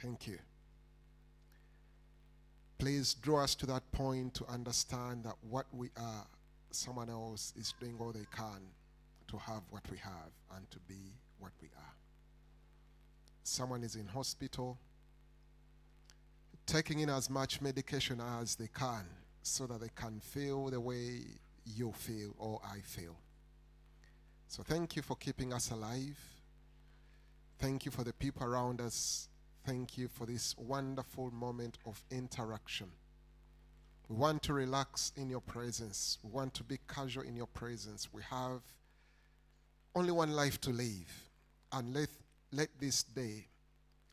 Thank you. Please draw us to that point to understand that what we are, someone else is doing all they can to have what we have and to be what we are. Someone is in hospital, taking in as much medication as they can so that they can feel the way you feel or I feel. So thank you for keeping us alive. Thank you for the people around us. Thank you for this wonderful moment of interaction. We want to relax in your presence. We want to be casual in your presence. We have only one life to live. And let this day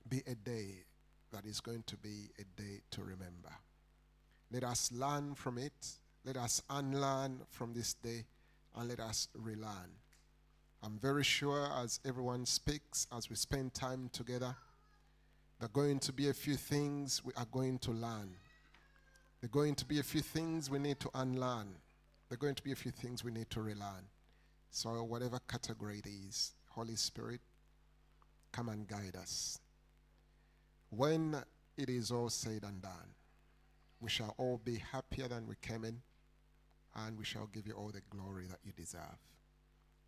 be a day that is going to be a day to remember. Let us learn from it. Let us unlearn from this day. And let us relearn. I'm very sure as everyone speaks, as we spend time together, there are going to be a few things we are going to learn. There are going to be a few things we need to unlearn. There are going to be a few things we need to relearn. So whatever category it is, Holy Spirit, come and guide us. When it is all said and done, we shall all be happier than we came in, and we shall give you all the glory that you deserve.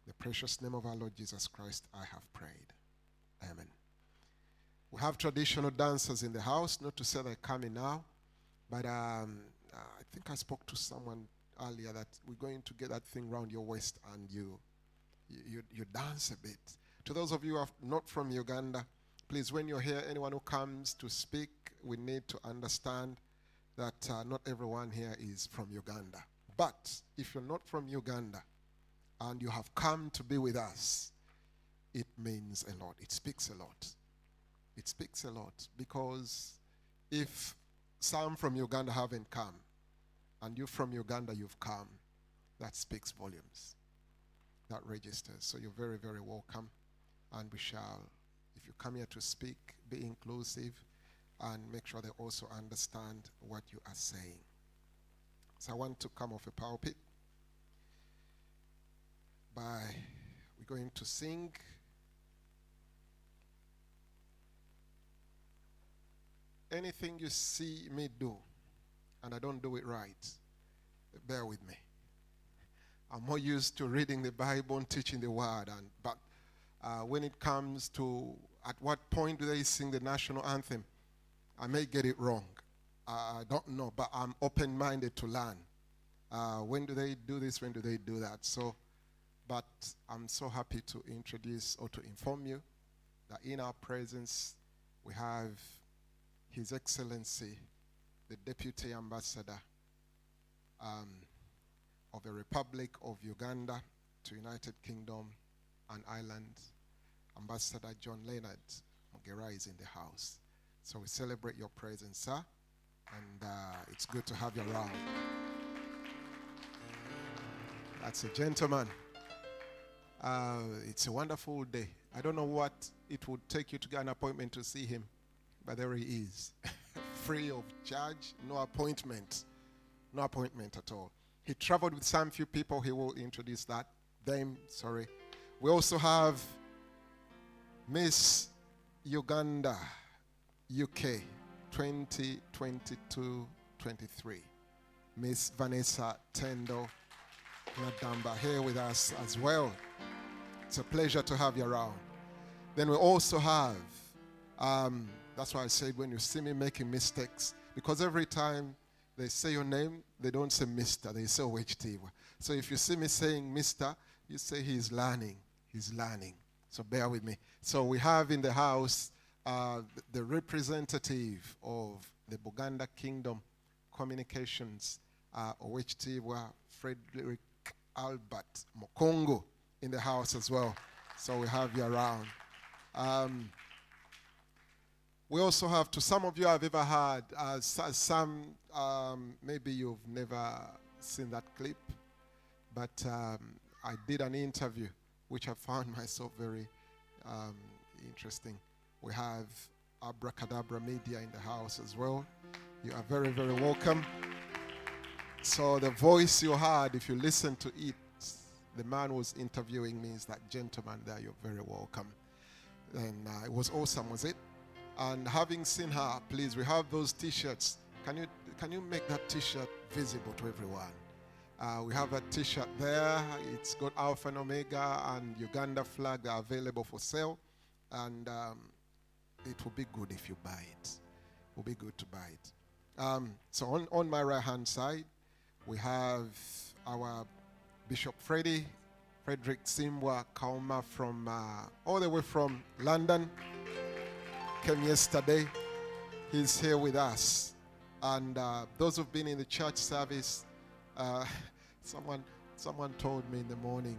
In the precious name of our Lord Jesus Christ, I have prayed. Amen. We have traditional dancers in the house, not to say they're coming now, but I think I spoke to someone earlier that we're going to get that thing around your waist and you dance a bit. To those of you who are not from Uganda, please, when you're here, anyone who comes to speak, we need to understand that not everyone here is from Uganda. But if you're not from Uganda and you have come to be with us, it means a lot. It speaks a lot. It speaks a lot, because if some from Uganda haven't come and you from Uganda you've come, that speaks volumes. That registers. So you're very, very welcome. And we shall, if you come here to speak, be inclusive and make sure they also understand what you are saying. So I want to come off a pulpit we're going to sing anything you see me do and I don't do it right, bear with me. I'm more used to reading the Bible and teaching the word, but when it comes to at what point do they sing the national anthem, I may get it wrong. I don't know, but I'm open-minded to learn. When do they do this? When do they do that? But I'm so happy to introduce or to inform you that in our presence we have His Excellency, the Deputy Ambassador of the Republic of Uganda to United Kingdom and Ireland, Ambassador John Leonard Mogera is in the house. So we celebrate your presence, sir, and it's good to have you around. That's a gentleman. It's a wonderful day. I don't know what it would take you to get an appointment to see him, but there he is. Free of charge, no appointment at all. He traveled with some few people. He will introduce them. We also have Miss Uganda UK 2022-23, Miss Vanessa Tendo Nadamba here with us as well. It's a pleasure to have you around. Then we also have, that's why I said when you see me making mistakes, because every time they say your name, they don't say Mr., they say Owechitiibwa. So if you see me saying Mr., you say he's learning. So bear with me. So we have in the house the representative of the Buganda Kingdom Communications, Owechitiibwa Frederick Albert Mokongo in the house as well. So we have you around. We also have, to some of you I've ever heard, some maybe you've never seen that clip, but I did an interview which I found myself very interesting. We have Abracadabra Media in the house as well. You are very, very welcome. So the voice you heard, if you listen to it, the man was interviewing me is that gentleman there. You're very welcome. And it was awesome, was it? And having seen her, please, we have those T-shirts. Can you make that T-shirt visible to everyone? We have a T-shirt there. It's got Alpha and Omega and Uganda flag are available for sale. And it will be good if you buy it. It will be good to buy it. So on my right-hand side, we have our Bishop Frederick Simbwa Kauma from all the way from London. Came yesterday. He's here with us. And those who've been in the church service, someone told me in the morning,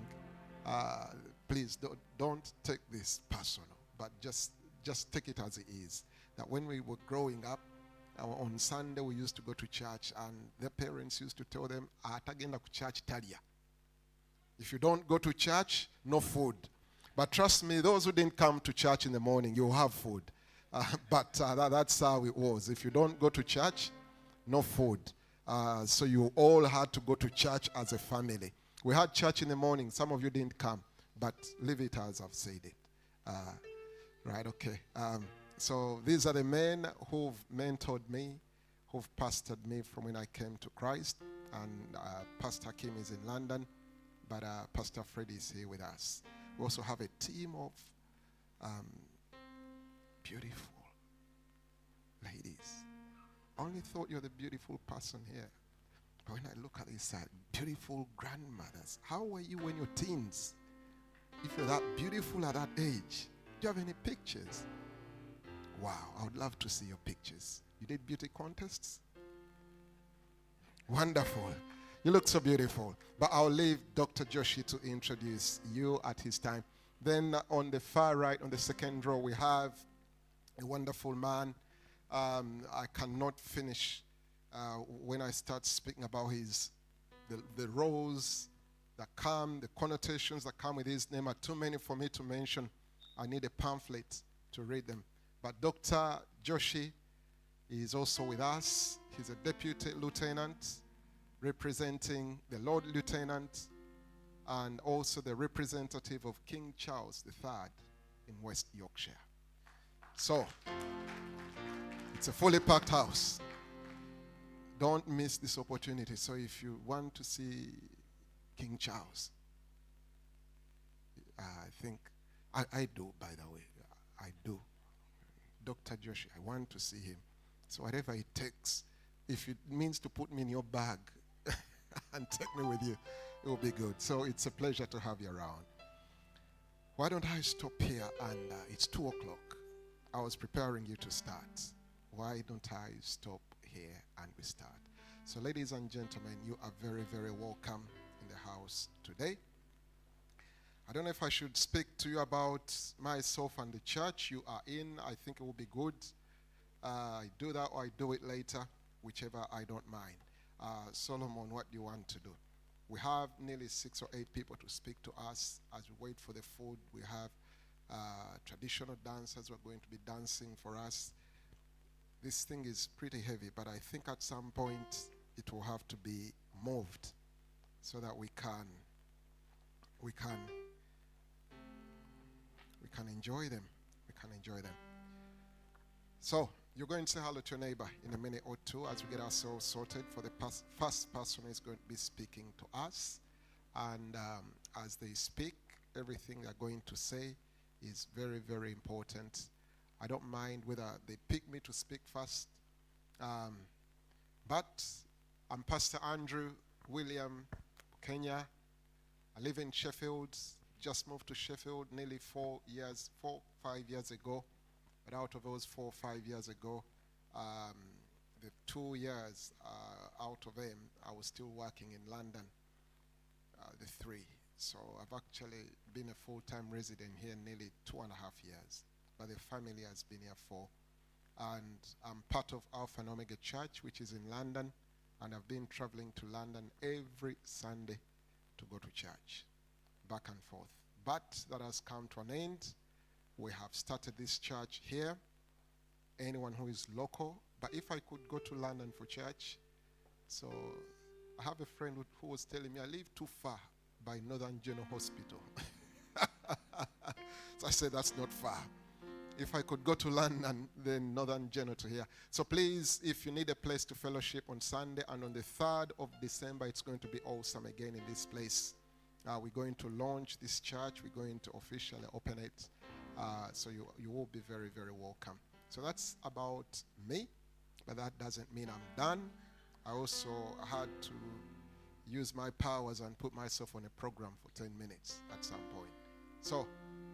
please don't take this personal, but just take it as it is. That when we were growing up, on Sunday we used to go to church, and their parents used to tell them, "Atagenda ku church talia." If you don't go to church, no food. But trust me, those who didn't come to church in the morning, you'll have food. But that's how it was. If you don't go to church, no food. So you all had to go to church as a family. We had church in the morning. Some of you didn't come, but leave it as I've said it. Right, okay. So these are the men who've mentored me, who've pastored me from when I came to Christ. And Pastor Kim is in London, but Pastor Freddy is here with us. We also have a team of beautiful ladies. I only thought you're the beautiful person here. But when I look at these beautiful grandmothers, how were you when you're teens? If you're that beautiful at that age, do you have any pictures? Wow, I would love to see your pictures. You did beauty contests? Wonderful. You look so beautiful. But I'll leave Dr. Joshi to introduce you at his time. Then on the far right, on the second row, we have a wonderful man. I cannot finish when I start speaking about the roles that come, the connotations that come with his name are too many for me to mention. I need a pamphlet to read them. But Dr. Joshi is also with us. He's a deputy lieutenant representing the Lord Lieutenant and also the representative of King Charles III in West Yorkshire. So, it's a fully packed house. Don't miss this opportunity. So if you want to see King Charles, I think, I do, by the way. I do. Dr. Joshi, I want to see him. So whatever it takes, if it means to put me in your bag and take me with you, it will be good. So it's a pleasure to have you around. Why don't I stop here? And it's 2 o'clock. I was preparing you to start. Why don't I stop here and we start? So ladies and gentlemen, you are very, very welcome in the house today. I don't know if I should speak to you about myself and the church you are in. I think it will be good. I do that or I do it later, whichever I don't mind. Solomon, what do you want to do? We have nearly 6 or 8 people to speak to us as we wait for the food. We have traditional dancers who are going to be dancing for us. This thing is pretty heavy, but I think at some point it will have to be moved so that we can enjoy them. We can enjoy them. So you're going to say hello to your neighbor in a minute or two as we get ourselves sorted for the first person who is going to be speaking to us. And as they speak, everything they're going to say is very, very important. I don't mind whether they pick me to speak first. But I'm Pastor Andrew William Kenya. I live in Sheffield. Just moved to Sheffield nearly 5 years ago. But out of those 4 or 5 years ago, the 2 years out of them, I was still working in London, the 3. So I've actually been a full-time resident here nearly 2.5 years. But the family has been here 4. And I'm part of Alpha and Omega Church, which is in London. And I've been traveling to London every Sunday to go to church, back and forth. But that has come to an end. We have started this church here. Anyone who is local. But if I could go to London for church, so I have a friend who was telling me I live too far by Northern General Hospital. So I said, that's not far. if I could go to London, then Northern General to here. So please, if you need a place to fellowship on Sunday and on the 3rd of December, it's going to be awesome again in this place. We're going to launch this church. We're going to officially open it. So you will be very, very welcome. So that's about me, but that doesn't mean I'm done. I also had to use my powers and put myself on a program for 10 minutes at some point. So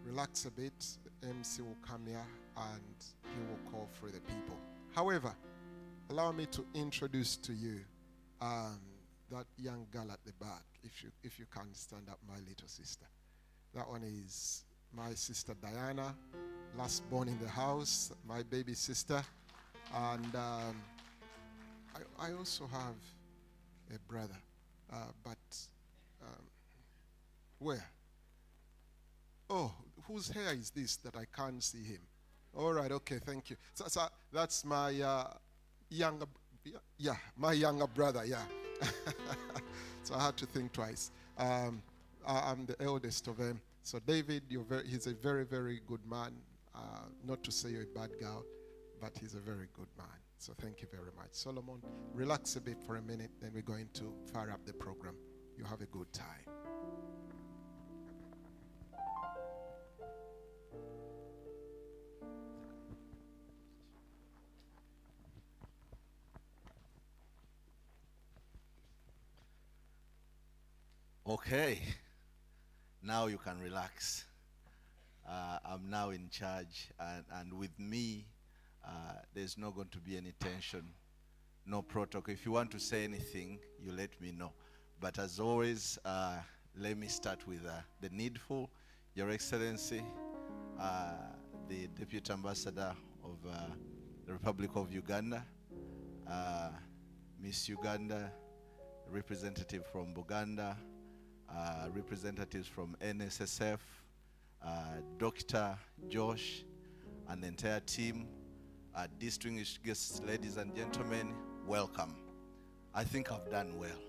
relax a bit. MC will come here and he will call for the people. However, allow me to introduce to you that young girl at the back. If you can stand up, my little sister. That one is my sister Diana, last born in the house, my baby sister. And I also have a brother, but where? Oh, whose hair is this that I can't see him? All right, okay, thank you. So that's my younger brother, yeah. So I had to think twice. I'm the eldest of them. So David, he's a very, very good man. Not to say you're a bad girl, but he's a very good man. So thank you very much. Solomon, relax a bit for a minute, then we're going to fire up the program. You have a good time. Okay, now you can relax. I'm now in charge, and with me, there's not going to be any tension, no protocol. If you want to say anything, you let me know. But as always, let me start with the needful. Your Excellency, the Deputy Ambassador of the Republic of Uganda, Miss Uganda, representative from Buganda, representatives from NSSF, Dr. Josh, and the entire team, distinguished guests, ladies and gentlemen, welcome. I think I've done well.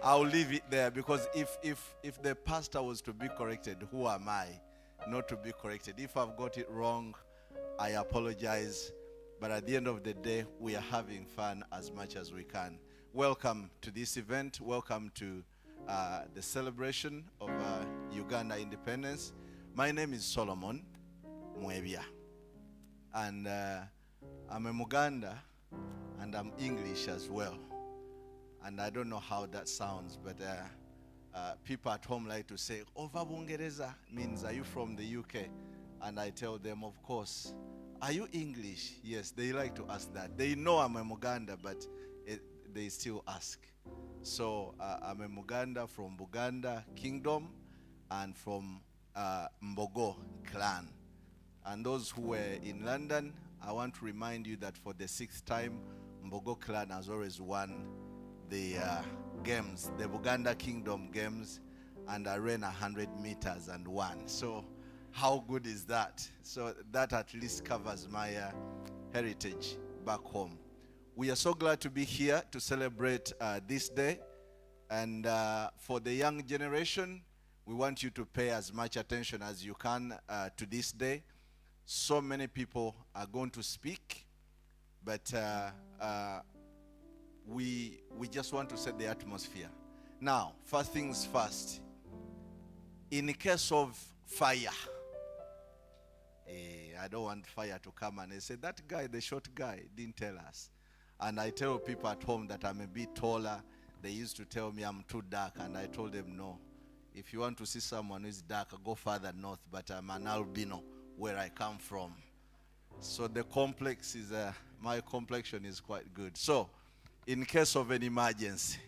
I'll leave it there, because if the pastor was to be corrected, who am I not to be corrected? If I've got it wrong, I apologize. But at the end of the day, we are having fun as much as we can. Welcome to this event. Welcome to the celebration of Uganda independence. My name is Solomon Mwebia. And I'm a Muganda, and I'm English as well. And I don't know how that sounds, but people at home like to say, Ova Bungereza means, are you from the UK? And I tell them, of course. Are you English? Yes, they like to ask that. They know I'm a Muganda, but they still ask. So I'm a Muganda from Buganda Kingdom and from Mbogo clan. And those who were in London, I want to remind you that for the 6th time, Mbogo clan has always won the games, the Buganda Kingdom games, and I ran 100 meters and won. So how good is that? So that at least covers my heritage back home. We are so glad to be here to celebrate this day. And for the young generation, we want you to pay as much attention as you can to this day. So many people are going to speak, but we just want to set the atmosphere. Now, first things first. In the case of fire, I don't want fire to come and they say, that guy, the short guy, didn't tell us. And I tell people at home that I'm a bit taller. They used to tell me I'm too dark, and I told them no. If you want to see someone who's dark, go further north, but I'm an albino where I come from. So the complex is, my complexion is quite good. So, in case of an emergency,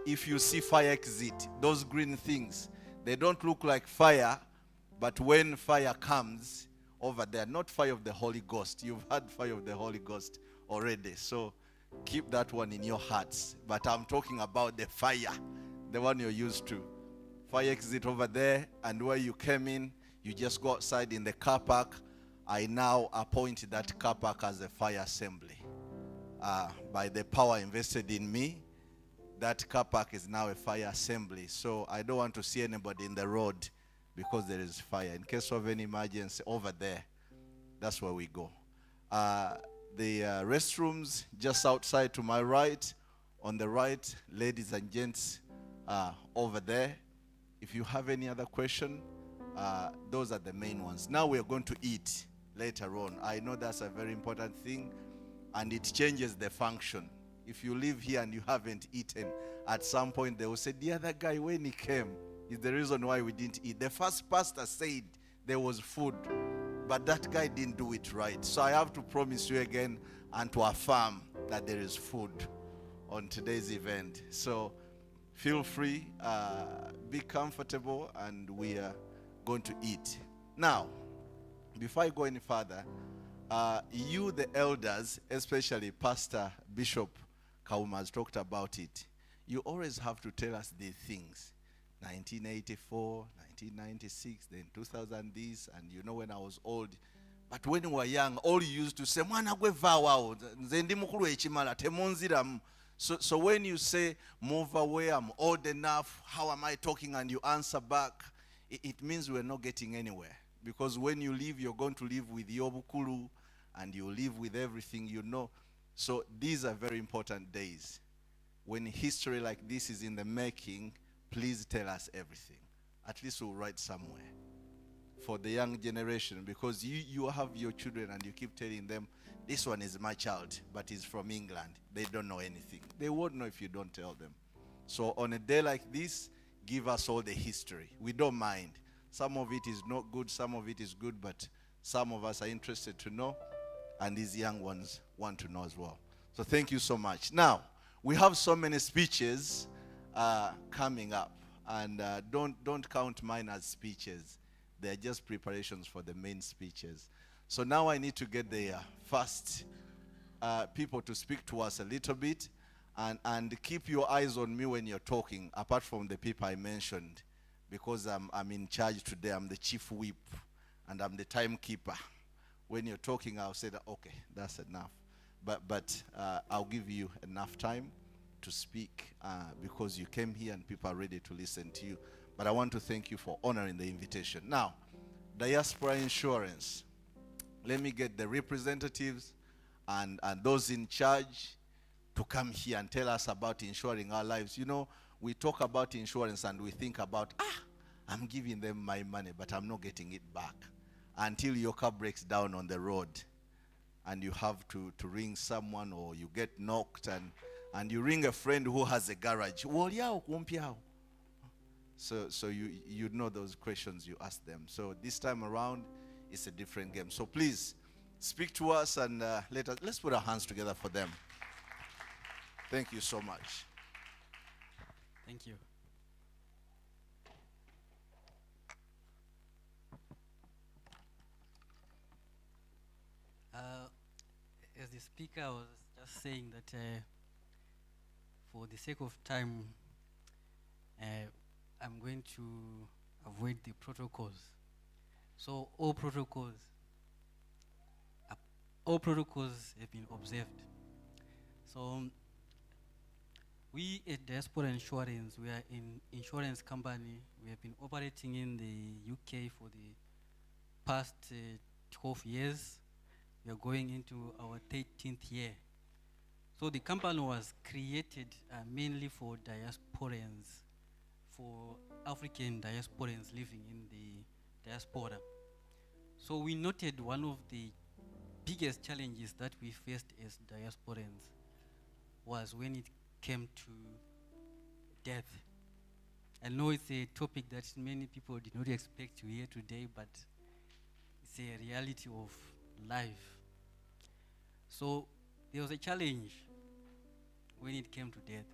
if you see fire exit, those green things, they don't look like fire, but when fire comes over there, not fire of the Holy Ghost. You've had fire of the Holy Ghost already. So keep that one in your hearts. But I'm talking about the fire, the one you're used to. Fire exit over there, and where you came in, you just go outside in the car park. I now appoint that car park as a fire assembly. By the power invested in me, that car park is now a fire assembly. So I don't want to see anybody in the road because there is fire. In case of any emergency, over there, that's where we go. The restrooms just outside to my right. On the right, ladies and gents, over there. If you have any other question, those are the main ones. Now we are going to eat later on. I know that's a very important thing, and it changes the function. If you live here and you haven't eaten, at some point they will say, the other guy, when he came, is the reason why we didn't eat. The first pastor said there was food, but that guy didn't do it right. So I have to promise you again and to affirm that there is food on today's event. So feel free, be comfortable, and we are going to eat. Now, before I go any further, you, the elders, especially Pastor Bishop Kauma has talked about it. You always have to tell us these things. 1984, 1996, then 2000 this, and you know when I was old. But when we were young, all you used to say, "Mwana gwe vawa, nze ndi mukulu ekimala temunziramu." So when you say, "Move away, I'm old enough, how am I talking?" and you answer back, it means we're not getting anywhere. Because when you leave, you're going to live with your bukulu, and you live with everything you know. So these are very important days. When history like this is in the making, please tell us everything. At least we'll write somewhere for the young generation, because you have your children and you keep telling them, this one is my child, but he's from England. They don't know anything. They won't know if you don't tell them. So on a day like this, give us all the history. We don't mind. Some of it is not good, some of it is good, but some of us are interested to know, and these young ones want to know as well. So thank you so much. Now, we have so many speeches coming up, and don't count mine as speeches. They're just preparations for the main speeches. So now I need to get the first people to speak to us a little bit, and keep your eyes on me when you're talking, apart from the people I mentioned, because I'm in charge today. I'm the chief whip, and I'm the timekeeper. When you're talking, I'll say that, okay, that's enough. But I'll give you enough time to speak because you came here and people are ready to listen to you. But I want to thank you for honoring the invitation. Now, diaspora insurance. Let me get the representatives and those in charge to come here and tell us about insuring our lives. You know, we talk about insurance and we think about, I'm giving them my money, but I'm not getting it back. Until your car breaks down on the road and you have to ring someone, or you get knocked and you ring a friend who has a garage. So you know those questions you ask them. So this time around, it's a different game. So please speak to us, and let's put our hands together for them. Thank you so much. Thank you. As the speaker was just saying that for the sake of time, I'm going to avoid the protocols. So all protocols have been observed. So we at Diaspora Insurance, we are an insurance company. We have been operating in the UK for the past 12 years. We are going into our 13th year. So the company was created mainly for diasporans, for African diasporans living in the diaspora. So we noted one of the biggest challenges that we faced as diasporans was when it came to death. I know it's a topic that many people did not expect to hear today, but it's a reality of life. So there was a challenge when it came to death.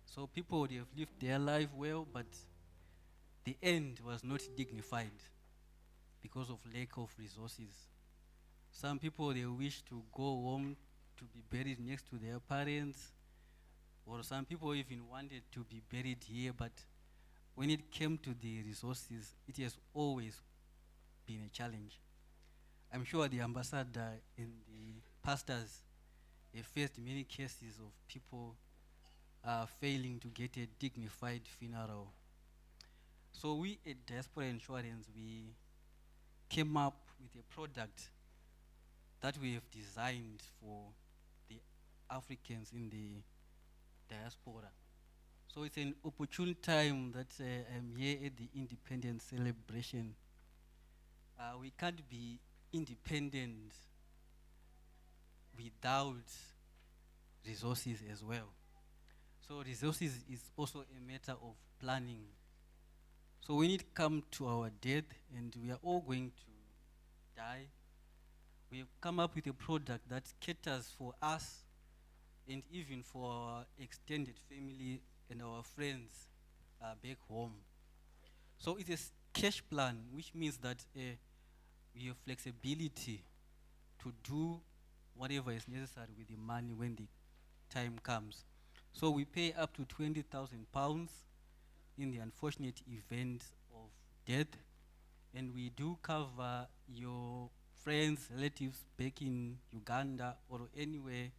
So people would have lived their life well, but the end was not dignified because of lack of resources. Some people, they wish to go home to be buried next to their parents, or some people even wanted to be buried here, but when it came to the resources, it has always been a challenge. I'm sure the ambassador and the pastors have faced many cases of people failing to get a dignified funeral. So we at Diaspora Insurance, we came up with a product that we have designed for the Africans in the diaspora. So it's an opportune time that I'm here at the independence celebration. We can't be independent without resources as well. So resources is also a matter of planning. So when it comes to our death and we are all going to die, we've come up with a product that caters for us and even for our extended family and our friends back home. So it's a cash plan, which means that we have flexibility to do whatever is necessary with the money when the time comes. So we pay up to £20,000 in the unfortunate event of death, and we do cover your friends, relatives back in Uganda or anywhere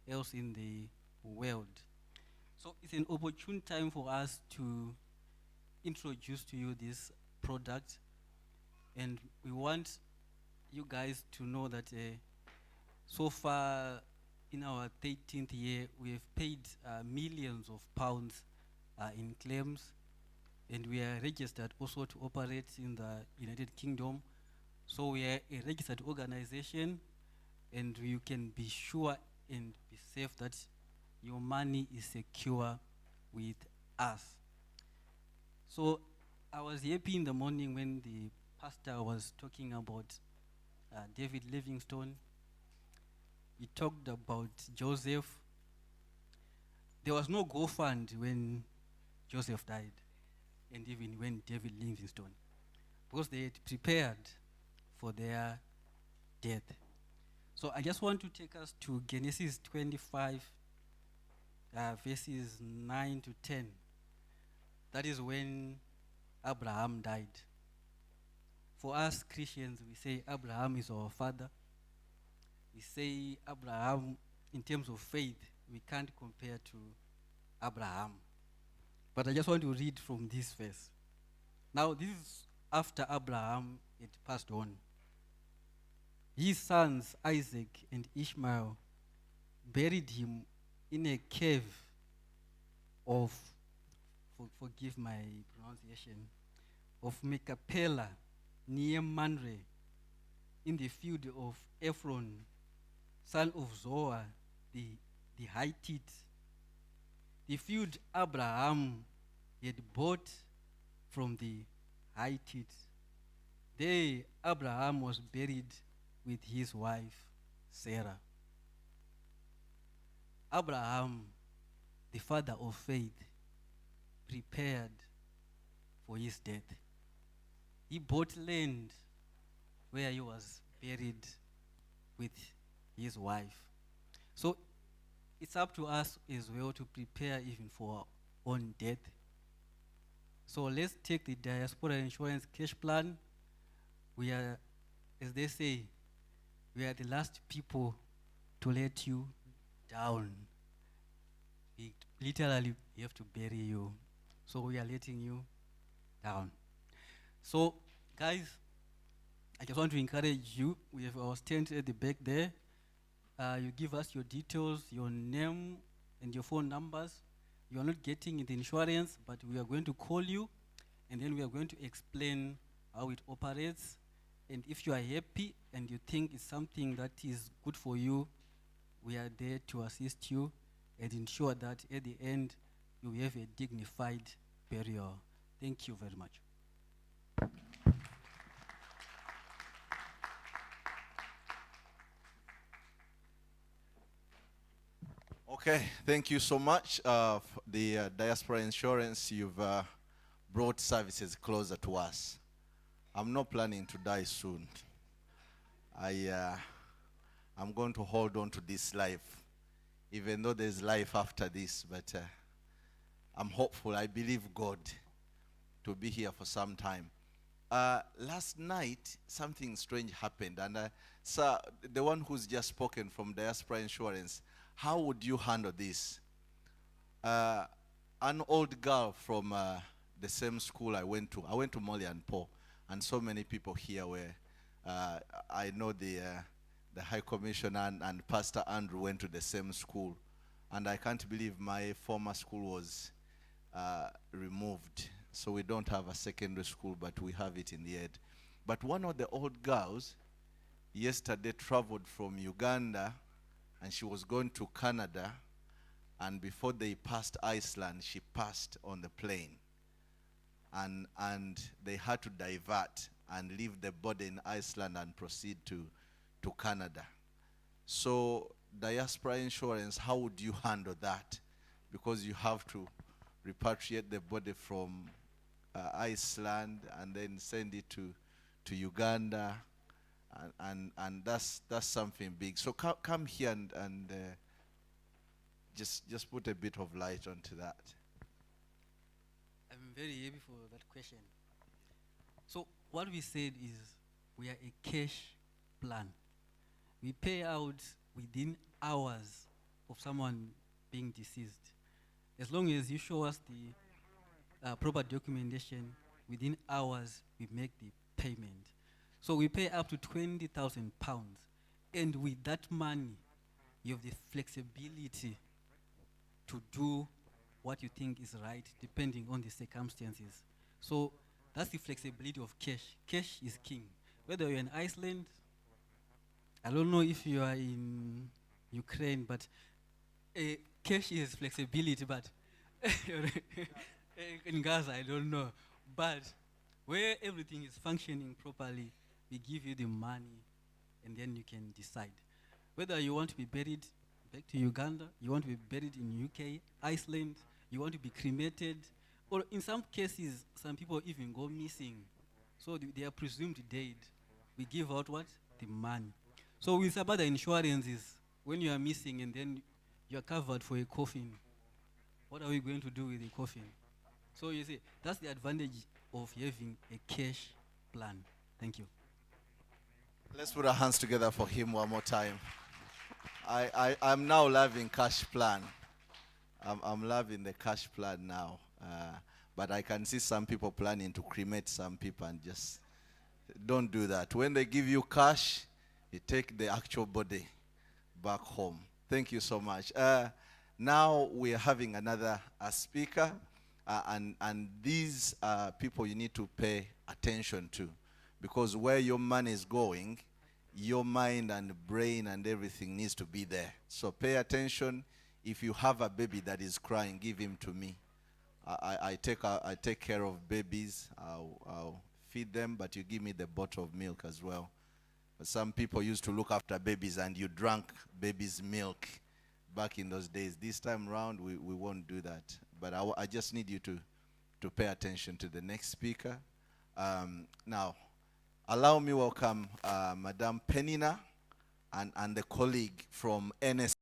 else in the world. So it's an opportune time for us to introduce to you this product, and we want you guys to know that so far in our 13th year, we have paid millions of pounds in claims, and we are registered also to operate in the United Kingdom. So we are a registered organization, and you can be sure and be safe that your money is secure with us. So I was happy in the morning when the pastor was talking about David Livingstone. He talked about Joseph. There was no GoFund when Joseph died, and even when David Livingstone, because they had prepared for their death. So I just want to take us to Genesis 25, verses 9 to 10. That is when Abraham died. For us Christians, we say Abraham is our father. We say Abraham, in terms of faith, we can't compare to Abraham. But I just want to read from this verse. Now, this is after Abraham had passed on. His sons, Isaac and Ishmael, buried him in a cave of, forgive my pronunciation, of Machpelah near Manre, in the field of Ephron, son of Zoar, the Hittite. The field Abraham had bought from the Hittites. There Abraham was buried with his wife Sarah. Abraham, the father of faith, prepared for his death. He bought land where he was buried with his wife. So it's up to us as well to prepare even for our own death. So let's take the diaspora insurance cash plan. We are, as they say, we are the last people to let you down. We literally have to bury you. So we are letting you down. So guys, I just want to encourage you. We have our stand at the back there. You give us your details, your name, and your phone numbers. You are not getting the insurance, but we are going to call you, and then we are going to explain how it operates. And if you are happy and you think it's something that is good for you, we are there to assist you and ensure that at the end you have a dignified burial. Thank you very much. Okay, thank you so much. The Diaspora Insurance, you've brought services closer to us. I'm not planning to die soon. I'm going to hold on to this life, even though there's life after this, but I'm hopeful. I believe God to be here for some time. Last night, something strange happened, and sir, the one who's just spoken from Diaspora Insurance, how would you handle this? Uh, an old girl from the same school I went to. I went to Molly and Paul, and so many people here were. I know the High Commissioner and Pastor Andrew went to the same school, and I can't believe my former school was removed. So we don't have a secondary school, but we have it in the head. But one of the old girls yesterday traveled from Uganda, and she was going to Canada, and before they passed Iceland, she passed on the plane. And they had to divert and leave the body in Iceland and proceed to Canada. So diaspora insurance, how would you handle that? Because you have to repatriate the body from Iceland and then send it to Uganda, and that's something big. So come here and just put a bit of light onto that. I'm very happy for that question. So what we said is we are a cash plan. We pay out within hours of someone being deceased. As long as you show us the proper documentation, within hours we make the payment. So we pay up to £20,000, and with that money, you have the flexibility to do what you think is right, depending on the circumstances. So that's the flexibility of cash. Cash is king. Whether you're in Iceland, I don't know if you are in Ukraine, but cash is flexibility, but in Gaza, I don't know. But where everything is functioning properly, we give you the money, and then you can decide. Whether you want to be buried back to Uganda, you want to be buried in UK, Iceland, you want to be cremated, or in some cases, some people even go missing. So they are presumed dead. We give out what? The money. So with some other insurances, when you are missing and then you are covered for a coffin, what are we going to do with the coffin? So you see, that's the advantage of having a cash plan. Thank you. Let's put our hands together for him one more time. I'm now loving cash plan. I'm loving the cash plan now. But I can see some people planning to cremate some people, and just don't do that. When they give you cash, you take the actual body back home. Thank you so much. Now we are having another speaker, and these people you need to pay attention to, because where your money is going, your mind and brain and everything needs to be there. So pay attention. If you have a baby that is crying, give him to me. I take care of babies. I'll feed them, but you give me the bottle of milk as well. But some people used to look after babies, and you drank baby's milk back in those days. This time around, we won't do that. But I just need you to pay attention to the next speaker. Now, allow me welcome Madame Penina and the colleague from NS.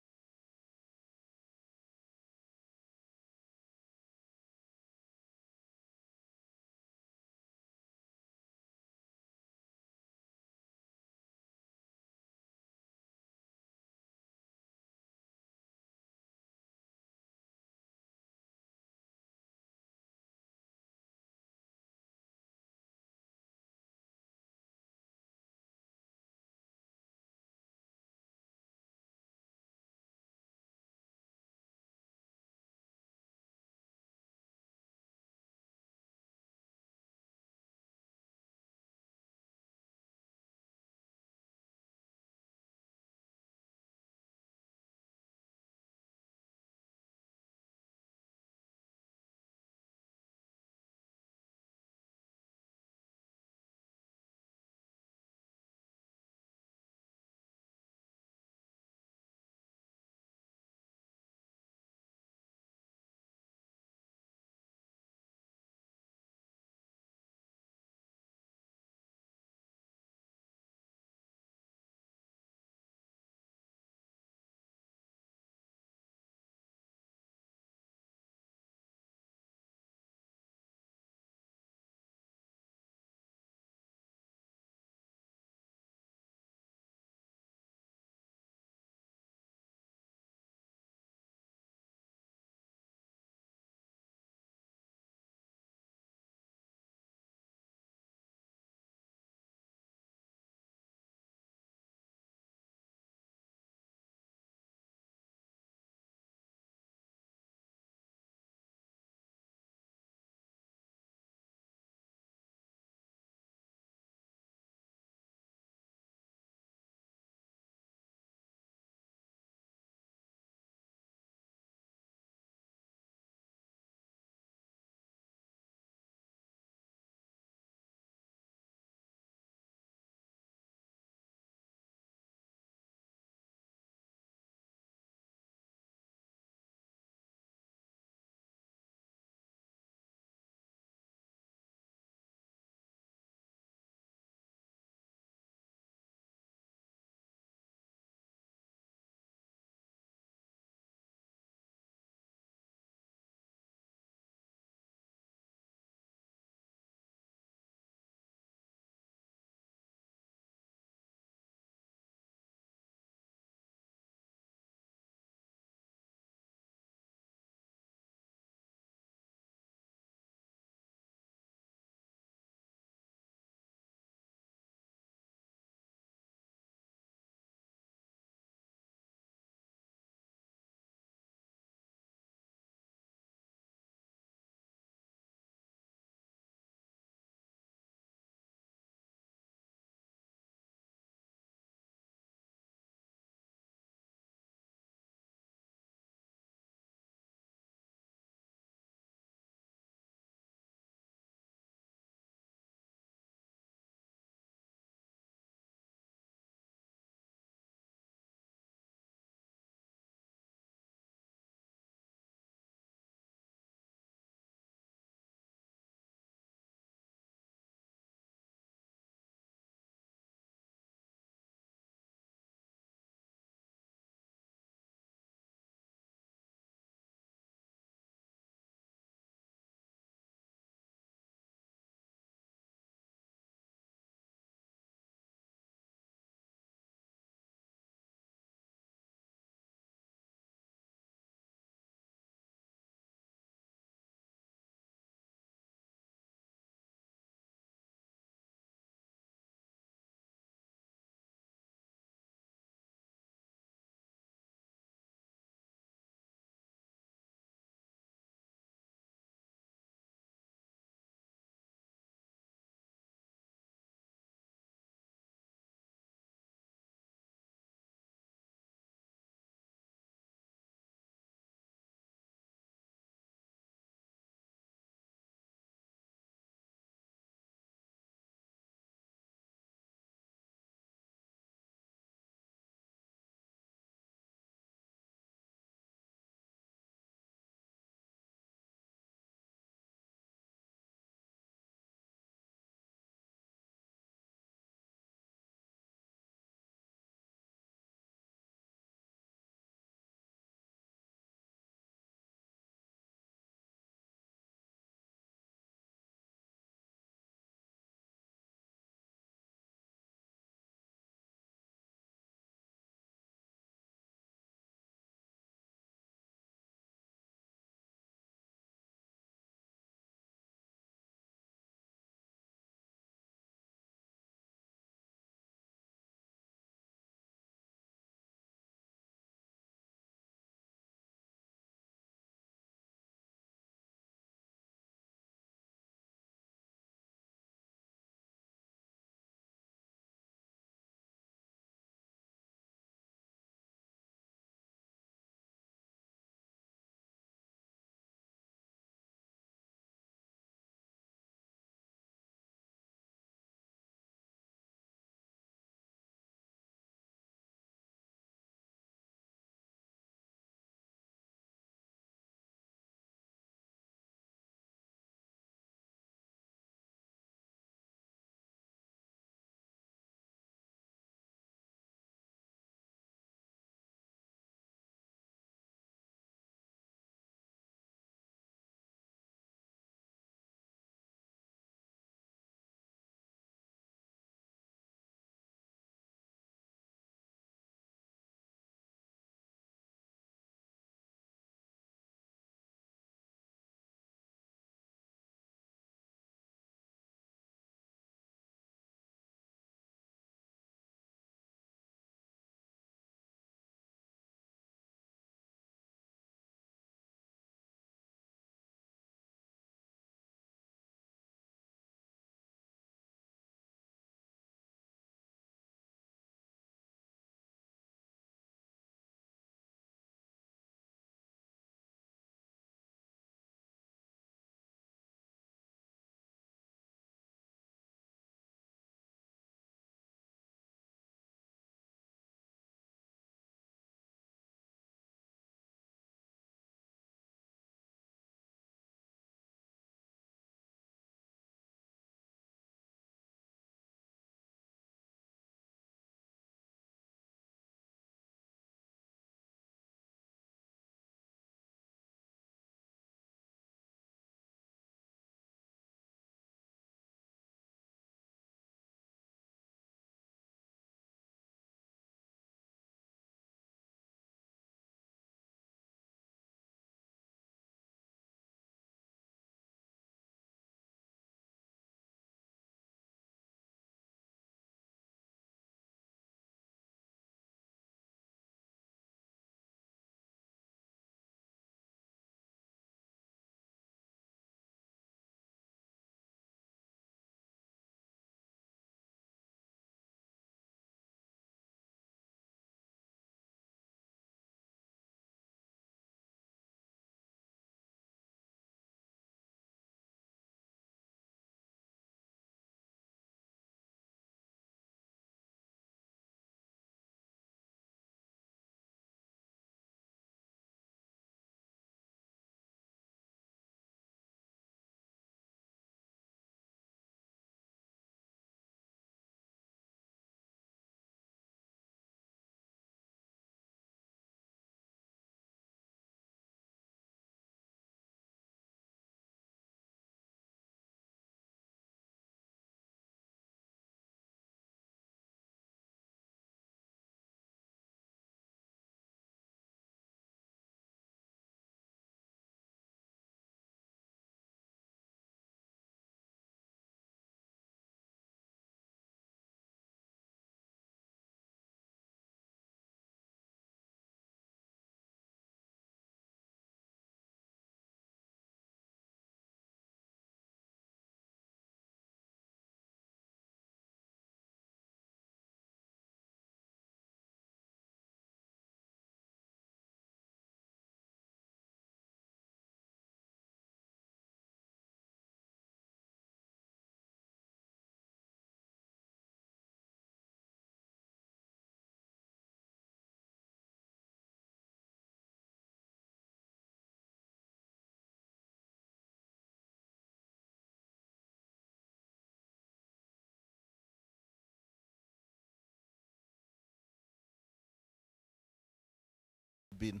been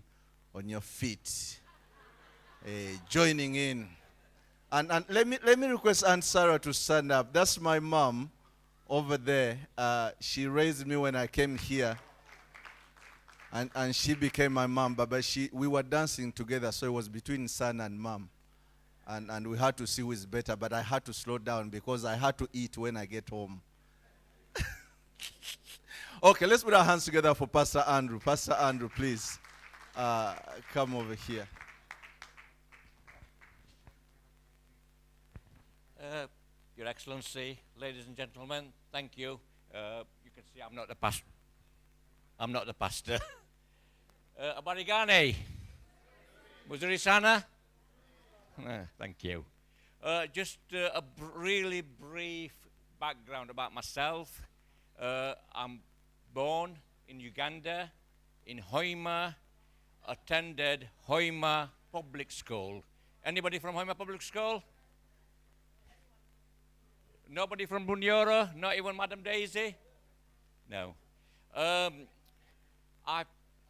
on your feet, joining in. And let me request Aunt Sarah to stand up. That's my mom over there. She raised me when I came here. And she became my mom, but we were dancing together, so it was between son and mom. And we had to see who is better, but I had to slow down because I had to eat when I get home. Okay, let's put our hands together for Pastor Andrew. Pastor Andrew, please come over here. Your Excellency, ladies and gentlemen, thank you. You can see I'm not the pastor. I'm not the pastor. Abarigane. Muzurisana. Thank you. Just a really brief background about myself. I'm born in Uganda, in Hoima, attended Hoima Public School. Anybody from Hoima Public School? Nobody from Bunyoro? Not even Madam Daisy? No.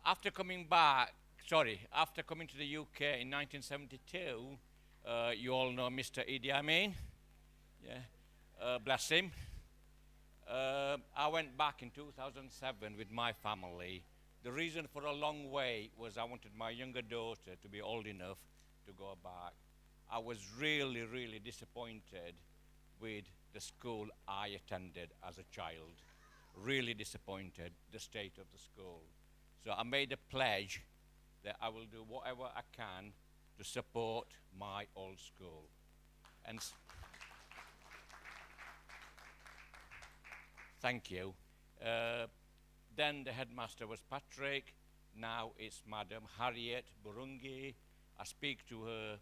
After coming to the UK in 1972, you all know Mr. Idi Amin. Yeah. Bless him. I went back in 2007 with my family. The reason for a long wait was I wanted my younger daughter to be old enough to go back. I was really, really disappointed with the school I attended as a child. Really disappointed, the state of the school. So I made a pledge that I will do whatever I can to support my old school. And thank you. Then the headmaster was Patrick. Now it's Madam Harriet Burungi. I speak to her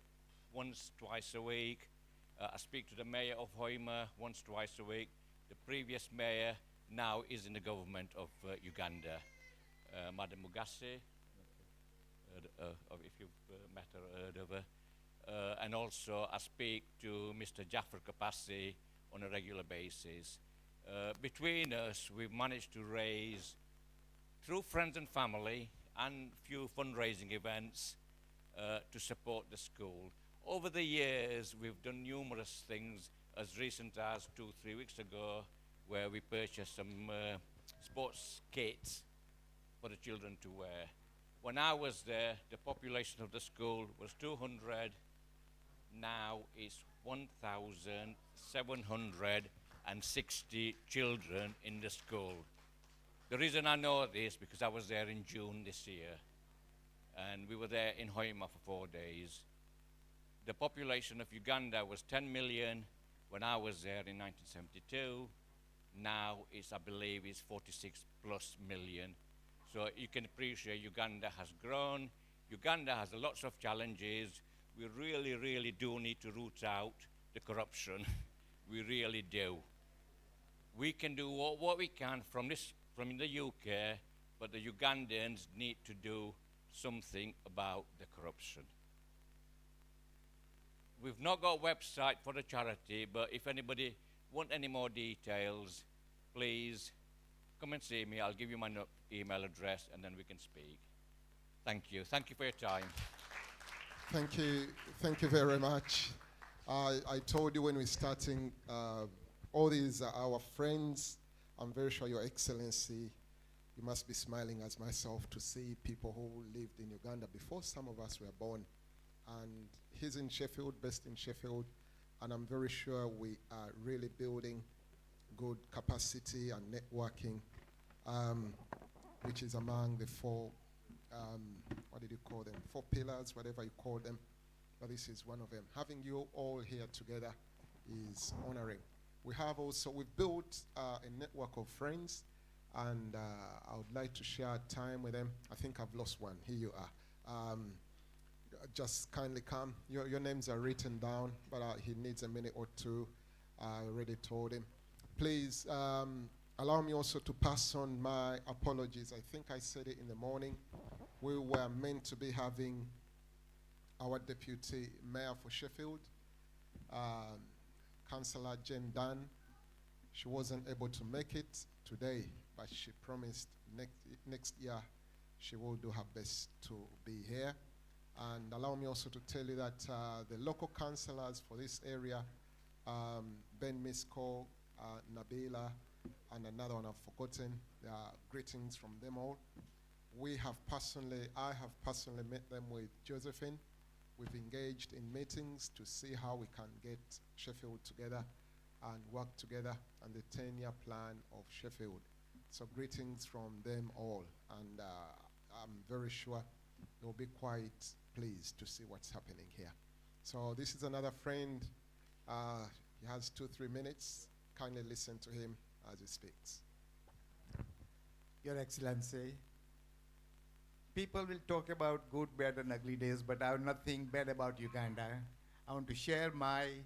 once, twice a week. I speak to the mayor of Hoima once, twice a week. The previous mayor now is in the government of Uganda. Madam Mugase, if you've met her or heard of her. And also I speak to Mr. Jaffer Kapasi on a regular basis. Between us, we've managed to raise, through friends and family, and few fundraising events, to support the school. Over the years, we've done numerous things, as recent as 2-3 weeks ago, where we purchased some sports kits for the children to wear. When I was there, the population of the school was 200. Now it's 1,760 children in the school. The reason I know this, because I was there in June this year, and we were there in Hoima for 4 days. The population of Uganda was 10 million when I was there in 1972. Now it's, I believe, is 46 plus million. So you can appreciate Uganda has grown. Uganda has lots of challenges. We really, really do need to root out the corruption. We really do. We can do what we can from the UK, but the Ugandans need to do something about the corruption. We've not got a website for the charity, but if anybody want any more details, please come and see me. I'll give you my email address, and then we can speak. Thank you. Thank you for your time. Thank you. Thank you very much. I told you when we're starting, all these are our friends. I'm very sure, Your Excellency, you must be smiling as myself to see people who lived in Uganda before some of us were born. And he's in Sheffield, based in Sheffield, and I'm very sure we are really building good capacity and networking, which is among the four, what did you call them? 4 pillars, whatever you call them. But this is one of them. Having you all here together is honoring. We've built a network of friends, and I would like to share time with them. I think I've lost one. Here you are. Just kindly come. Your names are written down, but he needs a minute or two. I already told him. Please allow me also to pass on my apologies. I think I said it in the morning. We were meant to be having our deputy mayor for Sheffield, Councillor Jen Dunn. She wasn't able to make it today, but she promised next year she will do her best to be here. And allow me also to tell you that the local councillors for this area, Ben Misko, Nabila, and another one I've forgotten, greetings from them all. I have personally met them with Josephine. We've engaged in meetings to see how we can get Sheffield together and work together on the 10-year plan of Sheffield. So greetings from them all, and I'm very sure they'll be quite pleased to see what's happening here. So this is another friend. He has 2-3 minutes. Kindly listen to him as he speaks. Your Excellency, people will talk about good, bad, and ugly days, but I have nothing bad about Uganda. I want to share my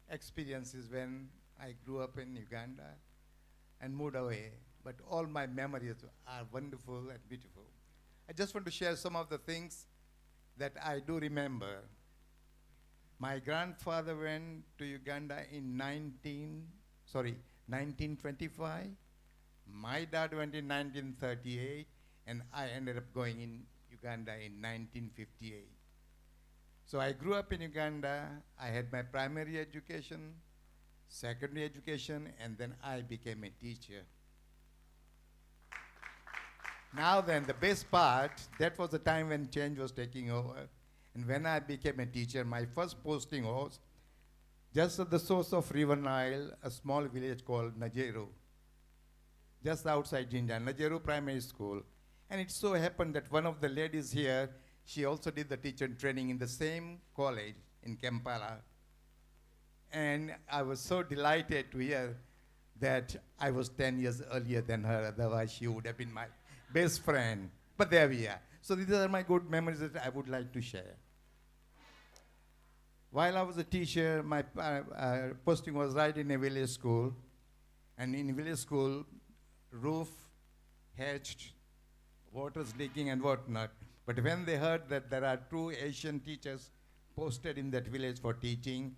experiences when I grew up in Uganda and moved away. But all my memories are wonderful and beautiful. I just want to share some of the things that I do remember. My grandfather went to Uganda in 1925. My dad went in 1938, and I ended up going in Uganda in 1958. So I grew up in Uganda. I had my primary education, secondary education, and then I became a teacher. Now then, the best part, that was the time when change was taking over. And when I became a teacher, my first posting was just at the source of River Nile, a small village called Najeru, just outside Jinja, Najeru Primary School. And it so happened that one of the ladies here, she also did the teacher training in the same college in Kampala. And I was so delighted to hear that I was 10 years earlier than her, otherwise she would have been my best friend. But there we are. So these are my good memories that I would like to share. While I was a teacher, my posting was right in a village school. And in village school, roof hatched, water's leaking and whatnot. But when they heard that there are 2 Asian teachers posted in that village for teaching,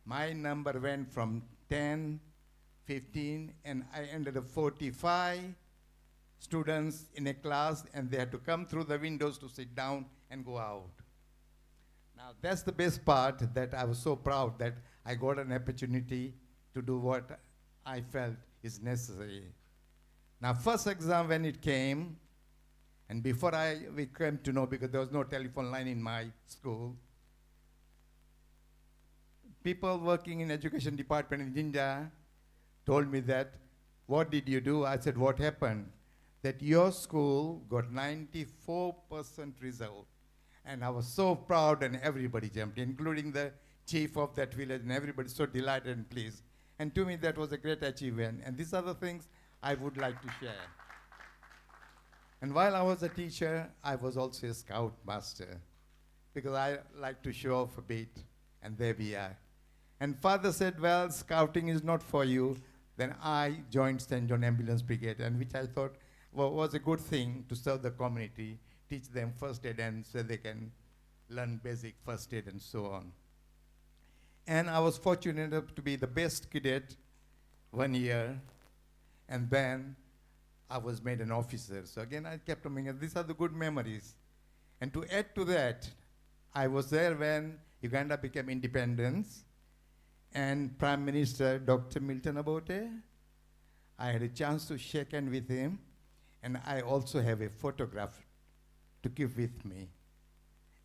my number went from 10, 15, and I ended up 45 students in a class, and they had to come through the windows to sit down and go out. Now that's the best part, that I was so proud that I got an opportunity to do what I felt is necessary. Now first exam when it came, and before we came to know, because there was no telephone line in my school, people working in education department in Jinja told me that, what did you do? I said, what happened? That your school got 94% result. And I was so proud, and everybody jumped, including the chief of that village, and everybody so delighted and pleased. And to me, that was a great achievement. And these are the things I would like to share. And while I was a teacher, I was also a scout master, because I like to show off a bit, and there we are. And father said, well, scouting is not for you. Then I joined St. John Ambulance Brigade, and which I thought was a good thing to serve the community, teach them first aid, and so they can learn basic first aid and so on. And I was fortunate enough to be the best cadet 1 year, and then I was made an officer. So again, I kept on thinking, these are the good memories. And to add to that, I was there when Uganda became independent, and Prime Minister Dr. Milton Obote, I had a chance to shake hands with him, and I also have a photograph to keep with me.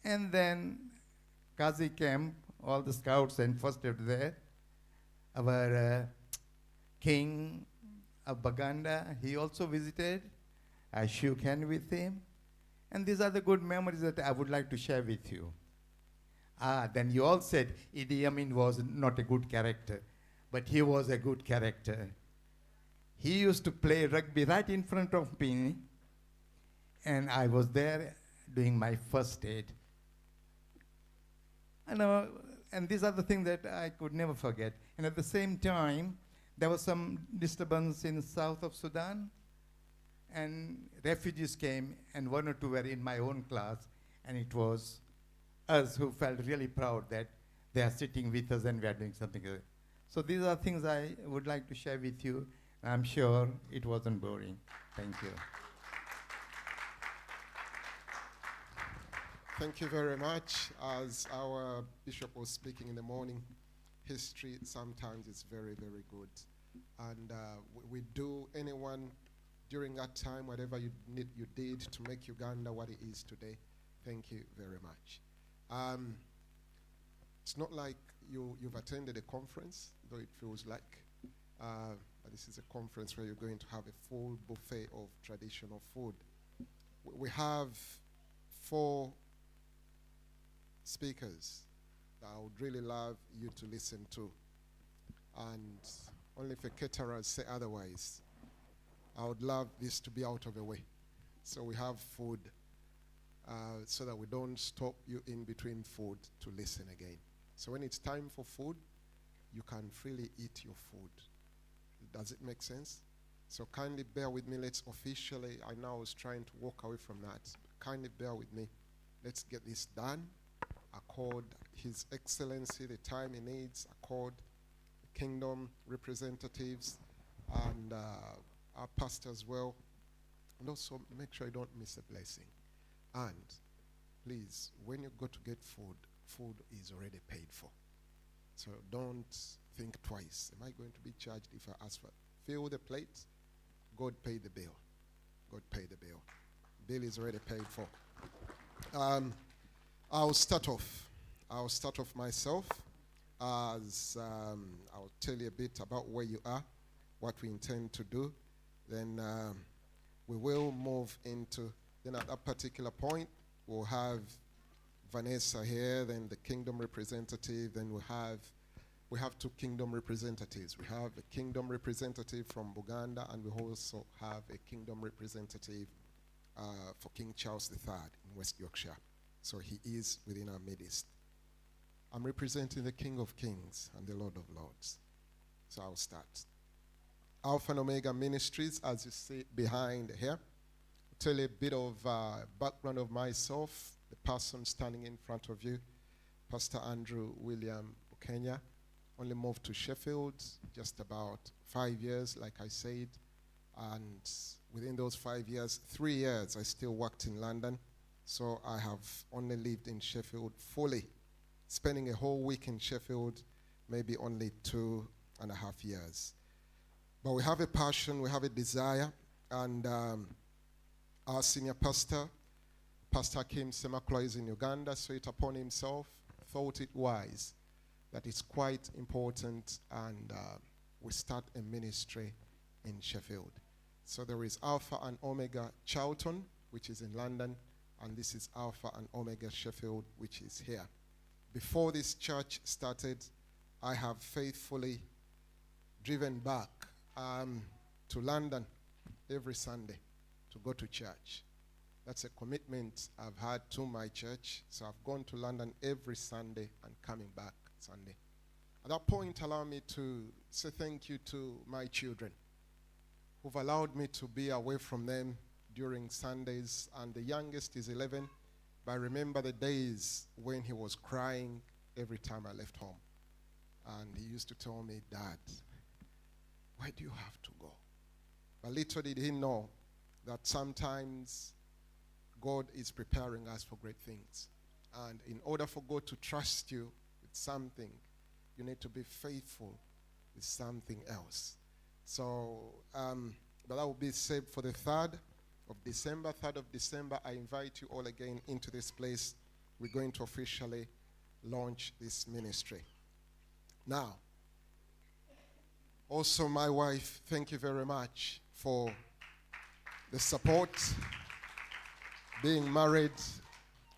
And then Kazi camp, all the scouts and first aid there, our king of Baganda, he also visited. I shook hands with him. And these are the good memories that I would like to share with you. Then you all said Idi Amin was not a good character, but he was a good character. He used to play rugby right in front of me, and I was there doing my first aid. And these are the things that I could never forget. And at the same time, there was some disturbance in south of Sudan, and refugees came, and 1 or 2 were in my own class, and it was us who felt really proud that they are sitting with us and we are doing something. So these are things I would like to share with you. I'm sure it wasn't boring. Thank you. Thank you very much. As our bishop was speaking in the morning, history sometimes is very, very good. And we do anyone during that time, whatever you did to make Uganda what it is today. Thank you very much. It's not like you've attended a conference, though it feels like. But this is a conference where you're going to have a full buffet of traditional food. We have 4 speakers that I would really love you to listen to. And only if the caterers say otherwise, I would love this to be out of the way. So we have food so that we don't stop you in between food to listen again. So when it's time for food, you can freely eat your food. Does it make sense? So kindly bear with me. Let's officially, I know I was trying to walk away from that. Kindly bear with me. Let's get this done. Accord His Excellency the time he needs. Accord the kingdom representatives and our pastor as well. And also make sure you don't miss a blessing. And please, when you go to get food, food is already paid for. So don't think twice. Am I going to be charged if I ask for it? Fill the plate. God paid the bill. God paid the bill. Bill is already paid for. I'll start off myself as I'll tell you a bit about where you are, what we intend to do. Then we will move into, then at that particular point, we'll have Vanessa here, then the kingdom representative, then we have 2 kingdom representatives. We have a kingdom representative from Buganda, and we also have a kingdom representative for King Charles III in West Yorkshire. So he is within our midst. I'm representing the King of Kings and the Lord of Lords. So I'll start. Alpha and Omega Ministries, as you see behind here. I'll tell you a bit of background of myself, the person standing in front of you, Pastor Andrew William Kenya. Only moved to Sheffield just about 5 years, like I said. And within those 5 years, 3 years, I still worked in London. So I have only lived in Sheffield fully. Spending a whole week in Sheffield, maybe only 2.5 years. But we have a passion, we have a desire. And our senior pastor, Pastor Kim Semakula, is in Uganda, so it upon himself, thought it wise that it's quite important, and we start a ministry in Sheffield. So there is Alpha and Omega Charlton, which is in London, and this is Alpha and Omega Sheffield, which is here. Before this church started, I have faithfully driven back to London every Sunday to go to church. That's a commitment I've had to my church. So I've gone to London every Sunday and coming back Sunday. At that point, allow me to say thank you to my children who've allowed me to be away from them during Sundays. And the youngest is 11. But I remember the days when he was crying every time I left home. And he used to tell me, Dad, why do you have to go? But little did he know that sometimes God is preparing us for great things. And in order for God to trust you with something, you need to be faithful with something else. So, but that will be saved for the 3rd of December. 3rd of December, I invite you all again into this place. We're going to officially launch this ministry. Now, also my wife, thank you very much for the support. Being married,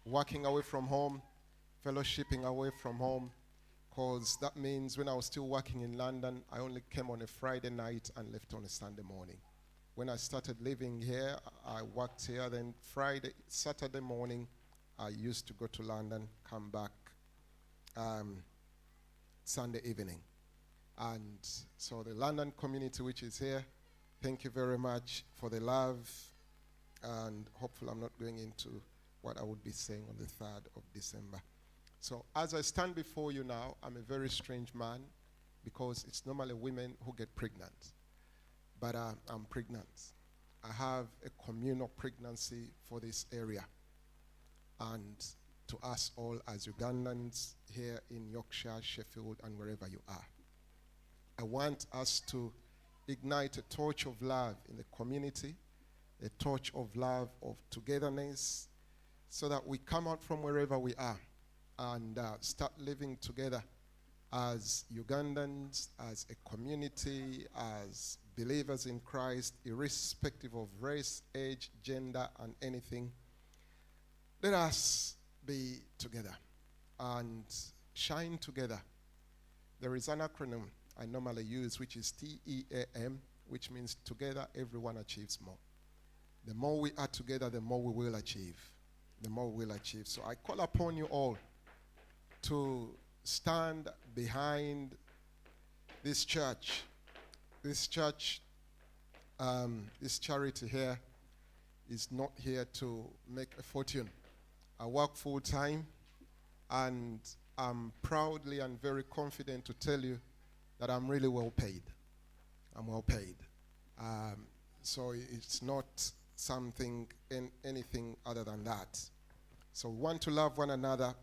working away from home, fellowshipping away from home, because that means when I was still working in London, I only came on a Friday night and left on a Sunday morning. When I started living here, I worked here, then Saturday morning, I used to go to London, come back Sunday evening. And so the London community which is here, thank you very much for the love. And hopefully I'm not going into what I would be saying on the 3rd of December. So as I stand before you now, I'm a very strange man because it's normally women who get pregnant. But I'm pregnant. I have a communal pregnancy for this area. And to us all as Ugandans here in Yorkshire, Sheffield, and wherever you are. I want us to ignite a torch of love in the community, a torch of love, of togetherness, so that we come out from wherever we are and start living together as Ugandans, as a community, as believers in Christ, irrespective of race, age, gender, and anything. Let us be together and shine together. There is an acronym I normally use, which is TEAM, which means together everyone achieves more. The more we are together, the more we will achieve. The more we will achieve. So I call upon you all to stand behind this church. This church, this charity here is not here to make a fortune. I work full time, and I'm proudly and very confident to tell you that I'm really well paid. I'm well paid. So it's not something, anything other than that. So we want to love one another,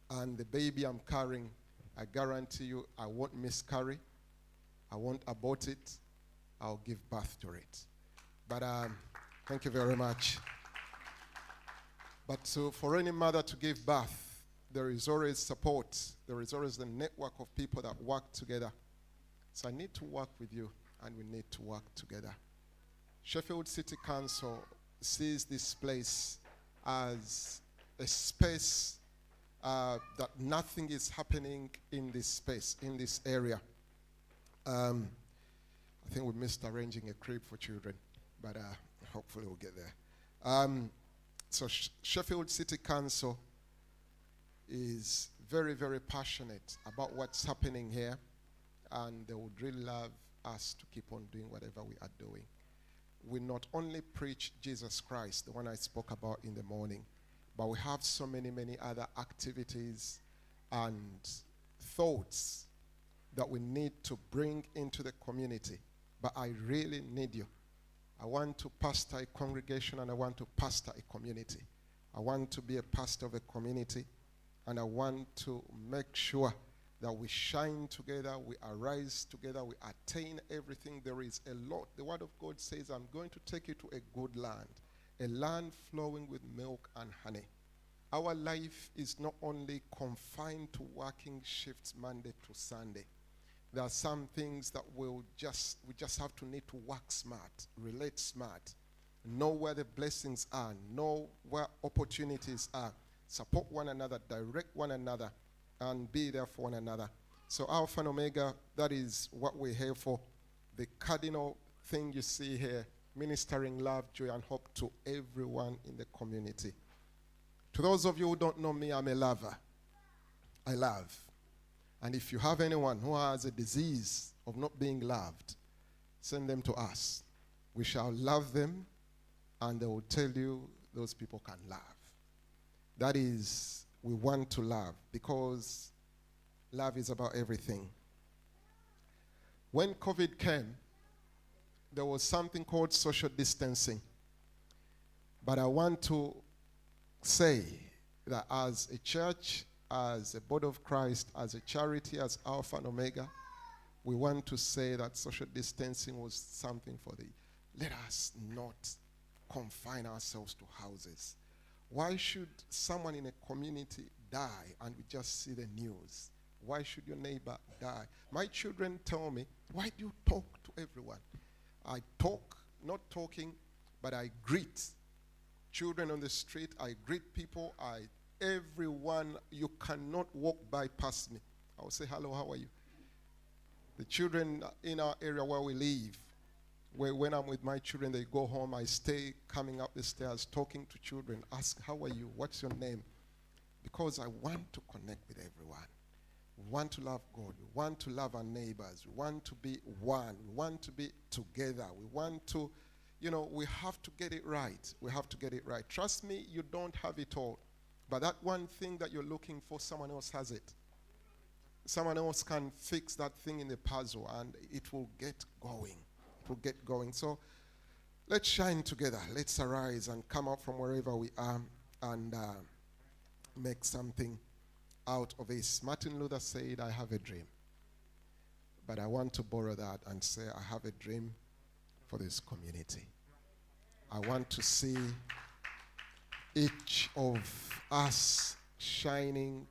and the baby I'm carrying, I guarantee you I won't miscarry. I won't abort it. I'll give birth to it. But thank you very much. But so for any mother to give birth, there is always support. There is always the network of people that work together. So I need to work with you, and we need to work together. Sheffield City Council sees this place as a space that nothing is happening in this space, in this area. I think we missed arranging a crib for children, but hopefully we'll get there. So Sheffield City Council is very, very passionate about what's happening here, and they would really love us to keep on doing whatever we are doing. We not only preach Jesus Christ, the one I spoke about in the morning, but we have so many, many other activities and thoughts that we need to bring into the community. But I really need you. I want to pastor a congregation, and I want to pastor a community. I want to be a pastor of a community, and I want to make sure that we shine together, we arise together, we attain everything. There is a lot. The Word of God says, I'm going to take you to a good land, a land flowing with milk and honey. Our life is not only confined to working shifts Monday to Sunday. There are some things that we just have to need to work smart, relate smart, know where the blessings are, know where opportunities are, support one another, direct one another, and be there for one another. So Alpha and Omega, that is what we're here for. The cardinal thing you see here, ministering love, joy, and hope to everyone in the community. To those of you who don't know me, I'm a lover. I love. And if you have anyone who has a disease of not being loved, send them to us. We shall love them, and they will tell you those people can love. That is, we want to love, because love is about everything. When COVID came, there was something called social distancing. But I want to say that as a church, as a body of Christ, as a charity, as Alpha and Omega, we want to say that social distancing was something for let us not confine ourselves to houses. Why should someone in a community die and we just see the news? Why should your neighbor die? My children tell me, why do you talk to everyone? I talk, not talking, but I greet children on the street. I greet people. Everyone, you cannot walk by past me. I will say, hello, how are you? The children in our area where we live, when I'm with my children, they go home, I stay coming up the stairs, talking to children, ask, how are you? What's your name? Because I want to connect with everyone. We want to love God. We want to love our neighbors. We want to be one. We want to be together. We want to, we have to get it right. We have to get it right. Trust me, you don't have it all. But that one thing that you're looking for, someone else has it. Someone else can fix that thing in the puzzle, and it will get going. It will get going. So let's shine together. Let's arise and come out from wherever we are and make something out of this. Martin Luther said, I have a dream. But I want to borrow that and say, I have a dream for this community. I want to see each of us shining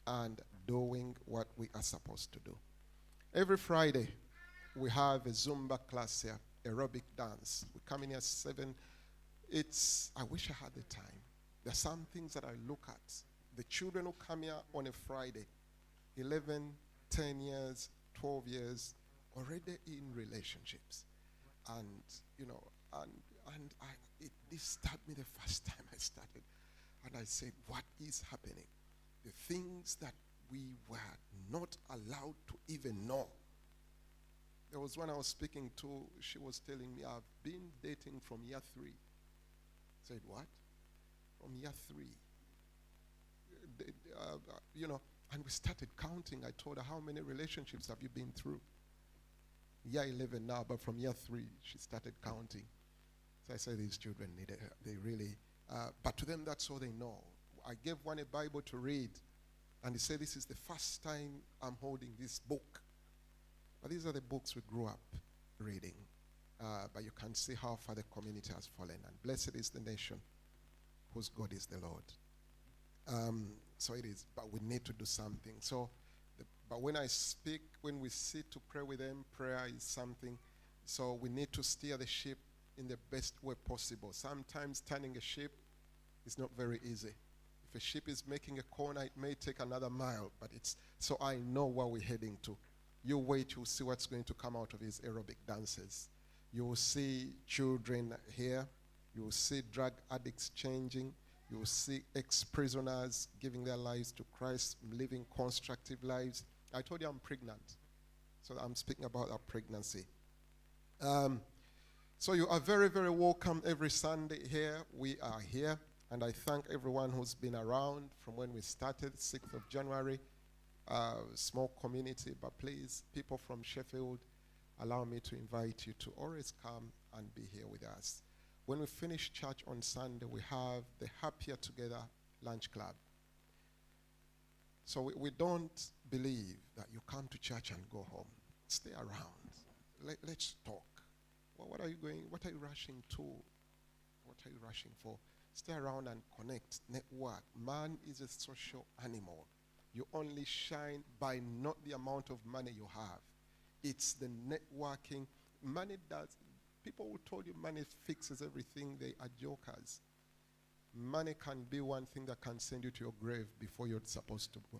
and doing what we are supposed to do. Every Friday, we have a Zumba class here, aerobic dance. We come in here at 7. I wish I had the time. There are some things that I look at. The children who come here on a Friday, 11, 10 years, 12 years, already in relationships. And, this started me the first time I started. And I said, what is happening? The things that we were not allowed to even know. There was one I was speaking to, she was telling me, I've been dating from year 3. I said, what? From year 3. And we started counting. I told her, how many relationships have you been through? Year 11 now, but from year 3, she started counting. So I said, these children need it. They really, but to them, that's all they know. I gave one a Bible to read, and he said, this is the first time I'm holding this book. But these are the books we grew up reading. But you can see how far the community has fallen. And blessed is the nation whose God is the Lord. So it is, but we need to do something. So, but when I speak, when we sit to pray with them, prayer is something. So we need to steer the ship in the best way possible. Sometimes turning a ship is not very easy. If a ship is making a corner, it may take another mile, but so I know where we're heading to. You wait, you'll see what's going to come out of these aerobic dances. You will see children here. You will see drug addicts changing. You will see ex-prisoners giving their lives to Christ, living constructive lives. I told you I'm pregnant, so I'm speaking about our pregnancy. So you are very, very welcome every Sunday here. We are here, and I thank everyone who's been around from when we started, 6th of January. Small community, but please, people from Sheffield, allow me to invite you to always come and be here with us. When we finish church on Sunday, we have the Happier Together Lunch Club. So we don't believe that you come to church and go home. Stay around. Let's talk. Well, what are you rushing to? What are you rushing for? Stay around and connect, network. Man is a social animal. You only shine by not the amount of money you have. It's the networking. Money does. People who told you money fixes everything, they are jokers. Money can be one thing that can send you to your grave before you're supposed to go.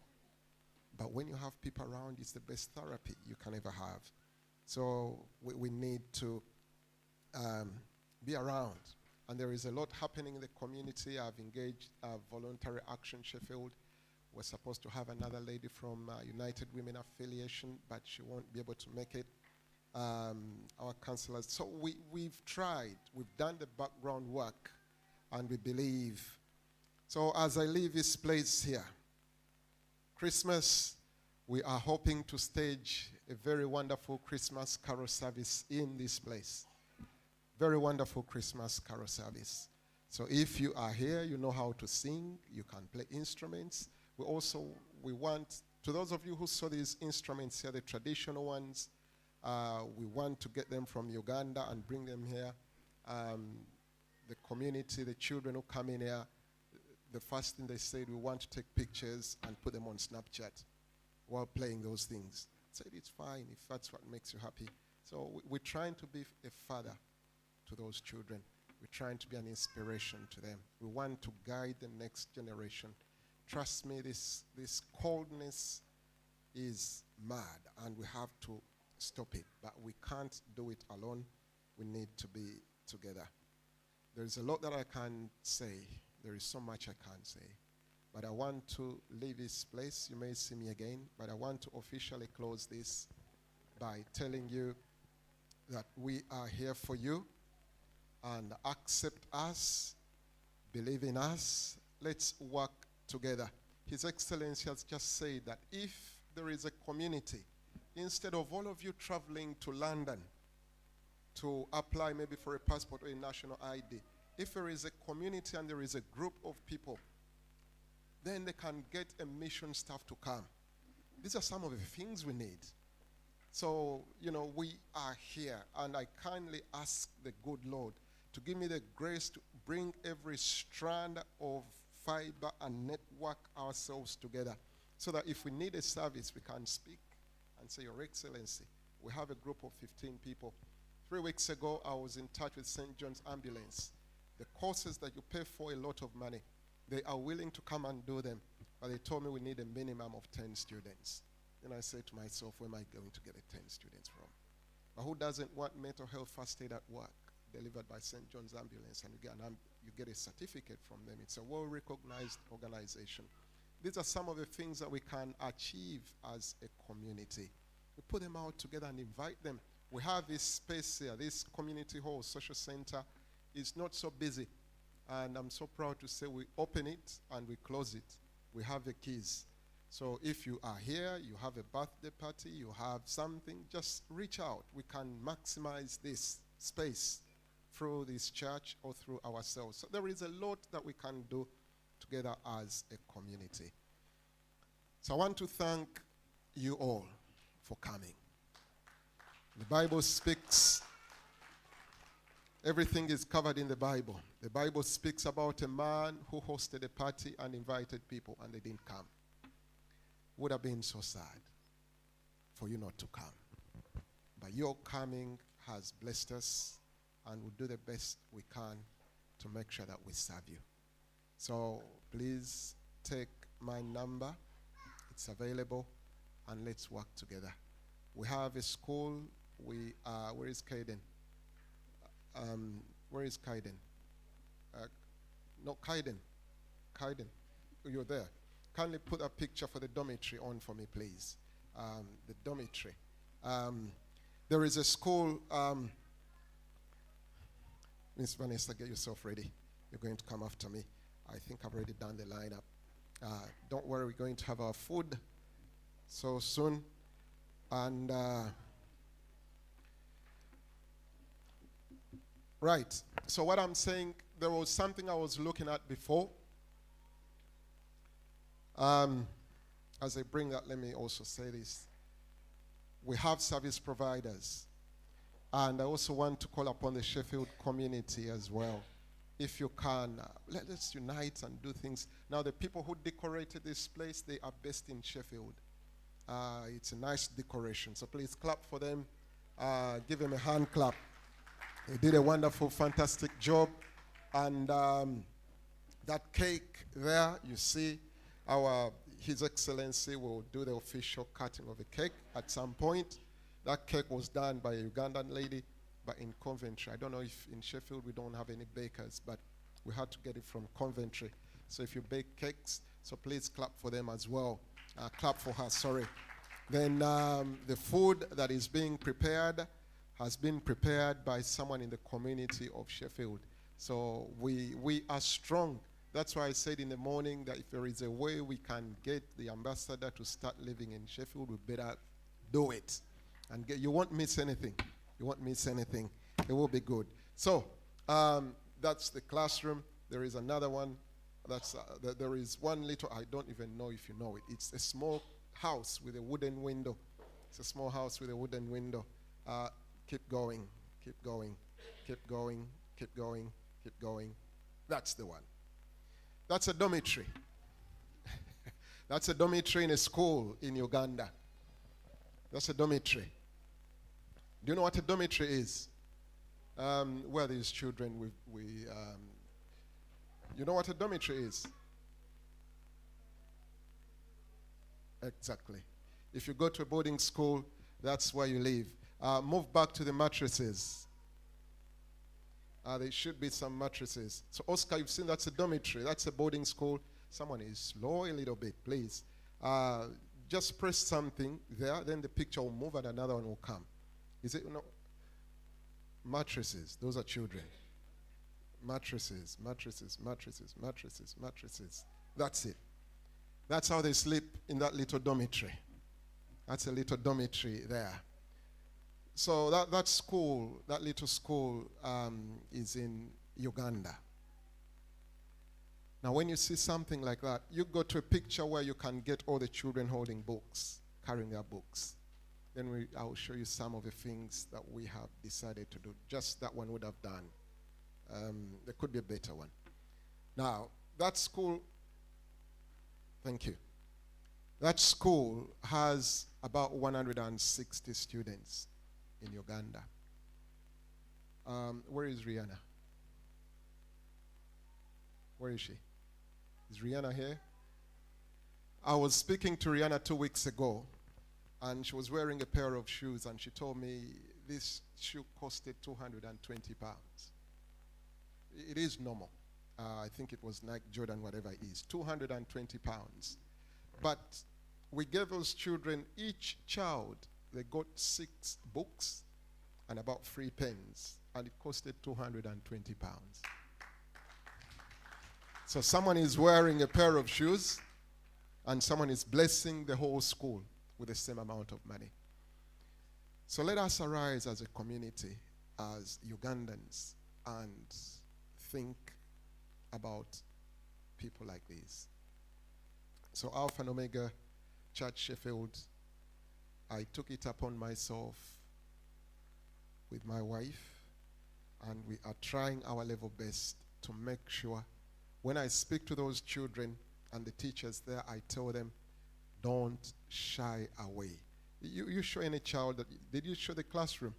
But when you have people around, it's the best therapy you can ever have. So we need to be around. And there is a lot happening in the community. I've engaged Voluntary Action Sheffield. We're supposed to have another lady from United Women Affiliation, but she won't be able to make it. Our counselors. So we've tried. We've done the background work, and we believe. So as I leave this place here, Christmas, we are hoping to stage a very wonderful Christmas carol service in this place. Very wonderful Christmas carol service. So if you are here, you know how to sing, you can play instruments. We want, to those of you who saw these instruments here, the traditional ones, we want to get them from Uganda and bring them here. The community, the children who come in here, the first thing they said, we want to take pictures and put them on Snapchat while playing those things. I said, it's fine if that's what makes you happy. So we're trying to be a father to those children. We're trying to be an inspiration to them. We want to guide the next generation. Trust me, this coldness is mad, and we have to stop it. But we can't do it alone. We need to be together. There's a lot that I can say. There is so much I can't say. But I want to leave this place. You may see me again, but I want to officially close this by telling you that we are here for you, and accept us, believe in us. Let's work together. His Excellency has just said that if there is a community, instead of all of you traveling to London to apply maybe for a passport or a national ID, if there is a community and there is a group of people Then they can get a mission staff to come. These are some of the things we need. So, we are here, and I kindly ask the good Lord to give me the grace to bring every strand of fiber and network ourselves together so that if we need a service, we can speak and say, Your Excellency, we have a group of 15 people. 3 weeks ago, I was in touch with St. John's Ambulance. The courses that you pay for a lot of money, they are willing to come and do them, but they told me we need a minimum of 10 students. Then I said to myself, where am I going to get 10 students from? But who doesn't want mental health first aid at work delivered by St. John's Ambulance, and you get a certificate from them? It's a well-recognized organization. These are some of the things that we can achieve as a community. We put them out together and invite them. We have this space here, this community hall, social center is not so busy. And I'm so proud to say we open it and we close it. We have the keys. So if you are here, you have a birthday party, you have something, just reach out. We can maximize this space through this church or through ourselves. So there is a lot that we can do together as a community. So I want to thank you all for coming. The Bible speaks, everything is covered in the Bible. The Bible speaks about a man who hosted a party and invited people and they didn't come. Would have been so sad for you not to come. But your coming has blessed us, and we'll do the best we can to make sure that we serve you. So please take my number. It's available, and let's work together. We have a school. Where is Kaiden? Where is Kaiden? No, Kaiden. Kaiden, you're there. Kindly put a picture for the dormitory on for me, please. The dormitory. There is a school. Miss Vanessa, get yourself ready. You're going to come after me. I think I've already done the lineup. Don't worry, we're going to have our food so soon. And right. So what I'm saying, there was something I was looking at before. As I bring that, let me also say this. We have service providers. And I also want to call upon the Sheffield community as well. If you can, let us unite and do things. Now, the people who decorated this place, they are based in Sheffield. It's a nice decoration. So please clap for them. Give them a hand clap. They did a wonderful, fantastic job. And that cake there, you see, His Excellency will do the official cutting of the cake at some point. That cake was done by a Ugandan lady, but in Coventry. I don't know if in Sheffield we don't have any bakers, but we had to get it from Coventry. So if you bake cakes, so please clap for them as well. Clap for her, sorry. Then the food that is being prepared has been prepared by someone in the community of Sheffield. So we are strong. That's why I said in the morning that if there is a way we can get the ambassador to start living in Sheffield, we better do it. And you won't miss anything. You won't miss anything. It will be good. So that's the classroom. There is another one. There is one little, I don't even know if you know it. It's a small house with a wooden window. It's a small house with a wooden window. Keep going, keep going, keep going, keep going, keep going. That's the one. That's a dormitory. That's a dormitory in a school in Uganda. That's a dormitory. Do you know what a dormitory is? Where these children, you know what a dormitory is? Exactly. If you go to a boarding school, that's where you live. Move back to the mattresses. There should be some mattresses. So Oscar, you've seen that's a dormitory. That's a boarding school. Someone is slow a little bit, please. Just press something there, then the picture will move and another one will come. Is it? No. Mattresses. Those are children. Mattresses, mattresses, mattresses, mattresses, mattresses. That's it. That's how they sleep in that little dormitory. That's a little dormitory there. So that school, that little school, is in Uganda. Now, when you see something like that, you go to a picture where you can get all the children holding books, carrying their books. Then I will show you some of the things that we have decided to do. Just that one would have done. There could be a better one. Now, that school, thank you. That school has about 160 students in Uganda. Where is Rihanna? Where is she? Is Rihanna here? I was speaking to Rihanna 2 weeks ago, and she was wearing a pair of shoes, and she told me this shoe costed 220 pounds. It is normal. I think it was Nike, Jordan, whatever it is, 220 pounds. But we gave those children, each child, they got 6 books and about 3 pens, and it costed 220 pounds. So someone is wearing a pair of shoes, and someone is blessing the whole school with the same amount of money. So let us arise as a community, as Ugandans, and think about people like these. So Alpha and Omega Church Sheffield, I took it upon myself with my wife, and we are trying our level best to make sure when I speak to those children and the teachers there, I tell them, don't shy away. You show any child that, did you show the classroom?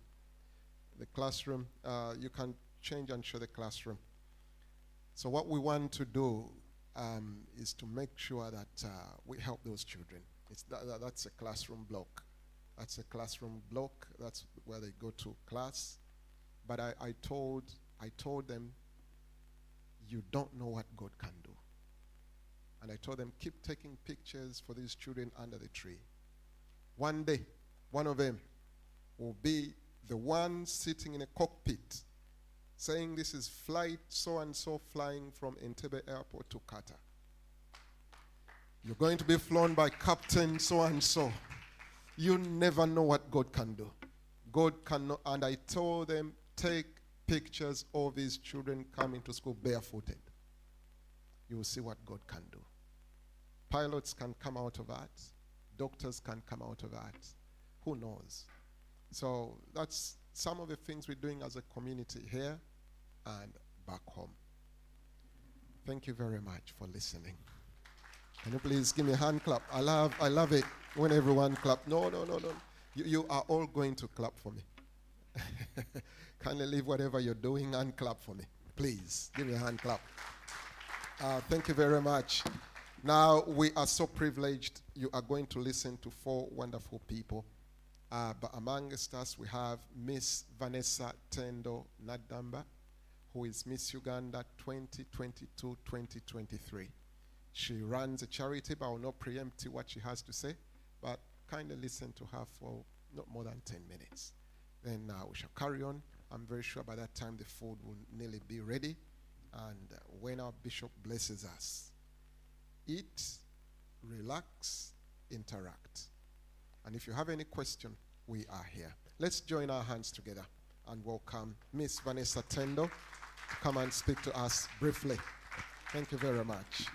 The classroom, you can change and show the classroom. So what we want to do is to make sure that we help those children. That's a classroom block. That's a classroom block. That's where they go to class. But I told them, you don't know what God can do. And I told them, keep taking pictures for these children under the tree. One day, one of them will be the one sitting in a cockpit saying this is flight so-and-so flying from Entebbe Airport to Qatar. You're going to be flown by Captain so-and-so. You never know what God can do. God cannot, and I told them, take pictures of these children coming to school barefooted. You will see what God can do. Pilots can come out of that. Doctors can come out of that. Who knows? So that's some of the things we're doing as a community here and back home. Thank you very much for listening. Can you please give me a hand clap? I love it when everyone clap. No. You are all going to clap for me. Kindly leave whatever you're doing and clap for me. Please, give me a hand clap. Thank you very much. Now, we are so privileged. You are going to listen to 4 wonderful people. But amongst us, we have Miss Vanessa Tendo Nadamba, who is Miss Uganda 2022-2023. She runs a charity, but I will not preempt what she has to say. But kindly listen to her for not more than 10 minutes. Then we shall carry on. I'm very sure by that time the food will nearly be ready. And when our bishop blesses us, eat, relax, interact. And if you have any question, we are here. Let's join our hands together and welcome Miss Vanessa Tendo to come and speak to us briefly. Thank you very much.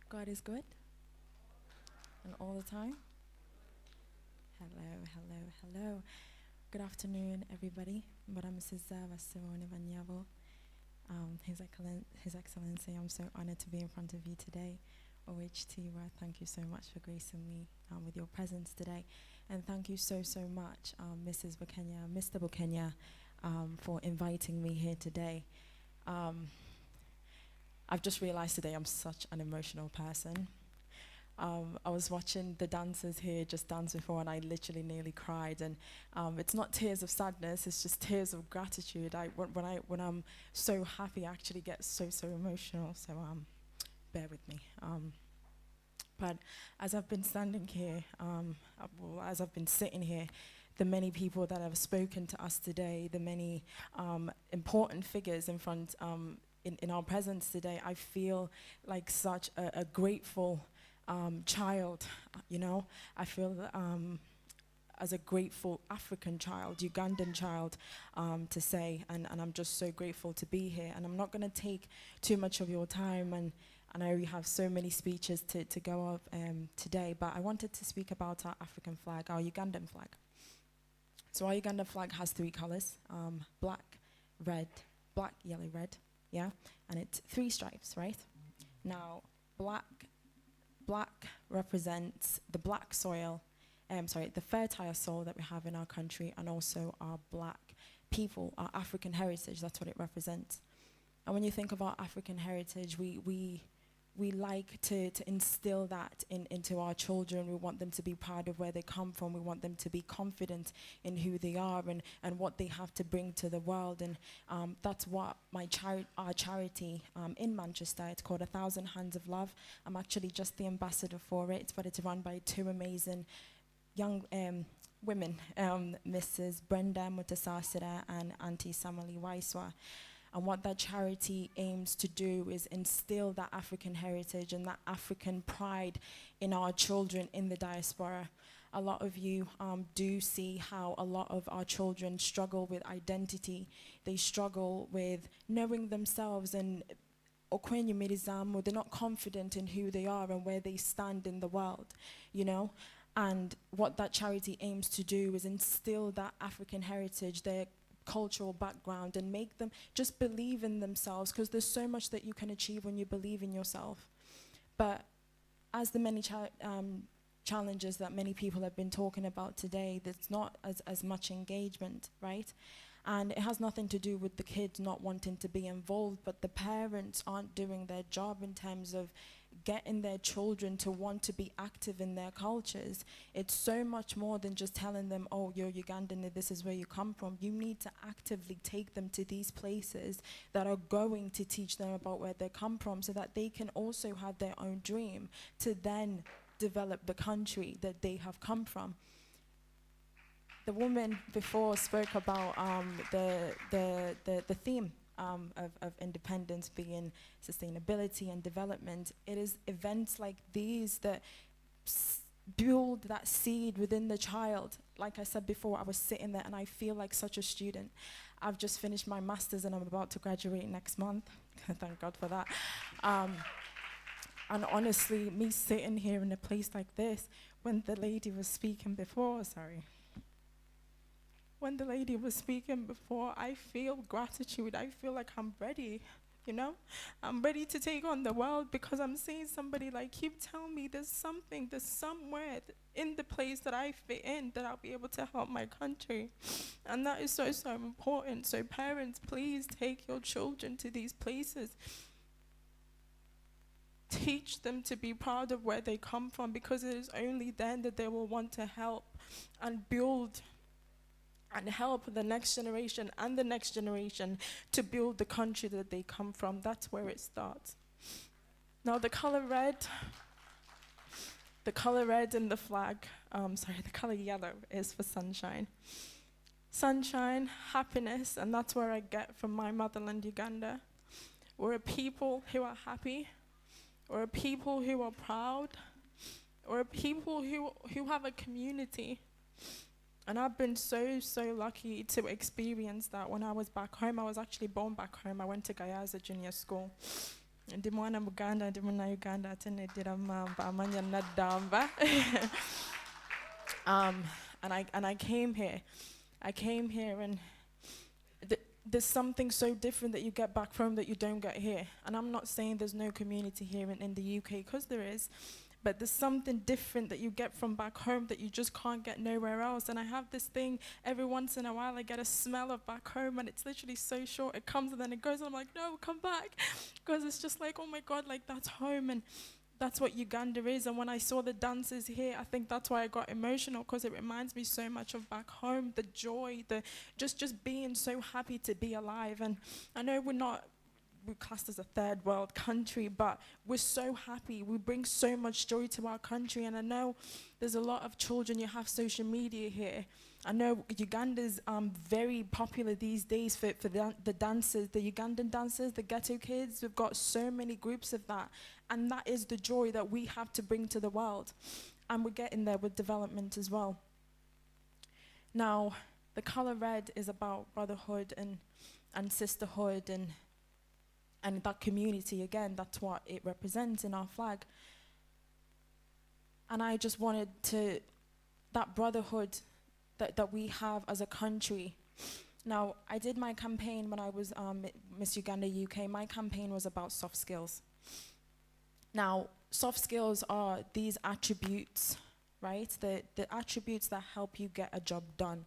God is good, and all the time. Hello. Good afternoon, everybody. His Excellency, I'm so honored to be in front of you today. OHT, thank you so much for gracing me with your presence today. And thank you so much, Mrs. Bukenya, Mr. Bukenya, for inviting me here today. I've just realized today I'm such an emotional person. I was watching the dancers here just dance before, and I literally nearly cried. And it's not tears of sadness; it's just tears of gratitude. When I'm so happy, I actually get so emotional. So bear with me. But as I've been standing here, as I've been sitting here, the many people that have spoken to us today, the many important figures in front in our presence today, I feel like such a grateful child, you know. I feel as a grateful African child, Ugandan child, to say, and I'm just so grateful to be here. And I'm not going to take too much of your time, and I know we have so many speeches to go up today, but I wanted to speak about our African flag, our Ugandan flag. So our Ugandan flag has 3 colors, black, yellow, red, yeah? And it's 3 stripes, right? Now, black represents the black soil, the fertile soil that we have in our country, and also our black people, our African heritage. That's what it represents. And when you think of our African heritage, we like to instill that into our children. We want them to be proud of where they come from. We want them to be confident in who they are and what they have to bring to the world. And that's what our charity in Manchester, it's called 1,000 Hands of Love. I'm actually just the ambassador for it, but it's run by 2 amazing young women, Mrs. Brenda Mutasasira and Auntie Samali Waiswa. And what that charity aims to do is instill that African heritage and that African pride in our children in the diaspora. A lot of you do see how a lot of our children struggle with identity. They struggle with knowing themselves, and they're not confident in who they are and where they stand in the world, you know? And what that charity aims to do is instill that African heritage, their cultural background, and make them just believe in themselves, because there's so much that you can achieve when you believe in yourself. But as the many challenges that many people have been talking about today, there's not as much engagement, right? And it has nothing to do with the kids not wanting to be involved, but the parents aren't doing their job in terms of getting their children to want to be active in their cultures. It's so much more than just telling them, oh, you're Ugandan, this is where you come from. You need to actively take them to these places that are going to teach them about where they come from, so that they can also have their own dream to then develop the country that they have come from. The woman before spoke about the theme of independence being sustainability and development. It is events like these that build that seed within the child. Like I said before, I was sitting there and I feel like such a student. I've just finished my master's and I'm about to graduate next month. Thank God for that. And honestly, me sitting here in a place like this, when the lady was speaking before, I feel gratitude. I feel like I'm ready, you know? I'm ready to take on the world, because I'm seeing somebody like you tell me there's somewhere in the place that I fit in that I'll be able to help my country. And that is so, so important. So parents, please take your children to these places. Teach them to be proud of where they come from, because it is only then that they will want to help and build and help the next generation and the next generation to build the country that they come from. That's where it starts. Now the color red in the flag, the color yellow is for sunshine. Sunshine, happiness, and that's where I get from my motherland, Uganda. We're a people who are happy. We're a people who are proud. We're a people who have a community. And I've been so, so lucky to experience that when I was back home. I was actually born back home. I went to Gayaza Junior School. And I came here. And there's something so different that you get back home that you don't get here. And I'm not saying there's no community here in the UK, because there is. But there's something different that you get from back home that you just can't get nowhere else. And I have this thing, every once in a while I get a smell of back home, and it's literally so short. It comes and then it goes, and I'm like, no, come back. Because it's just like, oh my God, like that's home. And that's what Uganda is. And when I saw the dances here, I think that's why I got emotional, because it reminds me so much of back home, the joy, the just being so happy to be alive. And I know we're classed as a third world country, but we're so happy. We bring so much joy to our country. And I know there's a lot of children. You have social media here. I know Uganda's very popular these days for the dancers, the Ugandan dancers, the ghetto kids. We've got so many groups of that. And that is the joy that we have to bring to the world. And we're getting there with development as well. Now, the color red is about brotherhood and sisterhood and that community. Again, that's what it represents in our flag. And I just wanted to, that brotherhood that we have as a country. Now, I did my campaign when I was Miss Uganda UK. My campaign was about soft skills. Now, soft skills are these attributes, right? The attributes that help you get a job done.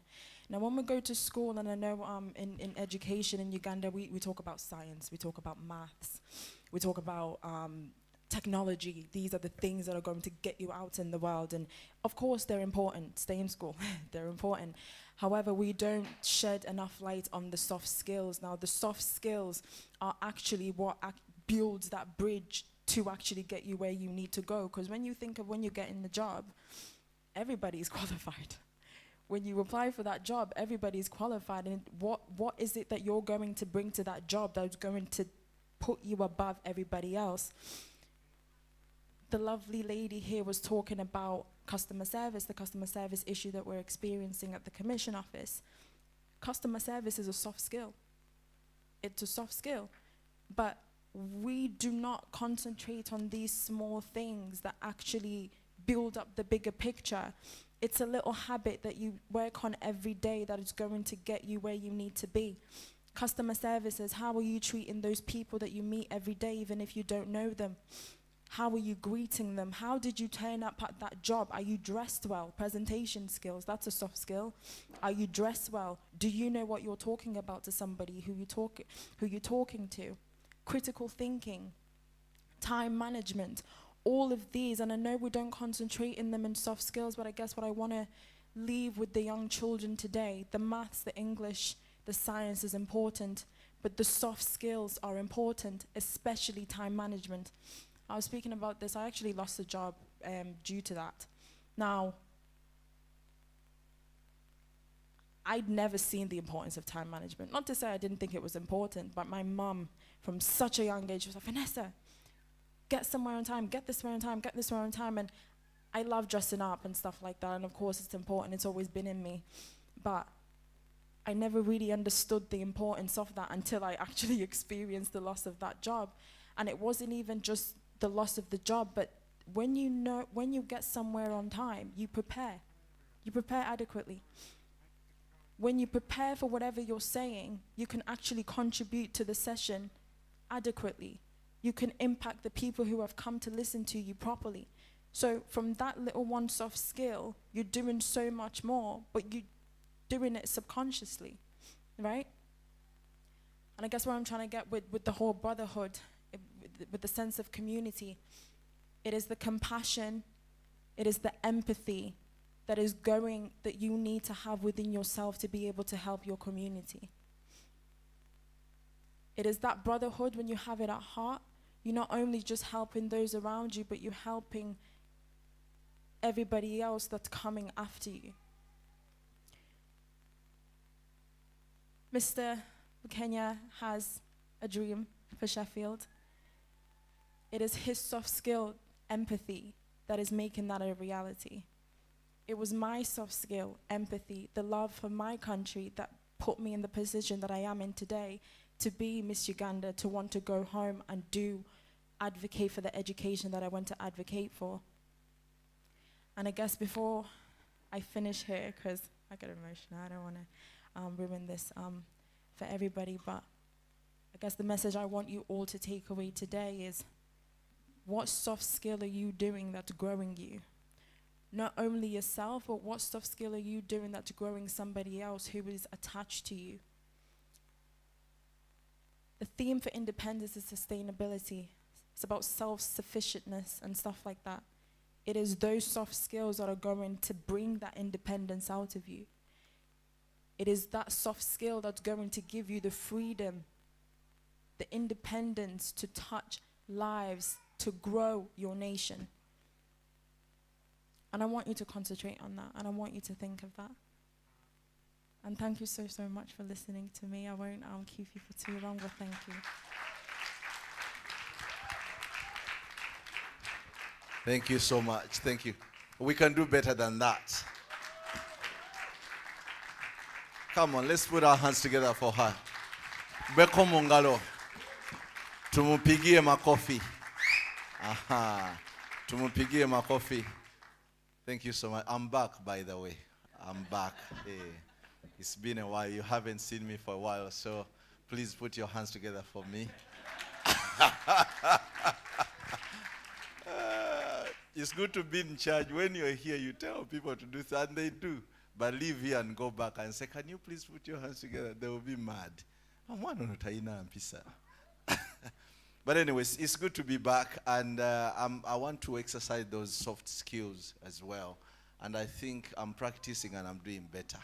Now, when we go to school, and I know in education in Uganda, we talk about science, we talk about maths, we talk about technology. These are the things that are going to get you out in the world. And of course, they're important. Stay in school. They're important. However, we don't shed enough light on the soft skills. Now, the soft skills are actually what builds that bridge to actually get you where you need to go. Because when you think of when you get in the job, everybody's qualified. When you apply for that job, everybody's qualified. And what is it that you're going to bring to that job that's going to put you above everybody else? The lovely lady here was talking about customer service, the customer service issue that we're experiencing at the commission office. Customer service is a soft skill. It's a soft skill. But we do not concentrate on these small things that actually build up the bigger picture. It's a little habit that you work on every day that is going to get you where you need to be. Customer services, how are you treating those people that you meet every day, even if you don't know them? How are you greeting them? How did you turn up at that job? Are you dressed well? Presentation skills, that's a soft skill. Are you dressed well? Do you know what you're talking about to somebody who you're talking to? Critical thinking, time management, all of these. And I know we don't concentrate in them in soft skills, but I guess what I want to leave with the young children today, the maths, the English, the science is important, but the soft skills are important, especially time management. I was speaking about this. I actually lost a job due to that. Now, I'd never seen the importance of time management. Not to say I didn't think it was important, but my mum, from such a young age, was like, Vanessa, get somewhere on time, get this somewhere on time, get this somewhere on time. And I love dressing up and stuff like that. And of course, it's important. It's always been in me. But I never really understood the importance of that until I actually experienced the loss of that job. And it wasn't even just the loss of the job, but when you get somewhere on time, you prepare adequately. When you prepare for whatever you're saying, you can actually contribute to the session adequately. You can impact the people who have come to listen to you properly. So from that little one soft skill, you're doing so much more, but you're doing it subconsciously, right? And I guess where I'm trying to get with the whole brotherhood, with the sense of community, it is the compassion, it is the empathy that you need to have within yourself to be able to help your community. It is that brotherhood when you have it at heart, you're not only just helping those around you, but you're helping everybody else that's coming after you. Mr. Kenya has a dream for Sheffield. It is his soft skill, empathy, that is making that a reality. It was my soft skill, empathy, the love for my country that put me in the position that I am in today to be Miss Uganda, to want to go home and advocate for the education that I want to advocate for. And I guess before I finish here, because I get emotional, I don't want to ruin this for everybody, but I guess the message I want you all to take away today is, what soft skill are you doing that's growing you? Not only yourself, but what soft skill are you doing that's growing somebody else who is attached to you? The theme for independence is sustainability. It's about self-sufficientness and stuff like that. It is those soft skills that are going to bring that independence out of you. It is that soft skill that's going to give you the freedom, the independence to touch lives, to grow your nation. And I want you to concentrate on that, and I want you to think of that. And thank you so much for listening to me. I won't keep you for too long, but thank you. Thank you so much. Thank you. We can do better than that. Come on, let's put our hands together for her. Beko mungalo. Tumupigie makofi. Aha. Tumupigie makofi. Thank you so much. I'm back, by the way. I'm back. It's been a while. You haven't seen me for a while, so please put your hands together for me. It's good to be in charge. When you're here, you tell people to do that, and they do. But leave here and go back and say, can you please put your hands together? They will be mad. But anyways, it's good to be back, and I want to exercise those soft skills as well. And I think I'm practicing and I'm doing better.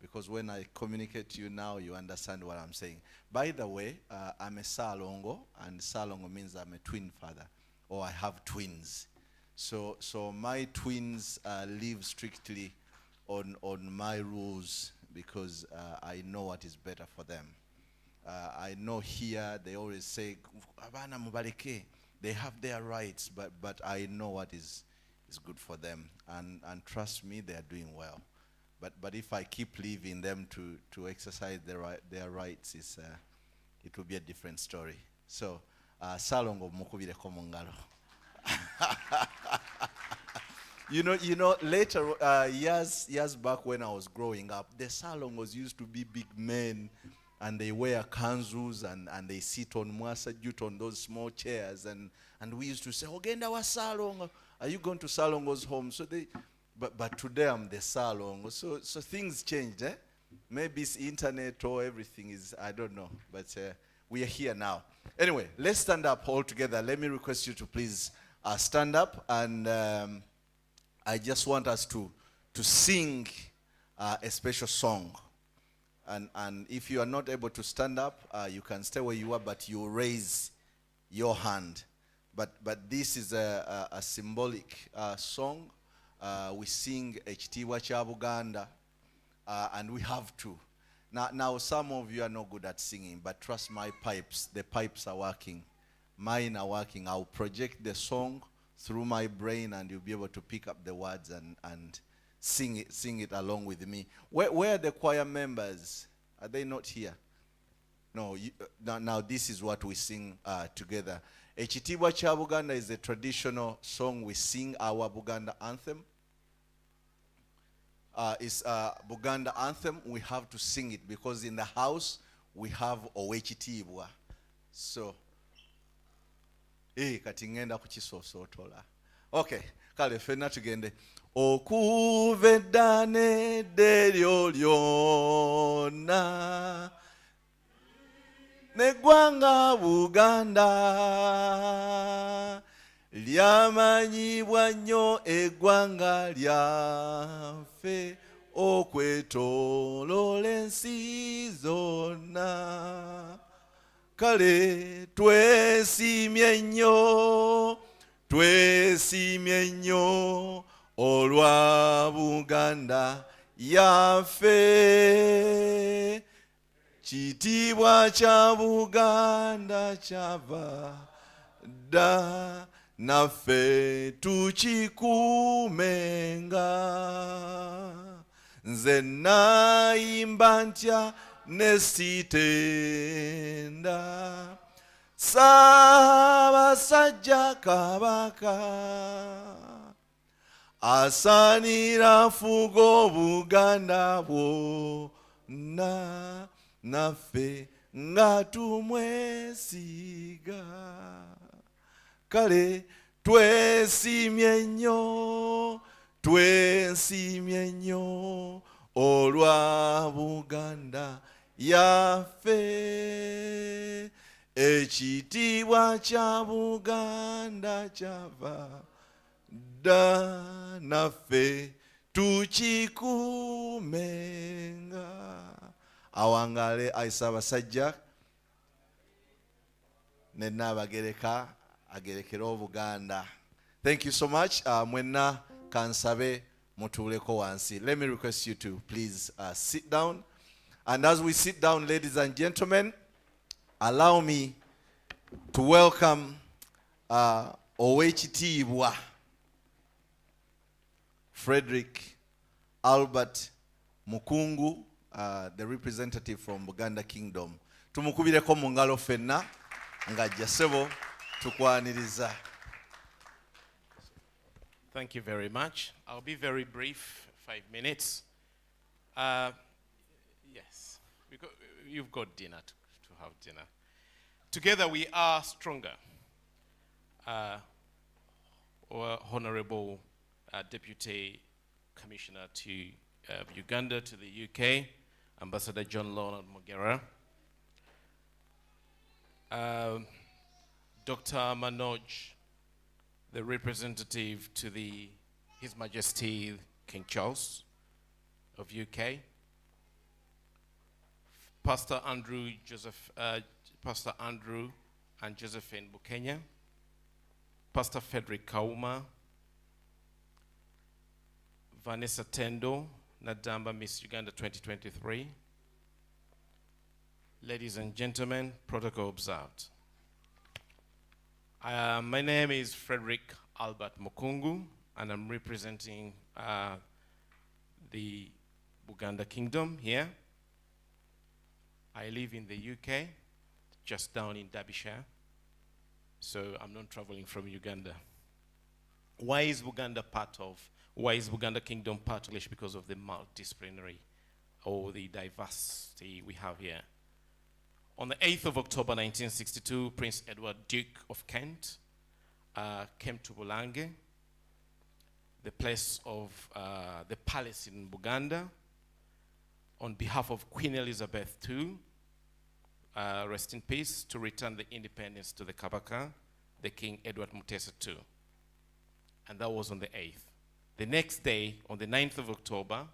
Because when I communicate to you now, you understand what I'm saying. By the way, I'm a Salongo, and Salongo means I'm a twin father, or I have twins. So my twins live strictly on my rules, because I know what is better for them. I know here they always say, "Abana mubaleke." They have their rights, but I know what is good for them, and trust me, they are doing well. But if I keep leaving them to exercise their rights, it will be a different story. So, Salongo mukubire komongalo. You know, later years back when I was growing up, the Salongos used to be big men, and they wear kanzus and they sit on mwasa jute on those small chairs, and we used to say, "Ogenda wa Salongo, are you going to Salongo's home?" So but today I'm the Salongo. So things changed, eh? Maybe it's internet or everything is, I don't know, but we are here now. Anyway, let's stand up all together. Let me request you to please stand up, and I just want us to sing a special song. And if you are not able to stand up, you can stay where you are, but you raise your hand. But this is a symbolic song. We sing Ekitiibwa kya Buganda, and we have to. Now some of you are not good at singing, but trust my pipes. The pipes are working. Mine are working. I'll project the song through my brain, and you'll be able to pick up the words and sing it along with me. Where are the choir members? Are they not here? No. Now this is what we sing together. Ekitiibwa kya Buganda is a traditional song. We sing our Buganda anthem. It's a Buganda anthem. We have to sing it because in the house we have Owekitiibwa. So, kati ngenda kukisoosootola. Okay, kale fenna tugende. Okuva edda n'edda eryo lyonna n'eggwanga Buganda lyamanyibwa nnyo eggwanga lyaffe okwetooloola ensi zonna. Kale twesimye nnyo olwa Buganda yaffe. Kitiibwa kya Buganda kyava dda, naffe tukikuumenga. Nze nayimba ntya ne sitenda, Ssaabasajja Kabaka asaanira fuga Obuganda bwonna, naffe nga tumwesiga. Kale twesimye nnyo olwa Buganda yaffe. Ekitiibwa kya Buganda kyava dda, naffe tukikuumenga. Awangale Ssaabasajja ne Nnaabagereka agerekera Obuganda. Thank you so much. Mwenna kansabe mutuuleko wansi. Let me request you to please sit down. And as we sit down, ladies and gentlemen, allow me to welcome Owekitiibwa Frederick Albert Mukungu the representative from Buganda Kingdom. Tumukubireko mu ngalo ffenna ng'ajja ssebo tukwaniriza. Thank you very much. I'll be very brief, 5 minutes. Yes, because you've got dinner to have dinner. Together we are stronger. Honorable Deputy Commissioner to Uganda, to the UK, Ambassador John Leonard Mogera, Dr. Manoj, the representative to His Majesty King Charles of UK, Pastor Andrew and Josephine Bukenya, Pastor Frederick Kauma, Vanessa Tendo, Nadamba Miss Uganda 2023. Ladies and gentlemen, protocol observed. My name is Frederick Albert Mukungu, and I'm representing the Buganda Kingdom here. I live in the UK, just down in Derbyshire, so I'm not traveling from Uganda. Why is Buganda Kingdom part of English? Because of the multidisciplinary or the diversity we have here. On the 8th of October 1962, Prince Edward, Duke of Kent, came to Bulange, the place of the palace in Buganda, on behalf of Queen Elizabeth II, rest in peace, to return the independence to the Kabaka, the King Edward Mutesa II. And that was on the 8th. The next day, on the 9th of October,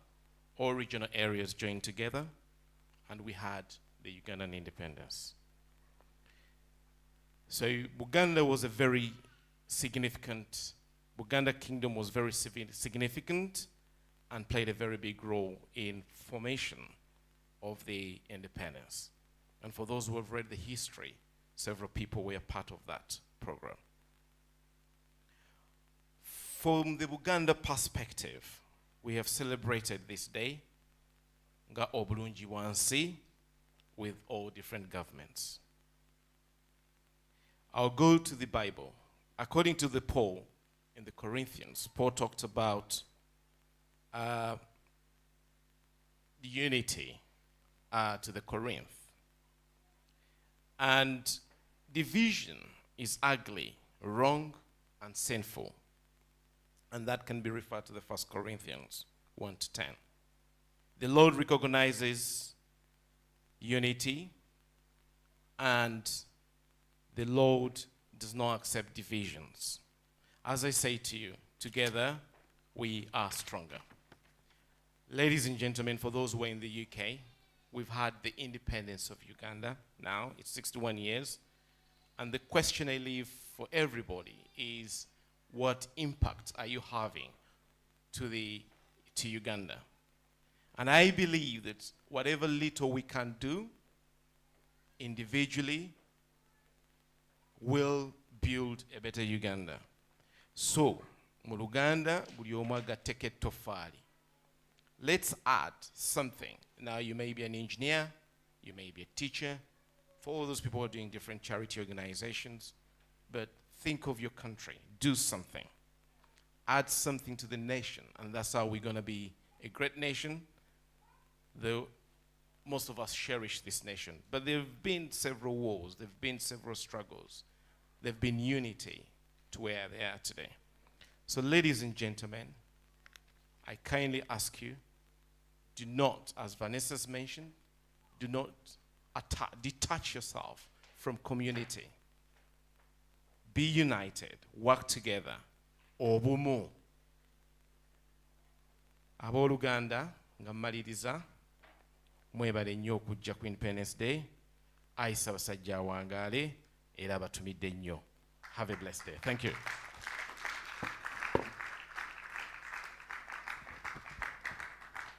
all regional areas joined together, and we had the Ugandan independence. So Buganda was a very significant, Buganda Kingdom was very significant and played a very big role in formation of the independence. And for those who have read the history, several people were part of that program. From the Buganda perspective, we have celebrated this day, nga obulungi wansi, with all different governments. I'll go to the Bible. According to the Paul in the Corinthians, Paul talked about the unity to the Corinth. And division is ugly, wrong, and sinful. And that can be referred to the 1 Corinthians 1-10. The Lord recognizes unity, and the Lord does not accept divisions. As I say to you, together we are stronger. Ladies and gentlemen, for those who are in the UK, we've had the independence of Uganda now. It's 61 years. And the question I leave for everybody is, what impact are you having to Uganda? And I believe that whatever little we can do individually will build a better Uganda. So, mu Luganda, buli omu agateko ettoffaali. Let's add something. Now, you may be an engineer, you may be a teacher. For all those people who are doing different charity organizations, but think of your country. Do something. Add something to the nation, and that's how we're going to be a great nation. Though most of us cherish this nation. But there have been several wars, there have been several struggles. There have been unity to where they are today. So ladies and gentlemen, I kindly ask you, do not, as Vanessa's mentioned, do not detach yourself from community. Be united, work together. Obumu. Abooluganda, nga mmaliriza, mwebale nnyo okujja ku Independence Day. Ayisa basajja awangaale era batumidde nnyo. Have a blessed day. Thank you.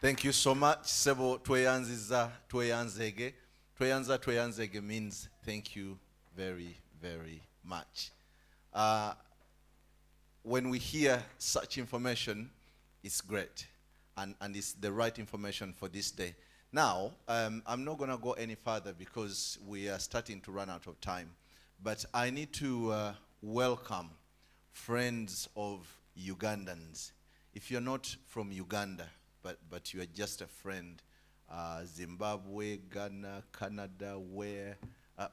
Thank you so much. Sebo tweyanziza tweyanzege. Tweyanzege means thank you very, very much. When we hear such information, it's great. And it's the right information for this day. Now, I'm not going to go any further because we are starting to run out of time. But I need to welcome friends of Ugandans. If you're not from Uganda, but you are just a friend, Zimbabwe, Ghana, Canada, where,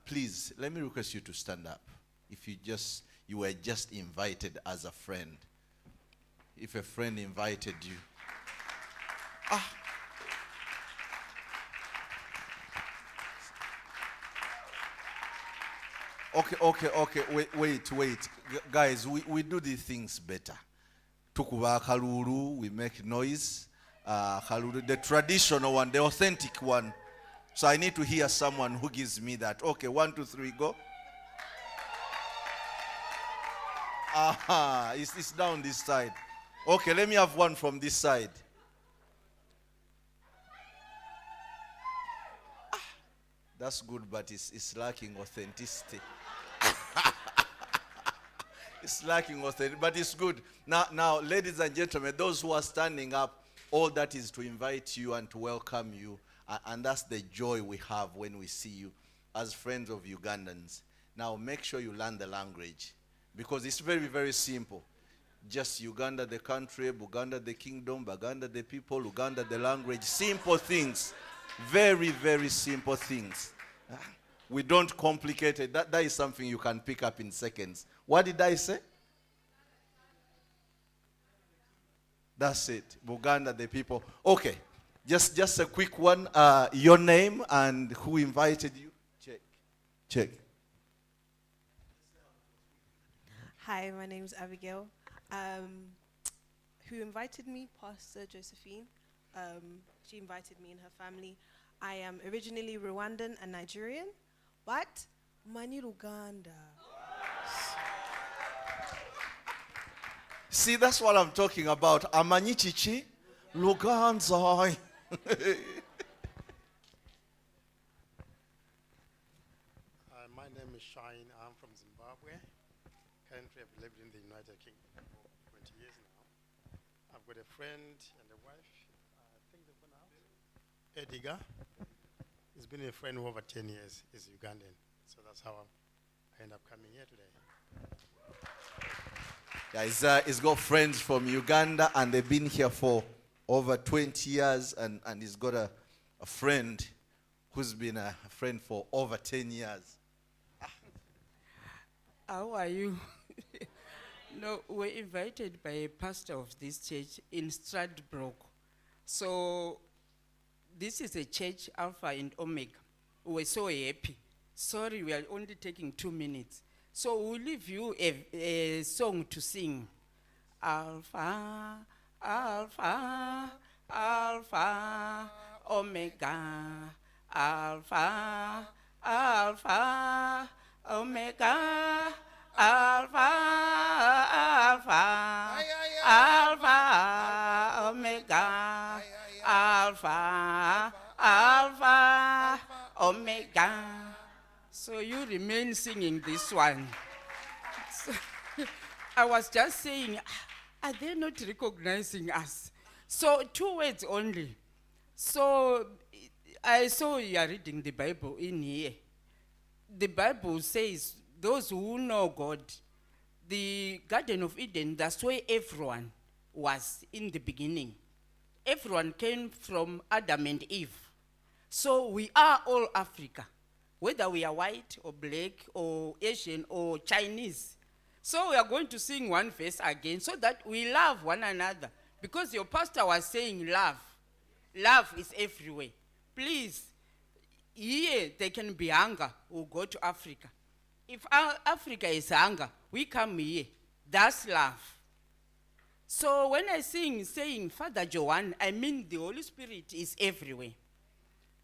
please, let me request you to stand up. If you were just invited as a friend. If a friend invited you. Okay, wait. Guys, we do these things better. Tukuba kalulu, we make noise. Kalulu, the traditional one, the authentic one. So I need to hear someone who gives me that. Okay, 1, 2, 3, go. Aha, it's down this side. Okay, let me have one from this side. That's good, but it's lacking authenticity. It's lacking authenticity, but it's good. Now, ladies and gentlemen, those who are standing up, all that is to invite you and to welcome you. And that's the joy we have when we see you as friends of Ugandans. Now, make sure you learn the language because it's very, very simple. Just Uganda the country, Buganda the kingdom, Baganda the people, Uganda the language. Simple things. Very, very simple things. We don't complicate it. That is something you can pick up in seconds. What did I say? That's it. Buganda, the people. Okay. Just a quick one. Your name and who invited you. Check. Hi, my name is Abigail. Who invited me? Pastor Josephine. She invited me and her family. I am originally Rwandan and Nigerian, but mani Uganda. See, that's what I'm talking about. Amanyi chichi, Luganza. My name is Shine. I'm from Zimbabwe. Currently, I've lived in the United Kingdom for 20 years now. I've got a friend and a wife. I think they've gone out. Ediga. He's been a friend for over 10 years. He's Ugandan. So that's how I end up coming here today. Yeah, he's got friends from Uganda and they've been here for over 20 years and he's got a friend who's been a friend for over 10 years. How are you? No, we're invited by a pastor of this church in Stradbroke. So this is a church, Alpha and Omega. We're so happy. Sorry, we are only taking 2 minutes. So we'll leave you a song to sing. Alpha, Alpha, Alpha, Omega. Alpha, Alpha, Omega. Alpha, Alpha, Alpha, Omega. Alpha, Alpha, Omega. So you remain singing this one. So I was just saying, are they not recognizing us? So 2 words only. So I saw you are reading the Bible in here. The Bible says, those who know God, the Garden of Eden, that's where everyone was in the beginning. Everyone came from Adam and Eve. So we are all Africa, whether we are white or black or Asian or Chinese. So we are going to sing one verse again so that we love one another. Because your pastor was saying love. Love is everywhere. Please, here there can be hunger, we'll go to Africa. If Africa is hunger, we come here. That's love. So when I sing, saying Father Joanne, I mean the Holy Spirit is everywhere.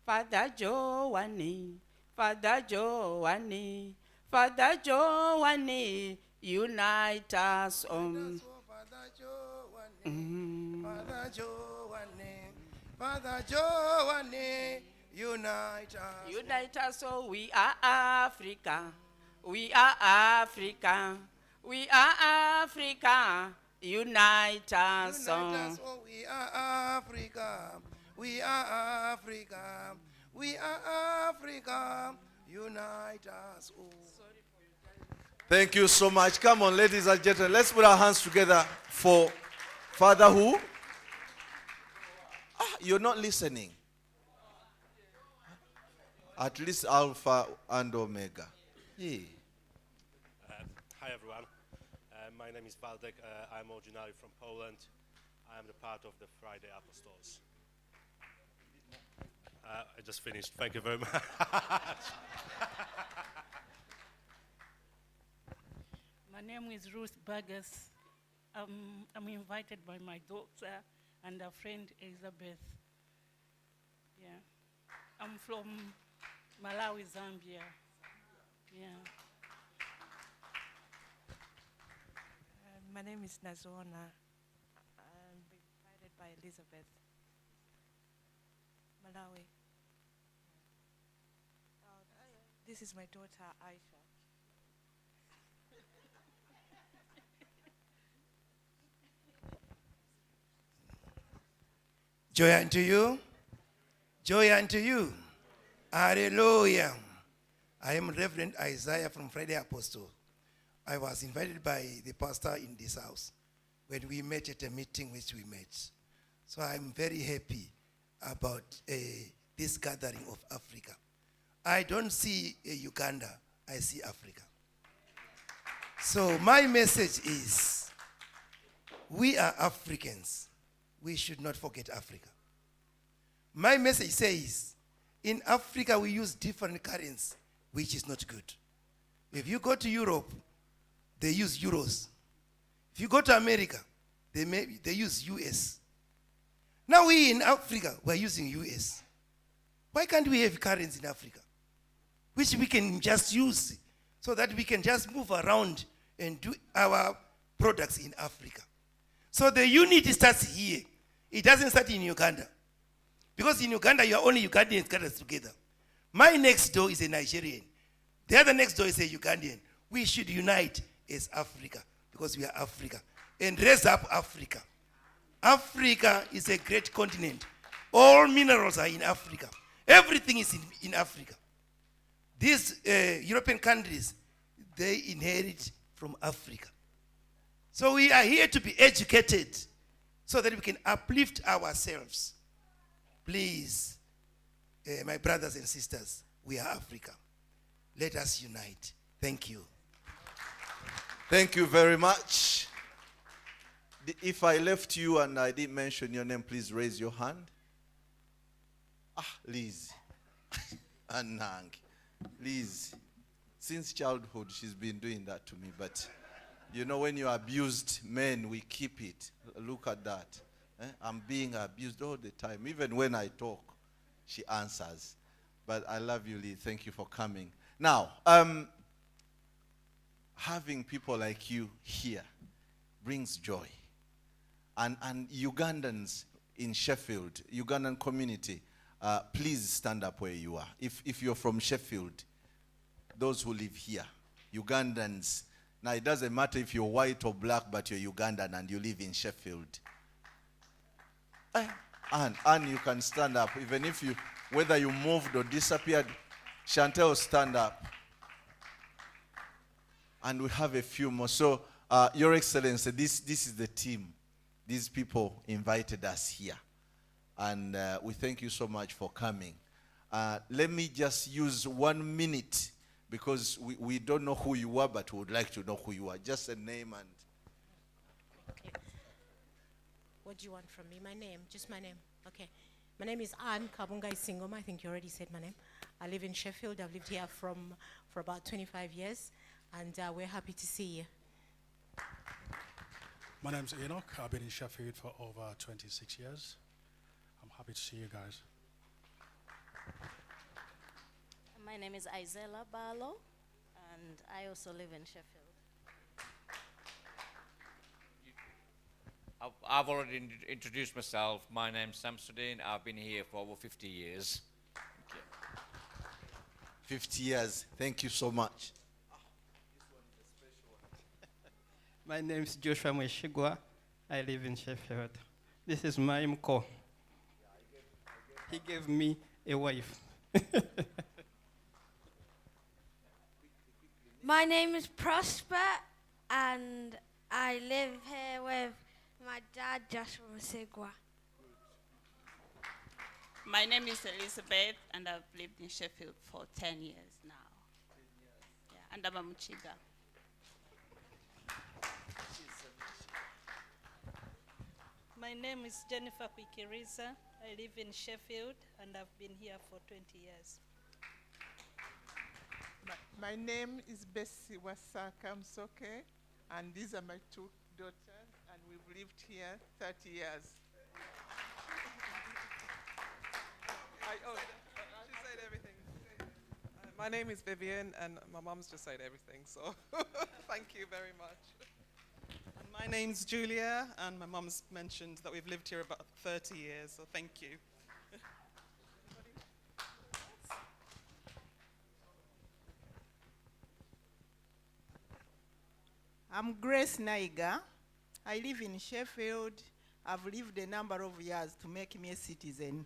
Father Joanne, Father Joanne, Father Joanne, unite us on. Father Joanne, Father Joanne, unite us. Unite us, so we are Africa. We are Africa. We are Africa. Unite us, Unite us, oh, we are Africa. We are Africa. We are Africa. Unite us all. Thank you so much. Come on, ladies and gentlemen, let's put our hands together for Father who? You're not listening. At least Alpha and Omega. Hey. Hi everyone. My name is Waldek. I'm originally from Poland. I am the part of the Friday Apostles. I just finished. Thank you very much. My name is Ruth Burgess. I'm invited by my daughter and a friend, Elizabeth. Yeah. I'm from Malawi, Zambia. Yeah. My name is Nazona. I'm invited by Elizabeth. Malawi. This is my daughter, Aisha. Joy unto you. Joy unto you. Hallelujah. I am Reverend Isaiah from Friday Apostle. I was invited by the pastor in this house when we met at a meeting which we met. So I'm very happy about this gathering of Africa. I don't see Uganda, I see Africa. So my message is, we are Africans. We should not forget Africa. My message says, in Africa we use different currencies, which is not good. If you go to Europe, they use euros. If you go to America, they use US. Now we in Africa, we're using US. Why can't we have currency in Africa, which we can just use so that we can just move around and do our products in Africa? So the unity starts here. It doesn't start in Uganda. Because in Uganda, you are only Ugandans gathered together. My next door is a Nigerian. The other next door is a Ugandan. We should unite as Africa because we are Africa. And raise up Africa. Africa is a great continent. All minerals are in Africa. Everything is in Africa. These European countries, they inherit from Africa. So we are here to be educated so that we can uplift ourselves. Please, my brothers and sisters, we are Africa. Let us unite. Thank you. Thank you very much. If I left you and I didn't mention your name, please raise your hand. Liz. Anang. Liz. Since childhood, she's been doing that to me. But, you know, when you're abused men, we keep it. Look at that. I'm being abused all the time. Even when I talk, she answers. But I love you, Liz. Thank you for coming. Now, having people like you here brings joy. And Ugandans in Sheffield, Ugandan community, please stand up where you are. If you're from Sheffield, those who live here, Ugandans. Now, it doesn't matter if you're white or black, but you're Ugandan and you live in Sheffield. And you can stand up, even if you, whether you moved or disappeared. Chantel, stand up. And we have a few more. So, Your Excellency, this is the team. These people invited us here. And we thank you so much for coming. Let me just use 1 minute, because we don't know who you are, but we would like to know who you are. Just a name and... Okay. What do you want from me? My name, just my name. Okay. My name is Anne Kabunga Isingoma. I think you already said my name. I live in Sheffield. I've lived here for about 25 years, and we're happy to see you. My name's Enoch. I've been in Sheffield for over 26 years. I'm happy to see you guys. My name is Isela Barlow, and I also live in Sheffield. I've already introduced myself. My name's Samsudin. I've been here for over 50 years. 50 years. Thank you so much. My name is Joshua Mweshigwa. I live in Sheffield. This is my mko. he gave me a wife. My name is Prosper, and I live here with my dad, Joshua Masigwa. My name is Elizabeth, and I've lived in Sheffield for 10 years now. Yeah, and I'm a Muchiga. My name is Jennifer Kwikiriza. I live in Sheffield, and I've been here for 20 years. My name is Bessie Wasaka Msoke, and these are my two daughters, and we've lived here 30 years. She said everything. My name is Vivian, and my mom's just said everything, so thank you very much. And my name's Julia, and my mom's mentioned that we've lived here about 30 years, so thank you. I'm Grace Naiga. I live in Sheffield. I've lived a number of years to make me a citizen.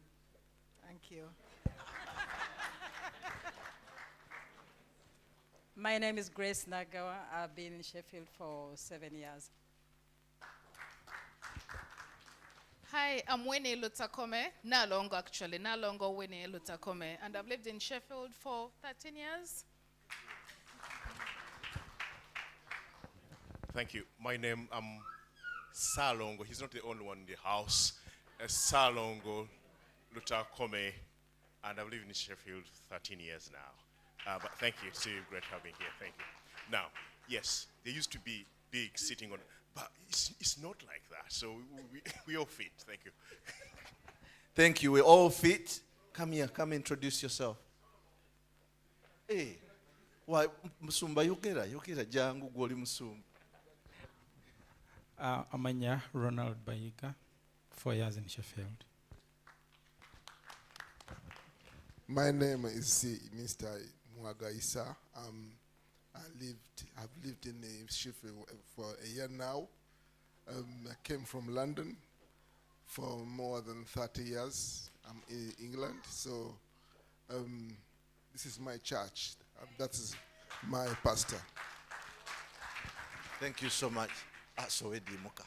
Thank you. My name is Grace Nagawa. I've been in Sheffield for 7 years. Hi, I'm Winnie Lutakome. No longer, actually. No longer Winnie Lutakome. And I've lived in Sheffield for 13 years. Thank you. My name, I'm Salongo. He's not the only one in the house. Salongo Lutakome. And I've lived in Sheffield 13 years now. But thank you. It's great having here. Thank you. Now, yes, there used to be big sitting on, but it's not like that. So we all fit. Thank you. Thank you. We all fit. Come here. Come introduce yourself. Hey, why Musumba yogera jangu gwoli Musumba. Amanya Ronald Bayiga, 4 years in Sheffield. My name is Mr. Mwagaisa. I've lived in Sheffield for a year now. I came from London for more than 30 years. I'm in England, so this is my church. That is my pastor. Thank you so much. Sowedi Muka.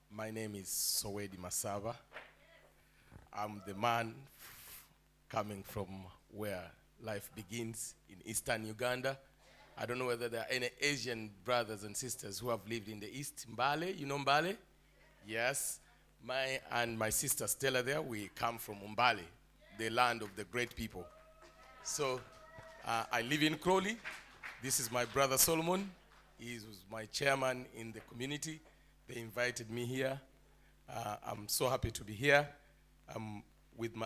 My name is Sowedi Masaba. I'm the man coming from where life begins in eastern Uganda. I don't know whether there are any Asian brothers and sisters who have lived in the east. Mbale, you know Mbale? Yes. My sister Stella there, we come from Mbale, the land of the great people. So I live in Crowley. This is my brother Solomon. He was my chairman in the community. They invited me here. I'm so happy to be here.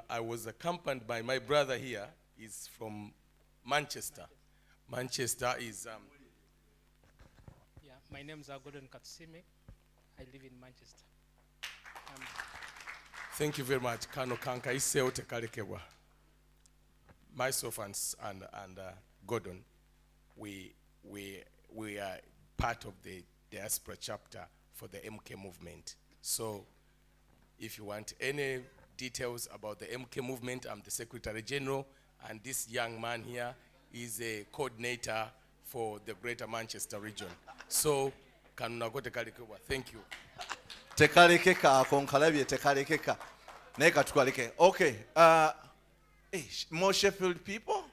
I was accompanied by my brother here. He's from Manchester. Manchester is... Yeah, my name is Gordon Katsime. I live in Manchester. Thank you very much. Kano kanka iseo tekalekebwa. Myself and Gordon, we are part of the diaspora chapter for the MK movement. So if you want any details about the MK movement, I'm the Secretary General, and this young man here is a coordinator for the Greater Manchester region. So, thank you. Tekalekeka konkalabye tekalekeka. Neka tukaleke. Okay. More Sheffield people?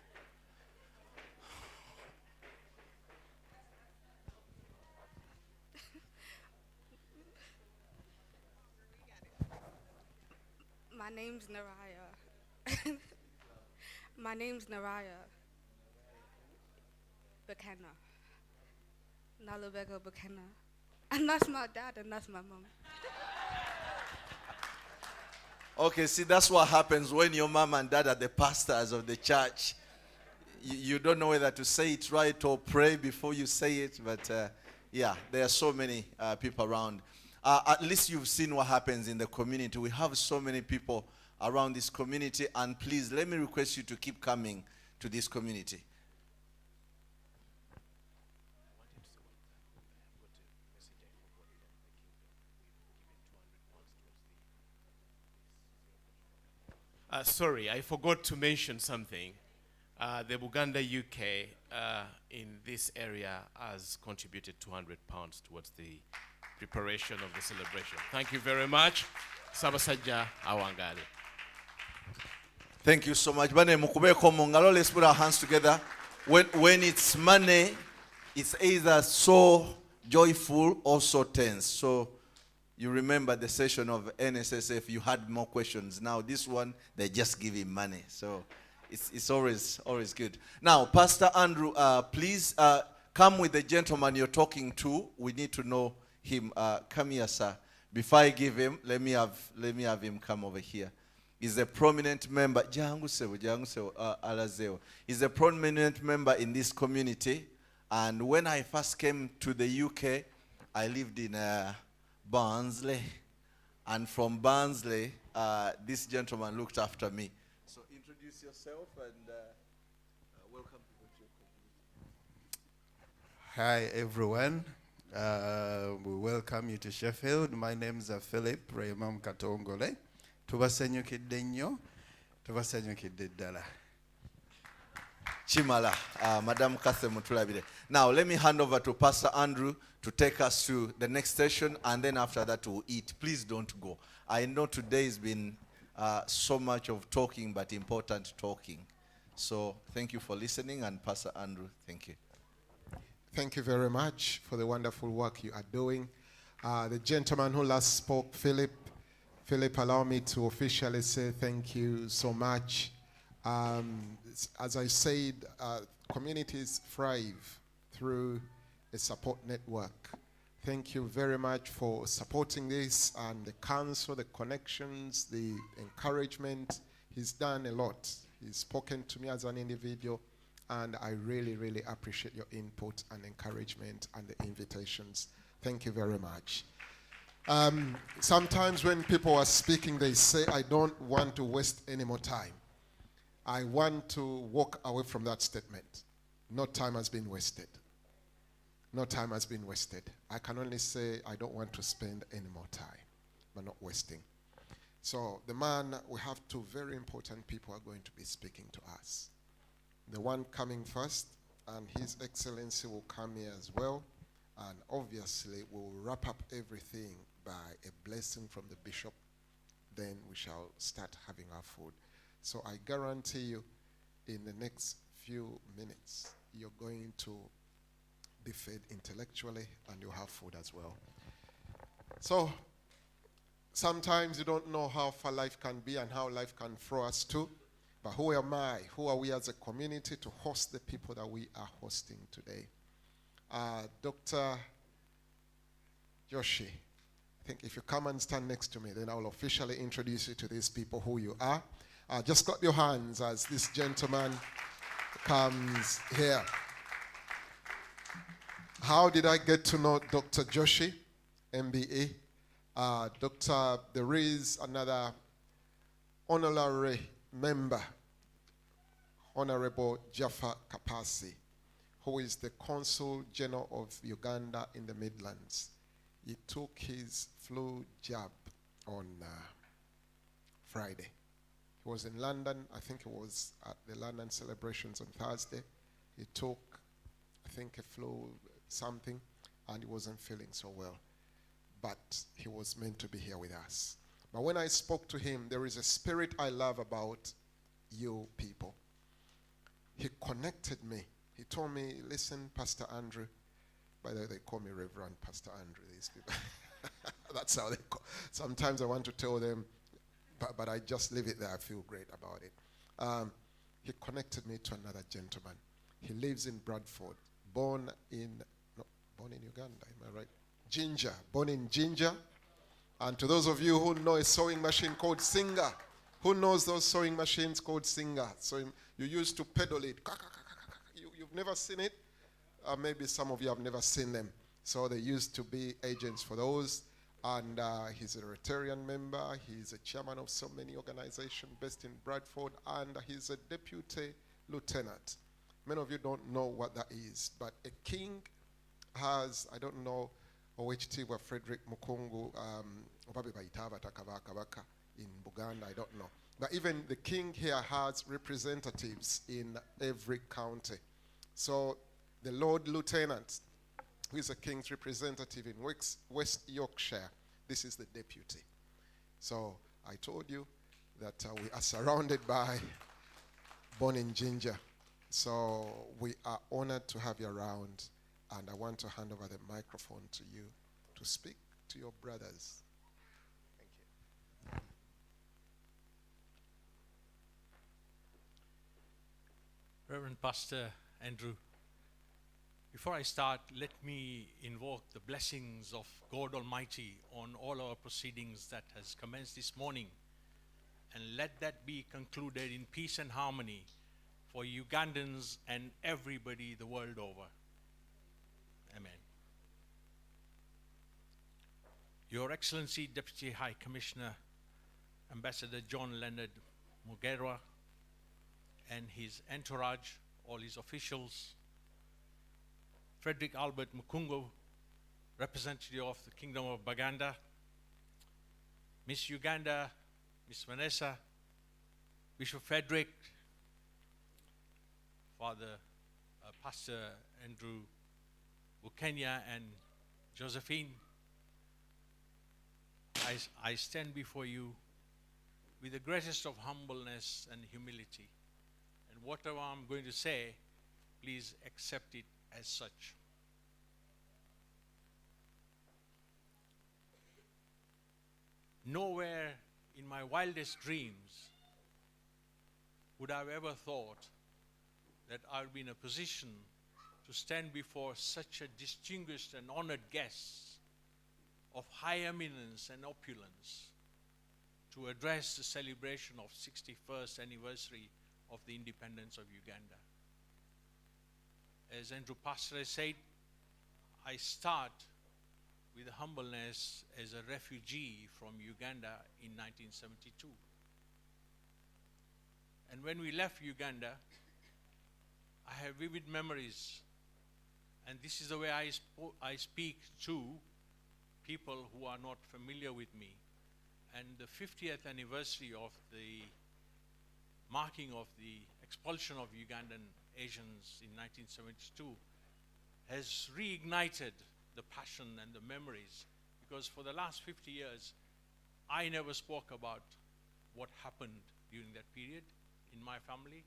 My name's Naraya. My name's Naraya Buchanan. Nalubego Buchanan. And that's my dad and that's my mom. Okay, see, that's what happens when your mom and dad are the pastors of the church. You don't know whether to say it right or pray before you say it, but yeah, there are so many people around. At least you've seen what happens in the community. We have so many people around this community, and please, let me request you to keep coming to this community. Sorry, I forgot to mention something. The Buganda UK in this area has contributed £200 towards the preparation of the celebration. Thank you very much. Sabasajja Awangale. Thank you so much. Bane mukubeko mungalo, let's put our hands together. When it's money, it's either so joyful or so tense. So you remember the session of NSSF, you had more questions. Now this one, they just give him money. So it's always good. Now, Pastor Andrew, please come with the gentleman you're talking to. We need to know him. Come here, sir. Before I give him, let me have him come over here. He's a prominent member. He's a prominent member in this community. And when I first came to the UK, I lived in Barnsley. And from Barnsley, this gentleman looked after me. So introduce yourself and welcome to your community. Hi, everyone. We welcome you to Sheffield. My name is Philip Raymond Katongole. Tubasanyukidde nnyo, tubasanyukidde ddala. Chimala, Madam Catherine Mutulabire. Now, let me hand over to Pastor Andrew to take us to the next station, and then after that we'll eat. Please don't go. I know today has been so much of talking, but important talking. So thank you for listening, and Pastor Andrew, thank you. Thank you very much for the wonderful work you are doing. The gentleman who last spoke, Philip, allow me to officially say thank you so much. As I said, communities thrive through a support network. Thank you very much for supporting this, and the council, the connections, the encouragement. He's done a lot. He's spoken to me as an individual, and I really, really appreciate your input and encouragement and the invitations. Thank you very much. Sometimes when people are speaking, they say, I don't want to waste any more time. I want to walk away from that statement. No time has been wasted. No time has been wasted. I can only say I don't want to spend any more time, but not wasting. So we have two very important people are going to be speaking to us. The one coming first, and His Excellency will come here as well. And obviously, we'll wrap up everything by a blessing from the bishop. Then we shall start having our food. So I guarantee you, in the next few minutes, you're going to be fed intellectually, and you'll have food as well. So sometimes you don't know how far life can be and how life can throw us to. But who am I? Who are we as a community to host the people that we are hosting today? Dr. Joshi, I think if you come and stand next to me, then I will officially introduce you to these people, who you are. Just clap your hands as this gentleman comes here. How did I get to know Dr. Joshi, MBA? There is another honorary member, Honorable Jaffa Kapasi, who is the Consul General of Uganda in the Midlands. He took his flu jab on Friday. He was in London. I think it was at the London celebrations on Thursday. He took, I think, a flu something, and he wasn't feeling so well. But he was meant to be here with us. But when I spoke to him, there is a spirit I love about you people. He connected me. He told me, listen, Pastor Andrew. By the way, they call me Reverend Pastor Andrew, these people. That's how they call. Sometimes I want to tell them, but I just leave it there. I feel great about it. He connected me to another gentleman. He lives in Bradford, born in Uganda, am I right? Ginger, born in Ginger. And to those of you who know a sewing machine called Singer, who knows those sewing machines called Singer? So you used to pedal it. You've never seen it? Maybe some of you have never seen them. So they used to be agents for those. And he's a Rotarian member. He's a chairman of so many organizations based in Bradford. And he's a deputy lieutenant. Many of you don't know what that is. But a king has, I don't know, Oweekitiibwa Frederick Mukungu, in Buganda, I don't know. But even the king here has representatives in every county. So the Lord Lieutenant, who is a king's representative in West Yorkshire, this is the deputy. So I told you that we are surrounded by bone and ginger. So we are honored to have you around, and I want to hand over the microphone to you to speak to your brothers. Thank you. Reverend Pastor Andrew, before I start, let me invoke the blessings of God Almighty on all our proceedings that has commenced this morning, and let that be concluded in peace and harmony for Ugandans and everybody the world over. Amen. Your Excellency Deputy High Commissioner Ambassador John Leonard Mugerwa and his entourage, all his officials, Frederick Albert Mukungo, representative of the Kingdom of Baganda, Miss Uganda, Miss Vanessa, Bishop Frederick, Father Pastor Andrew Bukenya, and Josephine, I stand before you with the greatest of humbleness and humility. And whatever I'm going to say, please accept it as such. Nowhere in my wildest dreams would I have ever thought that I'll be in a position to stand before such a distinguished and honored guest of high eminence and opulence to address the celebration of 61st anniversary of the independence of Uganda. As Andrew Pastor has said, I start with humbleness as a refugee from Uganda in 1972. And when we left Uganda, I have vivid memories, and this is the way I speak to people who are not familiar with me. And the 50th anniversary of the marking of the expulsion of Ugandan Asians in 1972 has reignited the passion and the memories, because for the last 50 years, I never spoke about what happened during that period in my family.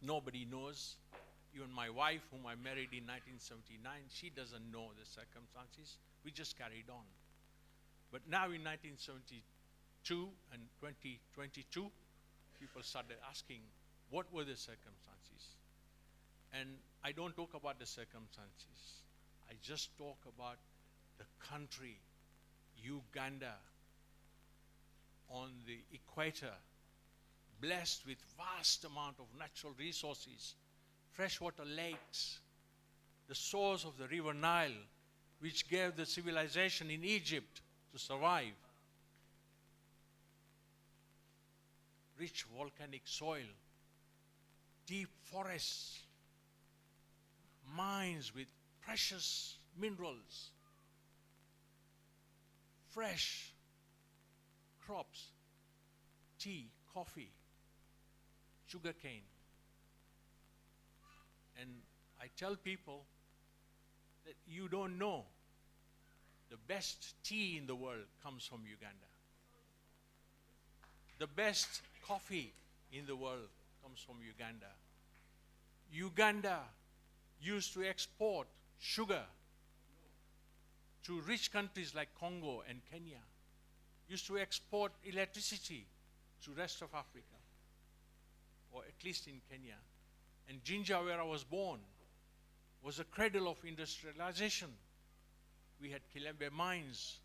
Nobody knows. Even my wife, whom I married in 1979, she doesn't know the circumstances. We just carried on. But now in 1972 and 2022, people started asking, what were the circumstances? And I don't talk about the circumstances. I just talk about the country, Uganda, on the equator, blessed with vast amount of natural resources, freshwater lakes, the source of the river Nile, which gave the civilization in Egypt to survive, rich volcanic soil, deep forests, mines with precious minerals, fresh crops, tea, coffee, sugarcane. And I tell people that you don't know, the best tea in the world comes from Uganda. The best coffee in the world comes from Uganda. Uganda used to export sugar to rich countries like Congo and Kenya, used to export electricity to the rest of Africa, or at least in Kenya. And Jinja, where I was born, was a cradle of industrialization. We had Kilembe mines,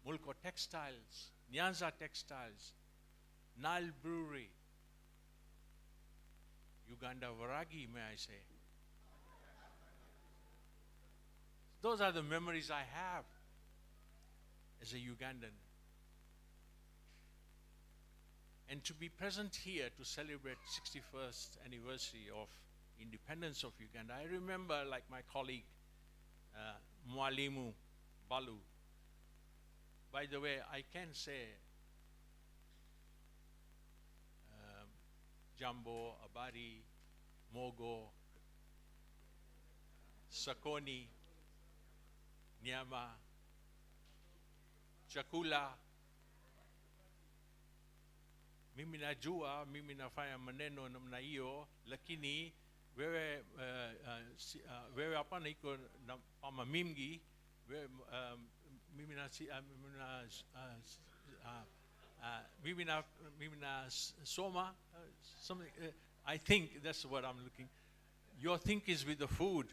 Mulko textiles, Nyanza textiles, Nile brewery, Uganda Varagi, may I say. Those are the memories I have as a Ugandan. And to be present here to celebrate 61st anniversary of independence of Uganda, I remember, like my colleague, Mwalimu Balu. By the way, I can say Jambo, Abari, Mogo, Sakoni, Nyama, chakula. Mimi najua, mimi nafanya maneno namna hiyo, lakini wewe hapana iko na pama mingi, wewe mimi na soma something. I think that's what I'm looking. Your think is with the food.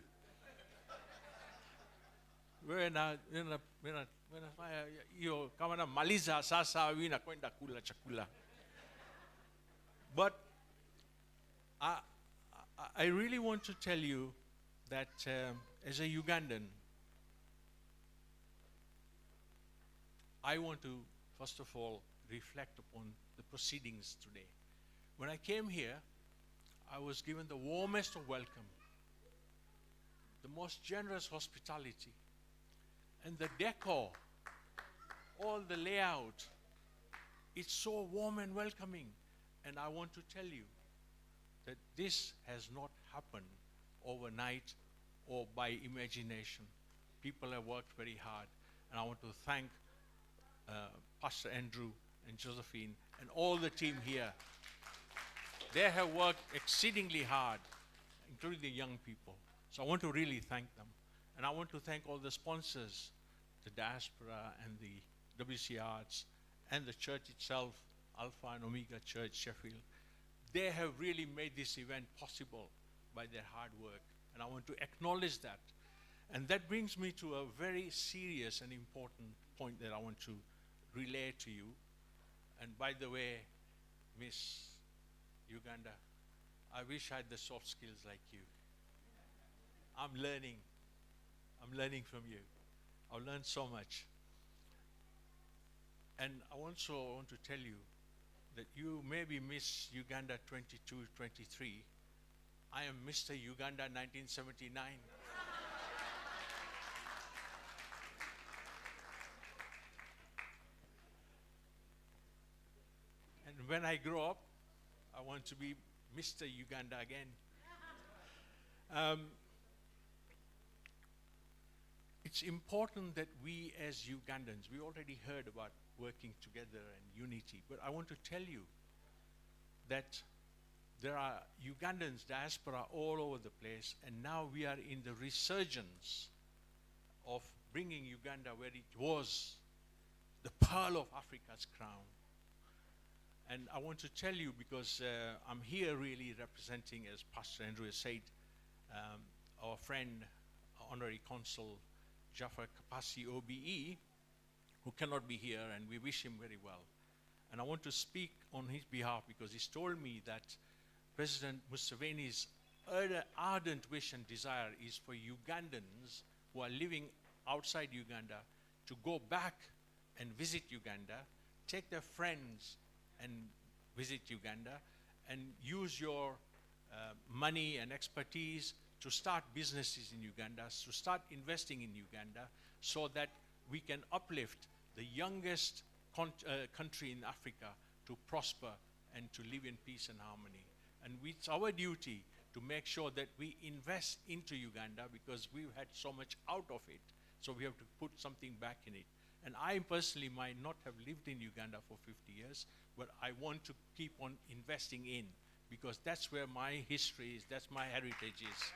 Wewe na fanya hiyo kama na maliza sasa wewe nakwenda kula chakula. But I really want to tell you that as a Ugandan, I want to, first of all, reflect upon the proceedings today. When I came here, I was given the warmest of welcome, the most generous hospitality, and the decor, all the layout, it's so warm and welcoming. And I want to tell you that this has not happened overnight or by imagination. People have worked very hard. And I want to thank Pastor Andrew and Josephine and all the team here. They have worked exceedingly hard, including the young people. So I want to really thank them. And I want to thank all the sponsors, the diaspora and the WCRs and the church itself, Alpha and Omega Church, Sheffield. They have really made this event possible by their hard work. And I want to acknowledge that. And that brings me to a very serious and important point that I want to relay to you. And by the way, Miss Uganda, I wish I had the soft skills like you. I'm learning from you. I've learned so much. And I also want to tell you that you may be Miss Uganda 22, 23. I am Mr. Uganda 1979. And when I grow up, I want to be Mr. Uganda again. It's important that we as Ugandans, we already heard about working together and unity, but I want to tell you that there are Ugandans, diaspora all over the place, and now we are in the resurgence of bringing Uganda where it was, the pearl of Africa's crown. And I want to tell you, because I'm here really representing, as Pastor Andrew has said, our friend, Honorary Consul Jafar Kapasi OBE, who cannot be here, and we wish him very well. And I want to speak on his behalf because he's told me that President Museveni's ardent wish and desire is for Ugandans who are living outside Uganda to go back and visit Uganda, take their friends and visit Uganda, and use your money and expertise to start businesses in Uganda, to start investing in Uganda, so that we can uplift the youngest country in Africa to prosper and to live in peace and harmony. And it's our duty to make sure that we invest into Uganda, because we've had so much out of it, so we have to put something back in it. And I personally might not have lived in Uganda for 50 years, but I want to keep on investing in, because that's where my history is, that's my heritage is.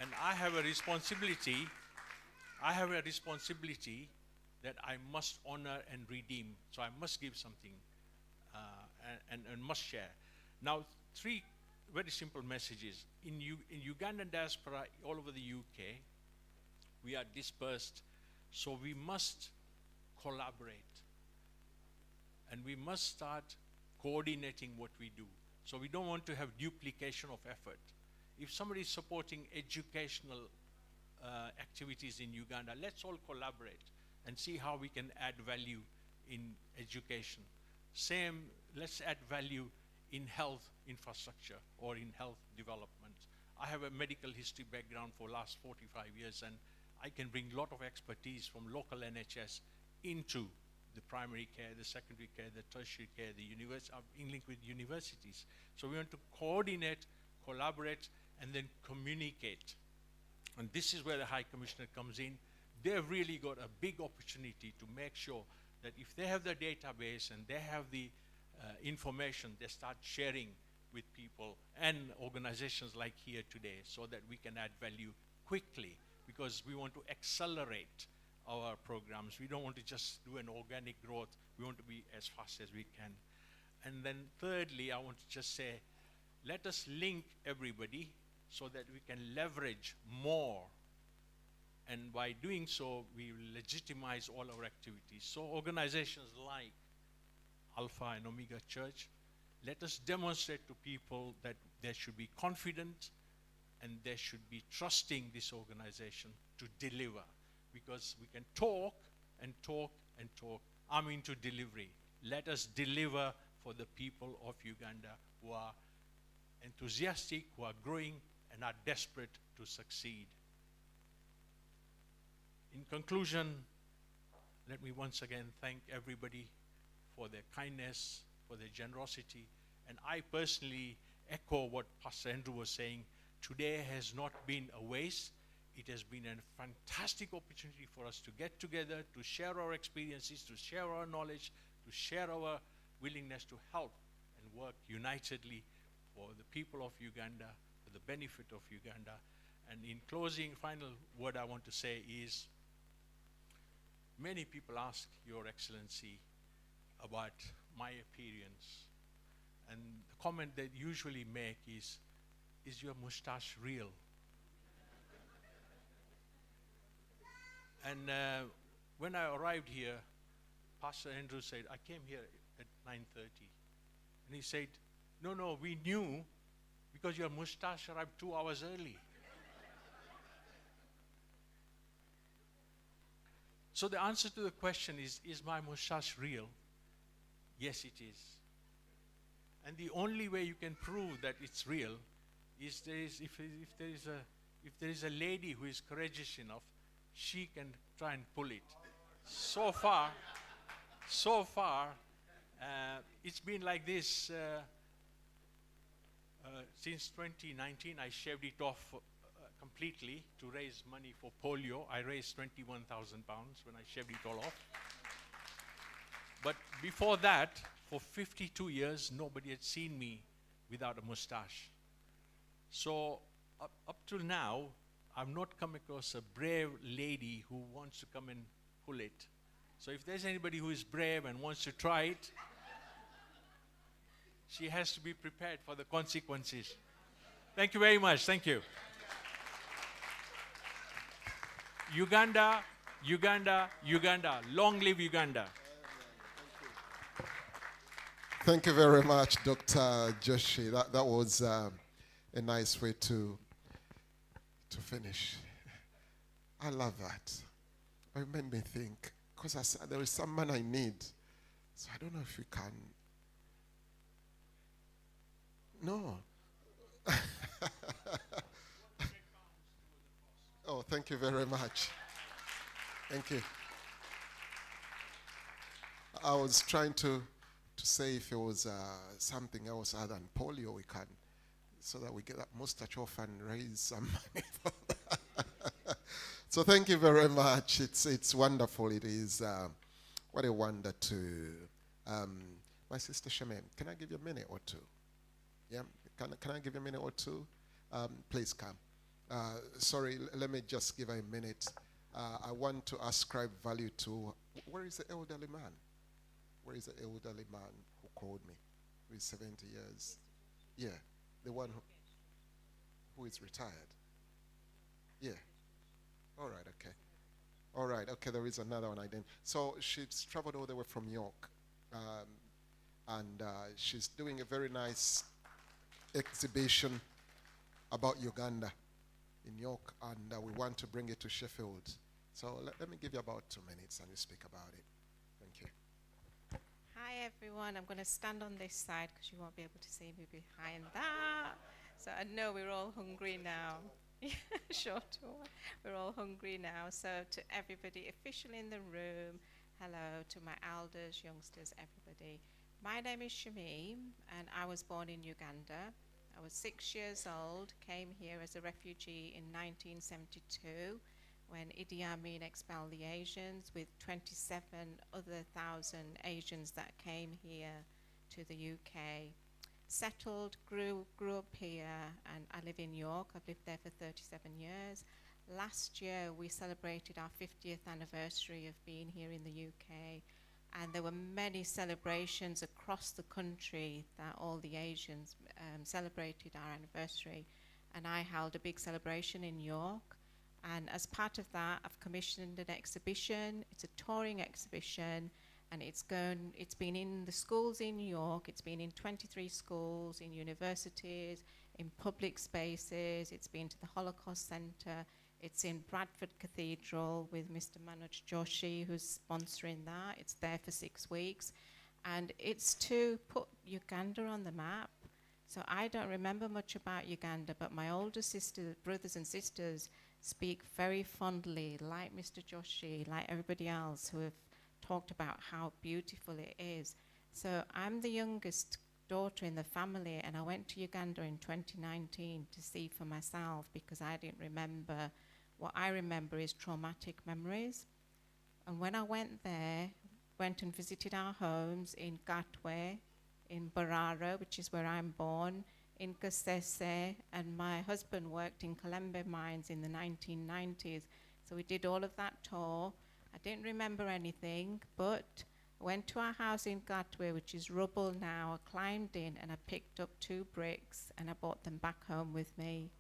And I have a responsibility that I must honor and redeem. So I must give something and must share. Now, three very simple messages. In Ugandan diaspora all over the UK, we are dispersed, so we must collaborate. And we must start coordinating what we do. So we don't want to have duplication of effort. If somebody is supporting educational activities in Uganda, let's all collaborate and see how we can add value in education. Same, let's add value in health infrastructure or in health development. I have a medical history background for the last 45 years, and I can bring a lot of expertise from local NHS into the primary care, the secondary care, the tertiary care, the in link with universities. So we want to coordinate, collaborate, and then communicate. And this is where the High Commissioner comes in. They've really got a big opportunity to make sure that if they have the database and they have the information, they start sharing with people and organizations like here today so that we can add value quickly, because we want to accelerate our programs. We don't want to just do an organic growth. We want to be as fast as we can. And then thirdly, I want to just say, let us link everybody so that we can leverage more. And by doing so, we will legitimize all our activities. So organizations like Alpha and Omega Church, let us demonstrate to people that they should be confident and they should be trusting this organization to deliver. Because we can talk and talk and talk. I'm into delivery. Let us deliver for the people of Uganda who are enthusiastic, who are growing, and are desperate to succeed. In conclusion, let me once again thank everybody for their kindness, for their generosity, and I personally echo what Pastor Andrew was saying. Today has not been a waste. It has been a fantastic opportunity for us to get together, to share our experiences, to share our knowledge, to share our willingness to help and work unitedly for the people of Uganda, for the benefit of Uganda. And in closing, final word I want to say is, many people ask Your Excellency about my appearance. And the comment they usually make is your mustache real? And when I arrived here, Pastor Andrew said, I came here at 9:30. And he said, no, we knew because your mustache arrived 2 hours early. So the answer to the question is my mustache real? Yes, it is. And the only way you can prove that it's real is if there is a lady who is courageous enough, she can try and pull it. So far, it's been like this since 2019. I shaved it off completely to raise money for polio. I raised 21,000 pounds when I shaved it all off. But before that, for 52 years, nobody had seen me without a mustache. So up till now, I've not come across a brave lady who wants to come and pull it. So if there's anybody who is brave and wants to try it, she has to be prepared for the consequences. Thank you very much. Thank you. Uganda, Uganda, Uganda. Long live Uganda. Thank you very much, Dr. Joshi. That was a nice way to finish. I love that. It made me think, because there is some man I need. So I don't know if you can. No. Oh, thank you very much. Thank you. I was trying to say if it was something else other than polio we can, so that we get that mustache off and raise some money for that. So thank you very much. It's wonderful. It is what a wonder to. My sister Shemem, can I give you a minute or two? Yeah, can I give you a minute or two? Please come. Sorry, let me just give her a minute. I want to ascribe value to. Where is the elderly man? Where is the elderly man who called me? Who is 70 years? Yeah, the one who is retired. Yeah. All right, okay. All right, okay, there is another one I didn't. So she's traveled all the way from York. And she's doing a very nice exhibition about Uganda in York. And we want to bring it to Sheffield. So let me give you about 2 minutes and you speak about it. Thank you. Hi everyone, I'm going to stand on this side because you won't be able to see me behind that. So I know we're all hungry now. Short one. We're all hungry now. So to everybody official in the room, Hello to my elders, youngsters, everybody. My name is Shamim, and I was born in Uganda. I was 6 years old, came here as a refugee in 1972 when Idi Amin expelled the Asians with 27 other thousand Asians that came here to the UK. Settled, grew up here, and I live in York. I've lived there for 37 years. Last year we celebrated our 50th anniversary of being here in the UK, and there were many celebrations across the country that all the Asians celebrated our anniversary, and I held a big celebration in York. And as part of that, I've commissioned an exhibition. It's a touring exhibition, and it's been in the schools in York. It's been in 23 schools, in universities, in public spaces. It's been to the Holocaust Centre. It's in Bradford Cathedral with Mr. Manoj Joshi, who's sponsoring that. It's there for 6 weeks. And it's to put Uganda on the map. So I don't remember much about Uganda, but my older brothers and sisters speak very fondly, like Mr. Joshi, like everybody else who have talked about how beautiful it is. So I'm the youngest daughter in the family, and I went to Uganda in 2019 to see for myself because I didn't remember. What I remember is traumatic memories. And when I went there, went and visited our homes in Gatwe, in Barara, which is where I'm born, in Kasese, and my husband worked in Kalembe mines in the 1990s. So we did all of that tour. I didn't remember anything, but I went to our house in Gatwe, which is rubble now. I climbed in and I picked up 2 bricks and I brought them back home with me.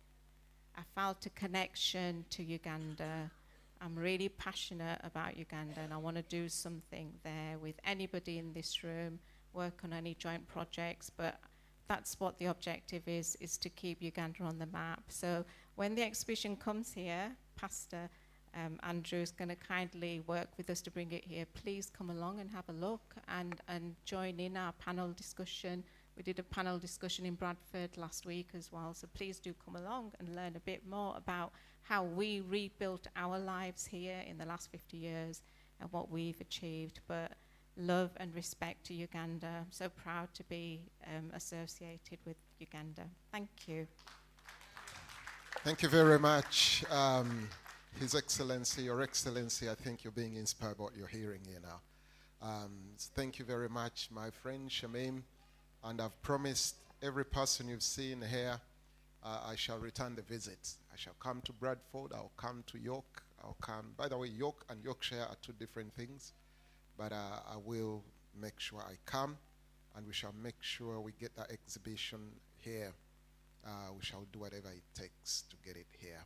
I felt a connection to Uganda. I'm really passionate about Uganda, and I want to do something there with anybody in this room, work on any joint projects, but that's what the objective is to keep Uganda on the map. So when the exhibition comes here, Pastor Andrew is going to kindly work with us to bring it here. Please come along and have a look and join in our panel discussion. We did a panel discussion in Bradford last week as well, so please do come along and learn a bit more about how we rebuilt our lives here in the last 50 years and what we've achieved. But love and respect to Uganda. I'm so proud to be associated with Uganda. Thank you. Thank you very much. His Excellency, Your Excellency, I think you're being inspired by what you're hearing here now. Thank you very much, my friend Shamim. And I've promised every person you've seen here, I shall return the visit. I shall come to Bradford, I'll come to York, I'll come. By the way, York and Yorkshire are 2 different things, but I will make sure I come, and we shall make sure we get that exhibition here. We shall do whatever it takes to get it here.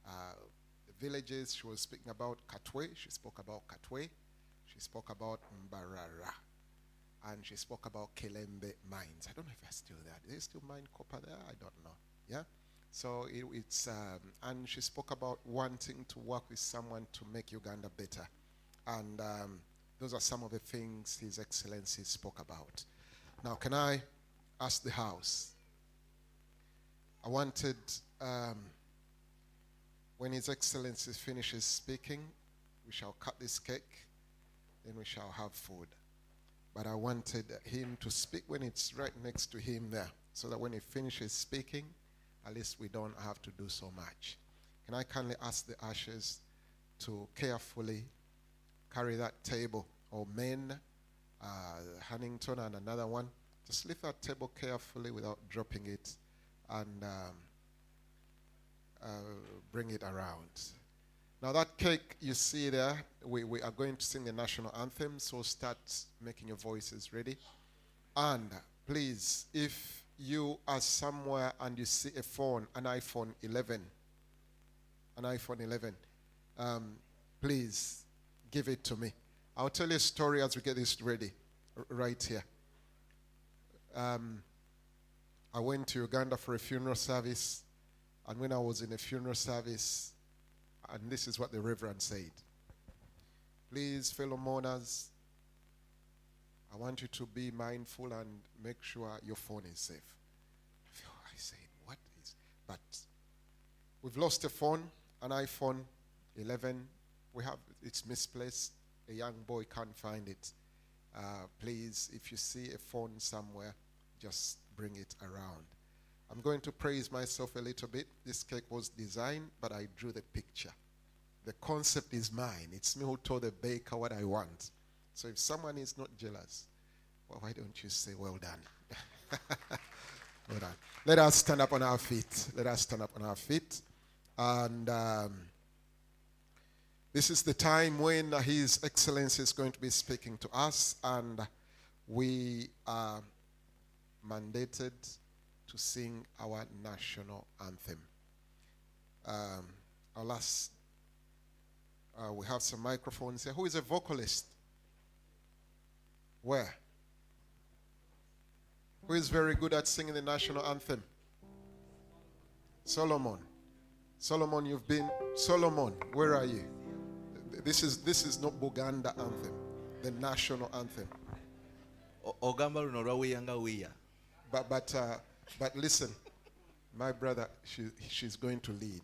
The villages, she was speaking about Katwe, she spoke about Katwe, she spoke about Mbarara, and she spoke about Kelembe mines. I don't know if they're still there. Do they still mine copper there? I don't know. Yeah? So it's, and she spoke about wanting to work with someone to make Uganda better. And those are some of the things His Excellency spoke about. Now, can I ask the House? I wanted, when His Excellency finishes speaking, we shall cut this cake, then we shall have food. But I wanted him to speak when it's right next to him there, so that when he finishes speaking, at least we don't have to do so much. Can I kindly ask the ushers to carefully carry that table, or men, Huntington and another one, just lift that table carefully without dropping it, and bring it around. Now that cake you see there, we are going to sing the national anthem, so start making your voices ready. And please, if you are somewhere and you see a phone, an iPhone 11, please give it to me. I'll tell you a story as we get this ready, right here. I went to Uganda for a funeral service, and when I was in a funeral service, and this is what the Reverend said: please, fellow mourners, I want you to be mindful and make sure your phone is safe. I said, what is? But we've lost a phone, an iPhone 11. It's misplaced. a young boy can't find it, please, if you see a phone somewhere, just bring it around. I'm going to praise myself a little bit. This cake was designed, but I drew the picture. The concept is mine. It's me who told the baker what I want. So if someone is not jealous, well, why don't you say, well done? Well done. Let us stand up on our feet. Let us stand up on our feet. And this is the time when His Excellency is going to be speaking to us, and we are mandated to sing our national anthem. We have some microphones here. Who is a vocalist? Where? Who is very good at singing the national anthem? Solomon. Solomon, you've been. Solomon, where are you? This is not Buganda anthem, the national anthem. But listen, my brother, she's going to lead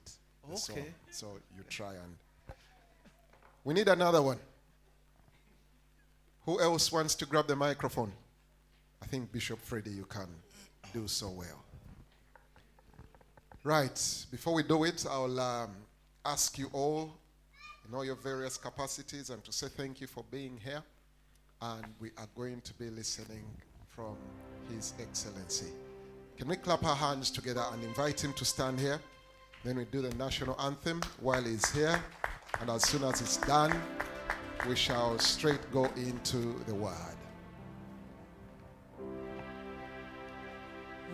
the song, so you try and. We need another one. Who else wants to grab the microphone? I think Bishop Freddy, you can do so well. Right, before we do it, I'll ask you all in all your various capacities and to say thank you for being here. And we are going to be listening from His Excellency. Can we clap our hands together and invite him to stand here? Then we do the national anthem while he's here. And as soon as it's done, we shall straight go into the word.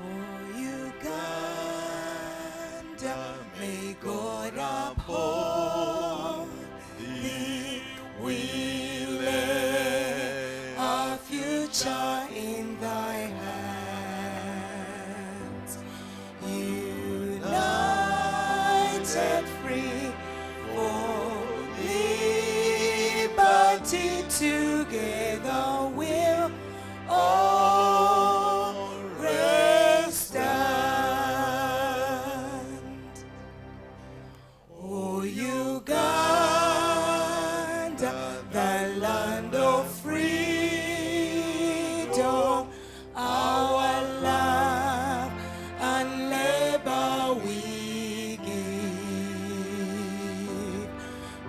Oh, Uganda, may God uphold thee. We lay our future in thy hands. United, free for liberty, together we'll all stand. Oh, Uganda, the land of freedom, our love and labor we give,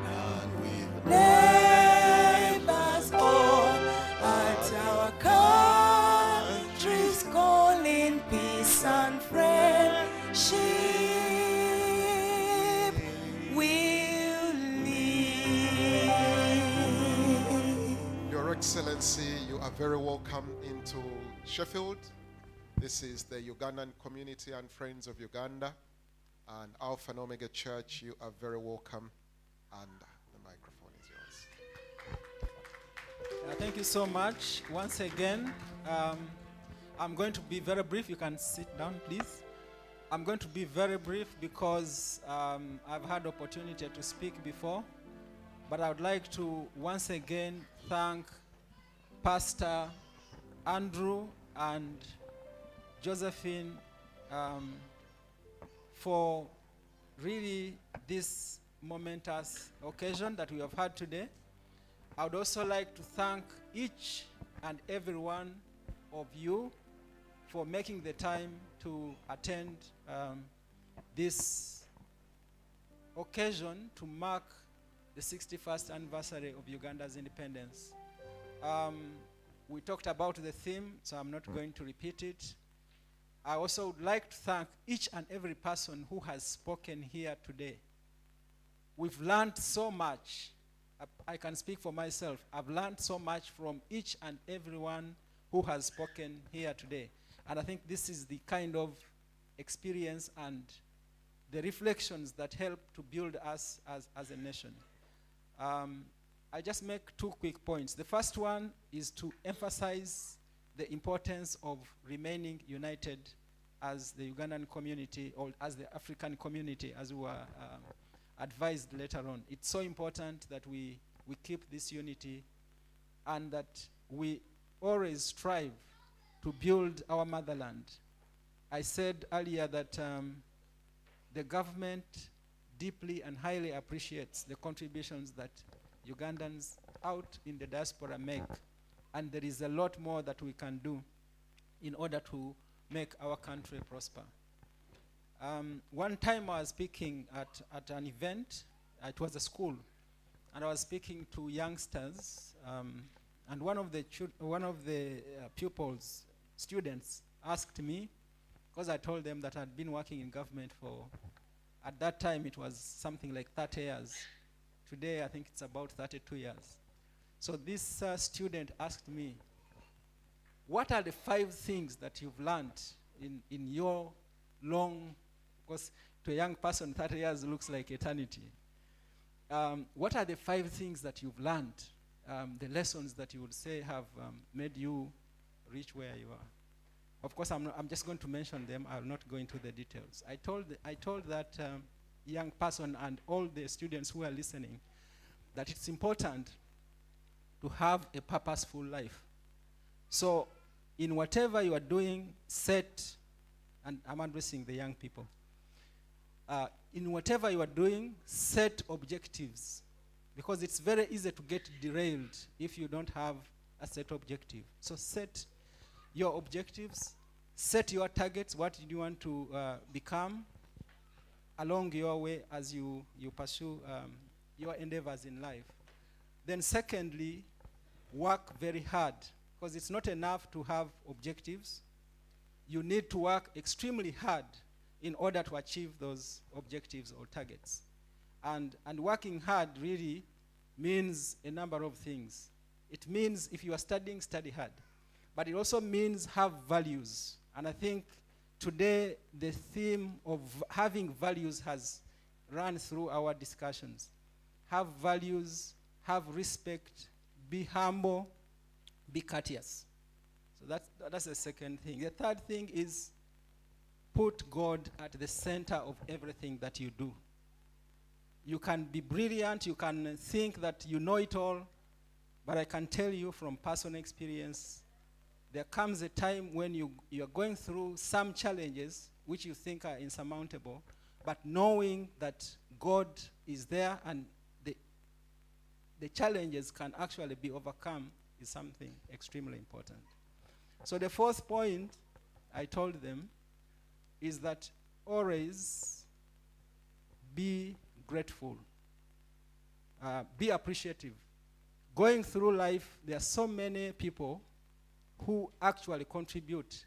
and with neighbors all at our country's calling, peace and friendship will live. Your Excellency, you are very welcome into Sheffield. This is the Ugandan community and Friends of Uganda. And Alpha and Omega Church, you are very welcome. And the microphone is yours. Thank you so much. Once again, I'm going to be very brief. You can sit down, please. I'm going to be very brief because I've had opportunity to speak before. But I would like to once again thank Pastor Andrew and Josephine for really this momentous occasion that we have had today. I would also like to thank each and every one of you for making the time to attend this occasion to mark the 61st anniversary of Uganda's independence. We talked about the theme, so I'm not going to repeat it. I also would like to thank each and every person who has spoken here today. We've learned so much. I can speak for myself. I've learned so much from each and everyone who has spoken here today. And I think this is the kind of experience and the reflections that help to build us as a nation. I just make two quick points. The first one is to emphasize the importance of remaining united as the Ugandan community or as the African community, as we were advised later on. It's so important that we keep this unity and that we always strive to build our motherland. I said earlier that the government deeply and highly appreciates the contributions that Ugandans out in the diaspora make. And there is a lot more that we can do in order to make our country prosper. One time I was speaking at an event, it was a school, and I was speaking to youngsters, and one of the pupils, students, asked me, because I told them that I'd been working in government for, at that time it was something like 30 years. Today I think it's about 32 years. So this student asked me, what are the 5 things that you've learned in your long, because to a young person 30 years looks like eternity. What are the 5 things that you've learned, the lessons that you would say have made you reach where you are? Of course, I'm just going to mention them. I'll not go into the details. I told that young person and all the students who are listening that it's important to have a purposeful life. So in whatever you are doing, and I'm addressing the young people, in whatever you are doing, set objectives, because it's very easy to get derailed if you don't have a set objective. So set your objectives, set your targets, what do you want to become along your way as you pursue your endeavors in life. Then secondly, work very hard, because it's not enough to have objectives. You need to work extremely hard in order to achieve those objectives or targets. And working hard really means a number of things. It means if you are studying, study hard. But it also means have values. And I think today the theme of having values has run through our discussions. Have values, have respect, be humble, be courteous. So that's the second thing. The third thing is put God at the center of everything that you do. You can be brilliant, you can think that you know it all, but I can tell you from personal experience, there comes a time when you are going through some challenges which you think are insurmountable, but knowing that God is there and the challenges can actually be overcome is something extremely important. So the fourth point I told them is that always be grateful, be appreciative. Going through life, there are so many people who actually contribute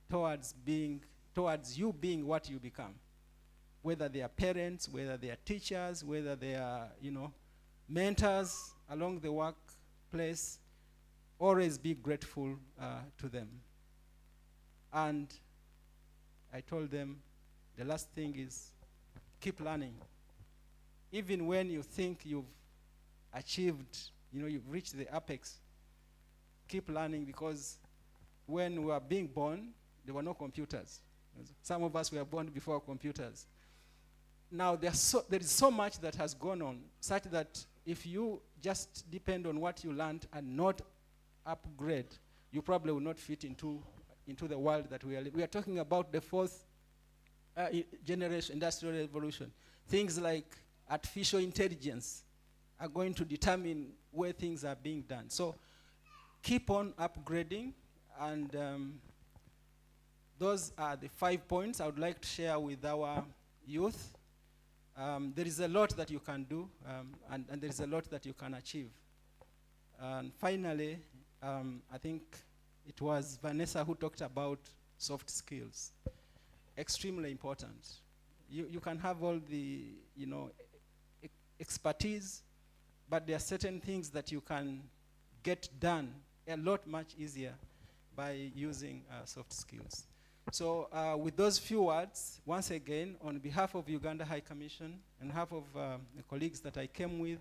towards you being what you become. Whether they are parents, whether they are teachers, whether they are, mentors along the workplace, always be grateful to them. And I told them the last thing is keep learning. Even when you think you've achieved, you've reached the apex, keep learning, because when we were being born, there were no computers. Some of us were born before computers. Now there is so much that has gone on, such that if you just depend on what you learned and not upgrade, you probably will not fit into the world that we are living. We are talking about the fourth generation industrial revolution. Things like artificial intelligence are going to determine where things are being done. So keep on upgrading, and those are the 5 points I would like to share with our youth. There is a lot that you can do, and there is a lot that you can achieve. And finally, I think it was Vanessa who talked about soft skills. Extremely important. You can have all the expertise, but there are certain things that you can get done a lot much easier by using soft skills. So with those few words, once again, on behalf of Uganda High Commission and behalf of the colleagues that I came with,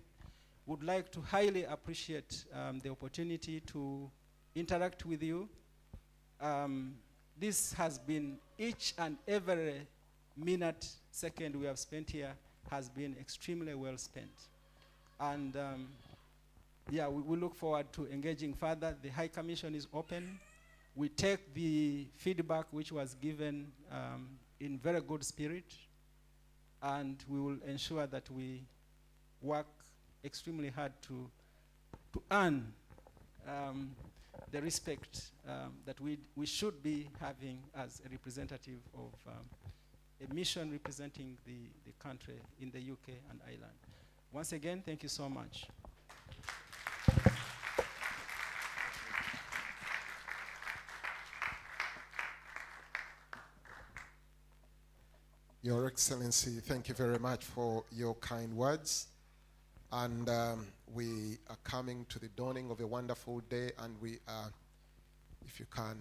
would like to highly appreciate the opportunity to interact with you. This has been, each and every minute, second we have spent here has been extremely well spent. And we look forward to engaging further. The High Commission is open. We take the feedback which was given in very good spirit, and we will ensure that we work extremely hard to earn the respect that we should be having as a representative of a mission representing the country in the UK and Ireland. Once again, thank you so much. Your Excellency, thank you very much for your kind words. And we are coming to the dawning of a wonderful day, and we are, if you can,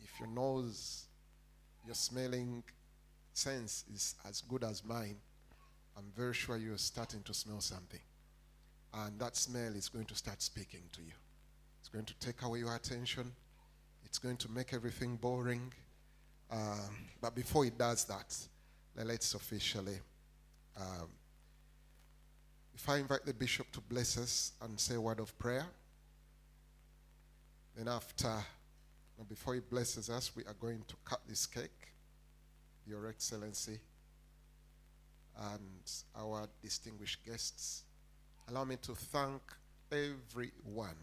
if your nose, your smelling sense is as good as mine, I'm very sure you're starting to smell something. And that smell is going to start speaking to you. It's going to take away your attention. It's going to make everything boring. But before it does that, let's officially, if I invite the bishop to bless us and say a word of prayer, then after, before he blesses us, we are going to cut this cake, Your Excellency, and our distinguished guests. Allow me to thank everyone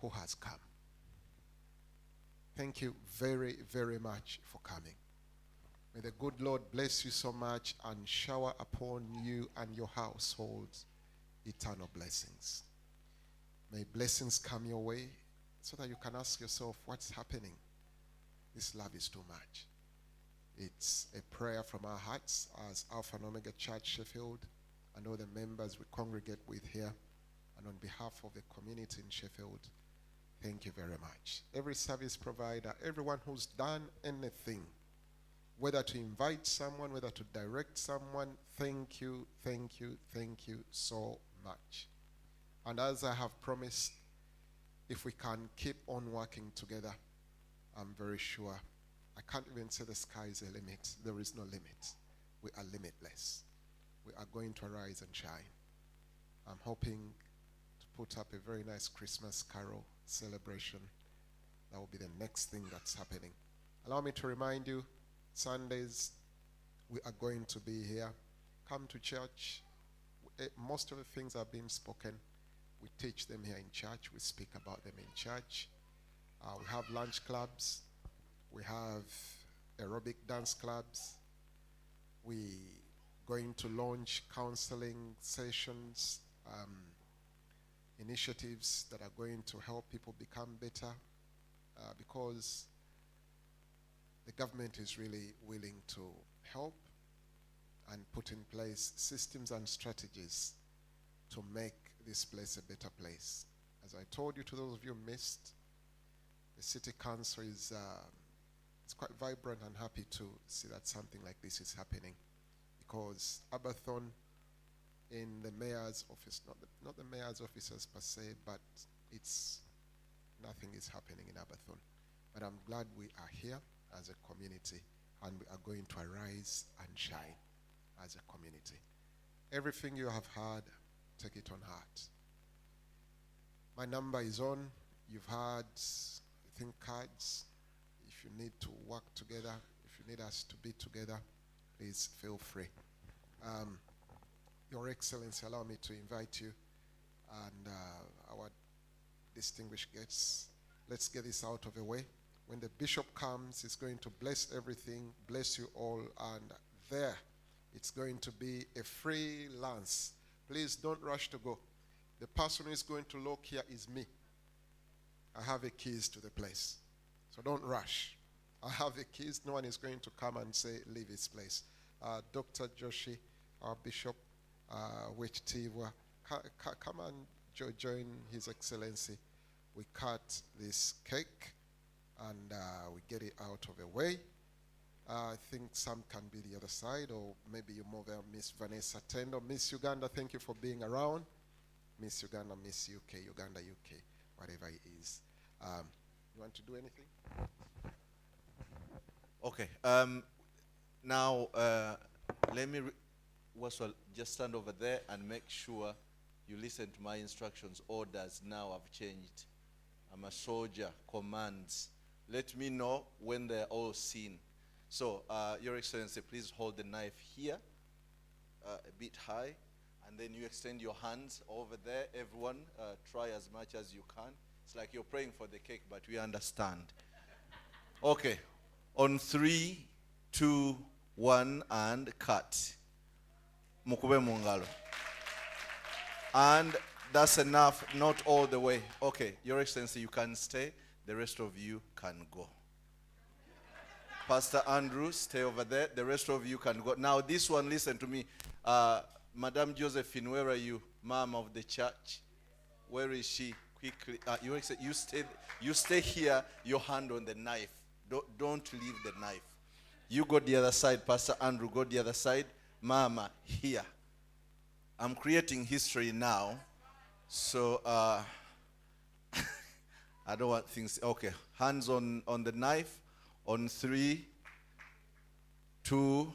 who has come. Thank you very, very much for coming. May the good Lord bless you so much and shower upon you and your households eternal blessings. May blessings come your way so that you can ask yourself, what's happening? This love is too much. It's a prayer from our hearts as Alpha and Omega Church Sheffield and all the members we congregate with here, and on behalf of the community in Sheffield, thank you very much. Every service provider, everyone who's done anything, whether to invite someone, whether to direct someone, thank you, thank you, thank you so much. And as I have promised, if we can keep on working together, I'm very sure, I can't even say the sky is a limit. There is no limit. We are limitless. We are going to arise and shine. I'm hoping to put up a very nice Christmas carol celebration. That will be the next thing that's happening. Allow me to remind you, Sundays, we are going to be here. Come to church. Most of the things are being spoken. We teach them here in church. We speak about them in church. We have lunch clubs. We have aerobic dance clubs. We going to launch counseling sessions, initiatives that are going to help people become better, because the government is really willing to help and put in place systems and strategies to make this place a better place. As I told you, to those of you who missed, the City Council is it's quite vibrant and happy to see that something like this is happening, because Abathon in the mayor's office, not the mayor's offices per se, but it's nothing is happening in Abathon. But I'm glad we are here as a community, and we are going to arise and shine as a community. Everything you have heard, take it on heart. My number is on. You've had, I think, cards. If you need to work together, if you need us to be together, please feel free. Your Excellency, allow me to invite you and our distinguished guests. Let's get this out of the way. When the bishop comes, he's going to bless everything, bless you all, and there it's going to be a freelance. Please don't rush to go. The person who is going to lock here is me. I have the keys to the place. So don't rush. I have the keys. No one is going to come and say, leave this place. Dr. Joshi, our bishop, Wechtivwa, come and join His Excellency. We cut this cake and we get it out of the way. I think some can be the other side, or maybe you move there, Miss Vanessa Tendo. Miss Uganda, thank you for being around. Miss Uganda, Miss UK, Uganda, UK, whatever it is. You want to do anything? Okay. Now, let me, Waswal, just stand over there and make sure you listen to my instructions. Orders now have changed. I'm a soldier, commands. Let me know when they're all seen. So, Your Excellency, please hold the knife here, a bit high. And then you extend your hands over there. Everyone, try as much as you can. It's like you're praying for the cake, but we understand. Okay. On 3, 2, 1, and cut. Mukube mungalo. And that's enough, not all the way. Okay, Your Excellency, you can stay. The rest of you can go. Pastor Andrew, stay over there. The rest of you can go. Now, this one, listen to me. Madam Josephine, where are you? Mom of the church. Where is she? Quickly. You stay here, your hand on the knife. Don't leave the knife. You go the other side. Pastor Andrew, go the other side. Mama, here. I'm creating history now. So, I don't want things. Okay, hands on the knife. On 3, 2,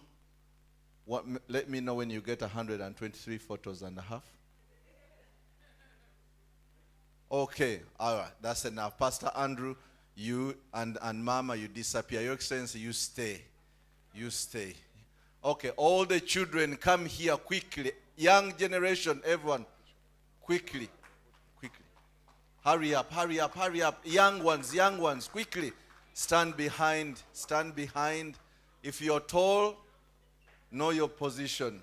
1. Let me know when you get 123 photos and a half. Okay, all right, that's enough. Pastor Andrew, you and Mama, you disappear. Your Excellency, you stay. You stay. Okay, all the children come here quickly. Young generation, everyone, quickly. Quickly. Hurry up, hurry up, hurry up. Young ones, quickly. Stand behind, stand behind. If you're tall, know your position.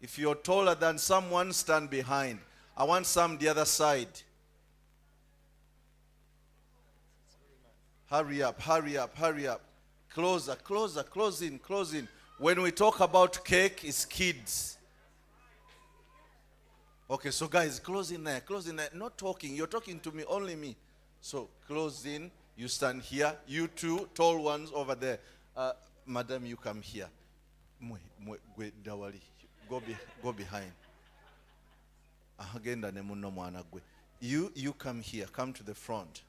If you're taller than someone, stand behind. I want some the other side. Hurry up, hurry up, hurry up. Closer, closer, close in, close in. When we talk about cake, it's kids. Okay, so guys, close in there, close in there. Not talking, you're talking to me, only me. So close in. You stand here. You two, tall ones over there. Madam, you come here. Go behind. You come here. Come to the front.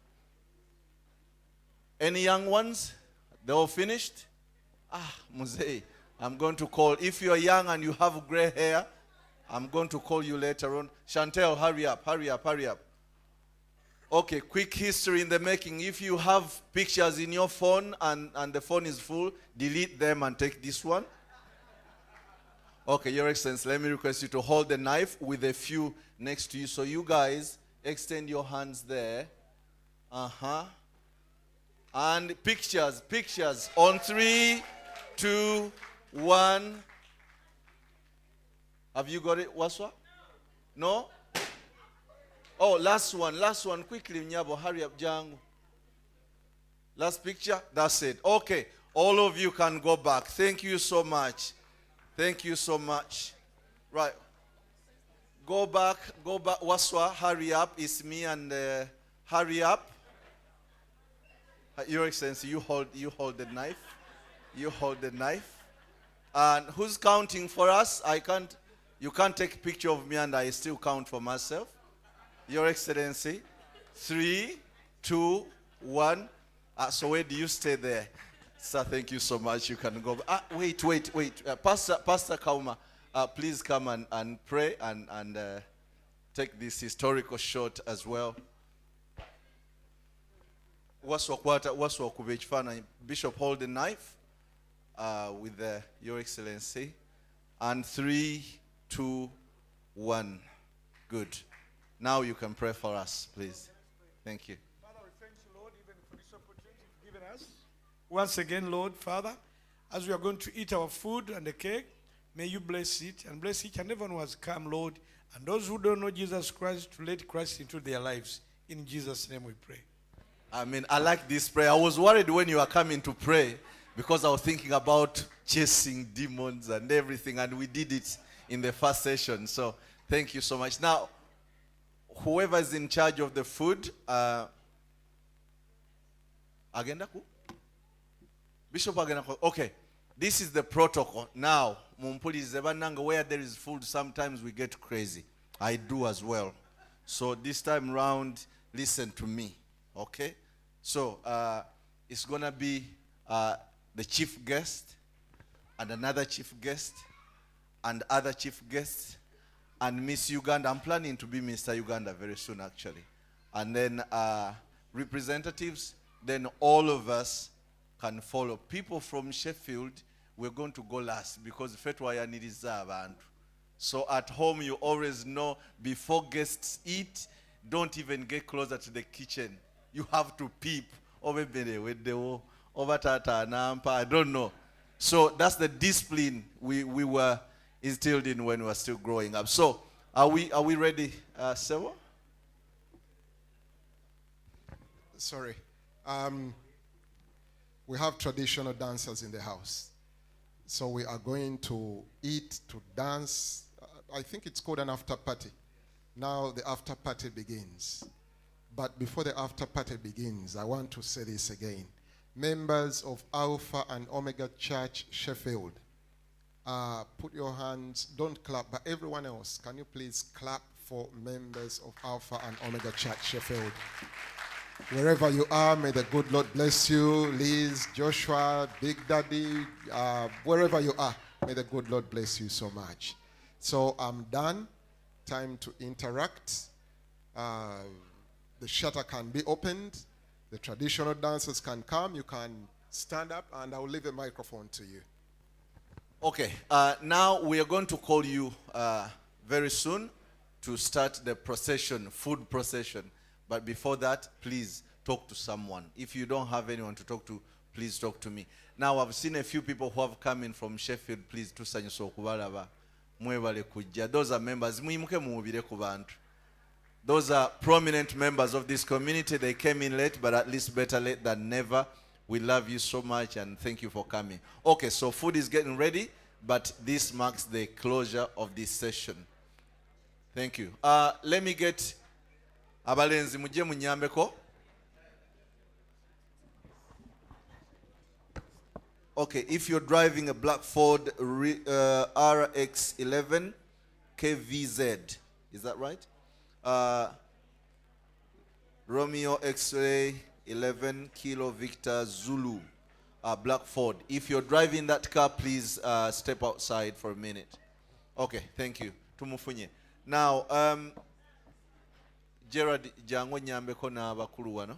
Any young ones? They all finished? Muzei. I'm going to call. If you're young and you have gray hair, I'm going to call you later on. Chantel, hurry up, hurry up, hurry up. Okay, quick history in the making. If you have pictures in your phone and the phone is full, delete them and take this one. Okay, Your Excellency, let me request you to hold the knife with a few next to you. So you guys, extend your hands there. And pictures. On 3, 2, 1. Have you got it, Waswa? No? Oh, last one, quickly, Nyabo, hurry up, Jangu. Last picture, that's it. Okay, all of you can go back. Thank you so much. Thank you so much. Right. Go back, Waswa, hurry up. It's me and hurry up. Your Excellency, you hold the knife. You hold the knife. And who's counting for us? You can't take a picture of me and I still count for myself. Your Excellency, 3, 2, 1. So where do you stay there? Sir, thank you so much. You can go. Wait. Pastor Kauma, please come and pray and take this historical shot as well. Bishop, hold the knife with Your Excellency. And 3, 2, 1. Good. Now you can pray for us, please. Thank you. Father, we thank you, Lord, even for this opportunity you've given us. Once again, Lord, Father, as we are going to eat our food and the cake, may you bless it and bless each and everyone who has come, Lord. And those who don't know Jesus Christ, to let Christ into their lives. In Jesus' name we pray. I like this prayer. I was worried when you were coming to pray because I was thinking about chasing demons and everything, and we did it in the first session. So thank you so much. Now, whoever is in charge of the food, agenda ku? Bishop agenda ku? Okay, this is the protocol. Now, where there is food, sometimes we get crazy. I do as well. So this time round, listen to me, okay? So it's gonna be the chief guest and another chief guest and other chief guests and Miss Uganda. I'm planning to be Mr. Uganda very soon, actually. And then representatives, then all of us can follow. People from Sheffield, we're going to go last because Fetwaya needs abantu. So at home, you always know before guests eat, don't even get closer to the kitchen. You have to peep. Over tata nampa, I don't know. So that's the discipline we were instilled in when we were still growing up. So are we ready, Sewa? Sorry. We have traditional dancers in the house. So we are going to eat, to dance. I think it's called an after party. Now the after party begins. But before the after party begins, I want to say this again. Members of Alpha and Omega Church Sheffield, put your hands, don't clap, but everyone else, can you please clap for members of Alpha and Omega Church Sheffield? Wherever you are, may the good Lord bless you. Liz, Joshua, Big Daddy, wherever you are, may the good Lord bless you so much. So I'm done. Time to interact. The shutter can be opened. The traditional dancers can come. You can stand up, and I will leave a microphone to you. Okay. Now we are going to call you very soon to start the procession, food procession. But before that, please talk to someone. If you don't have anyone to talk to, please talk to me. Now, I've seen a few people who have come in from Sheffield. Please, tusanyiso kubalaba. Mwebale kujja. Those are members. Muyimuke muubire ku bantu. Those are prominent members of this community. They came in late, but at least better late than never. We love you so much, and thank you for coming. Okay, so food is getting ready, but this marks the closure of this session. Thank you. Let me get abalenzi mujje munyambeko. Okay, if you're driving a black Ford RX11 KVZ, is that right? Romeo X-ray 11 Kilo Victor Zulu, black Ford. If you're driving that car, please step outside for a minute. Okay, thank you. Tumufunye. Now, Gerard jango nyambeko na bakulu wano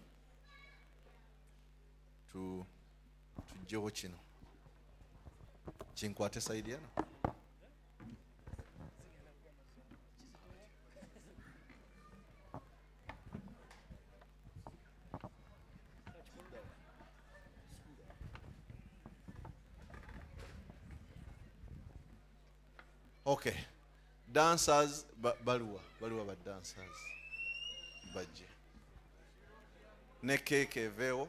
tujjewo kino kinkwate saidi yano. Okay, dancers baluwa ba dancers baje ne cake eveo.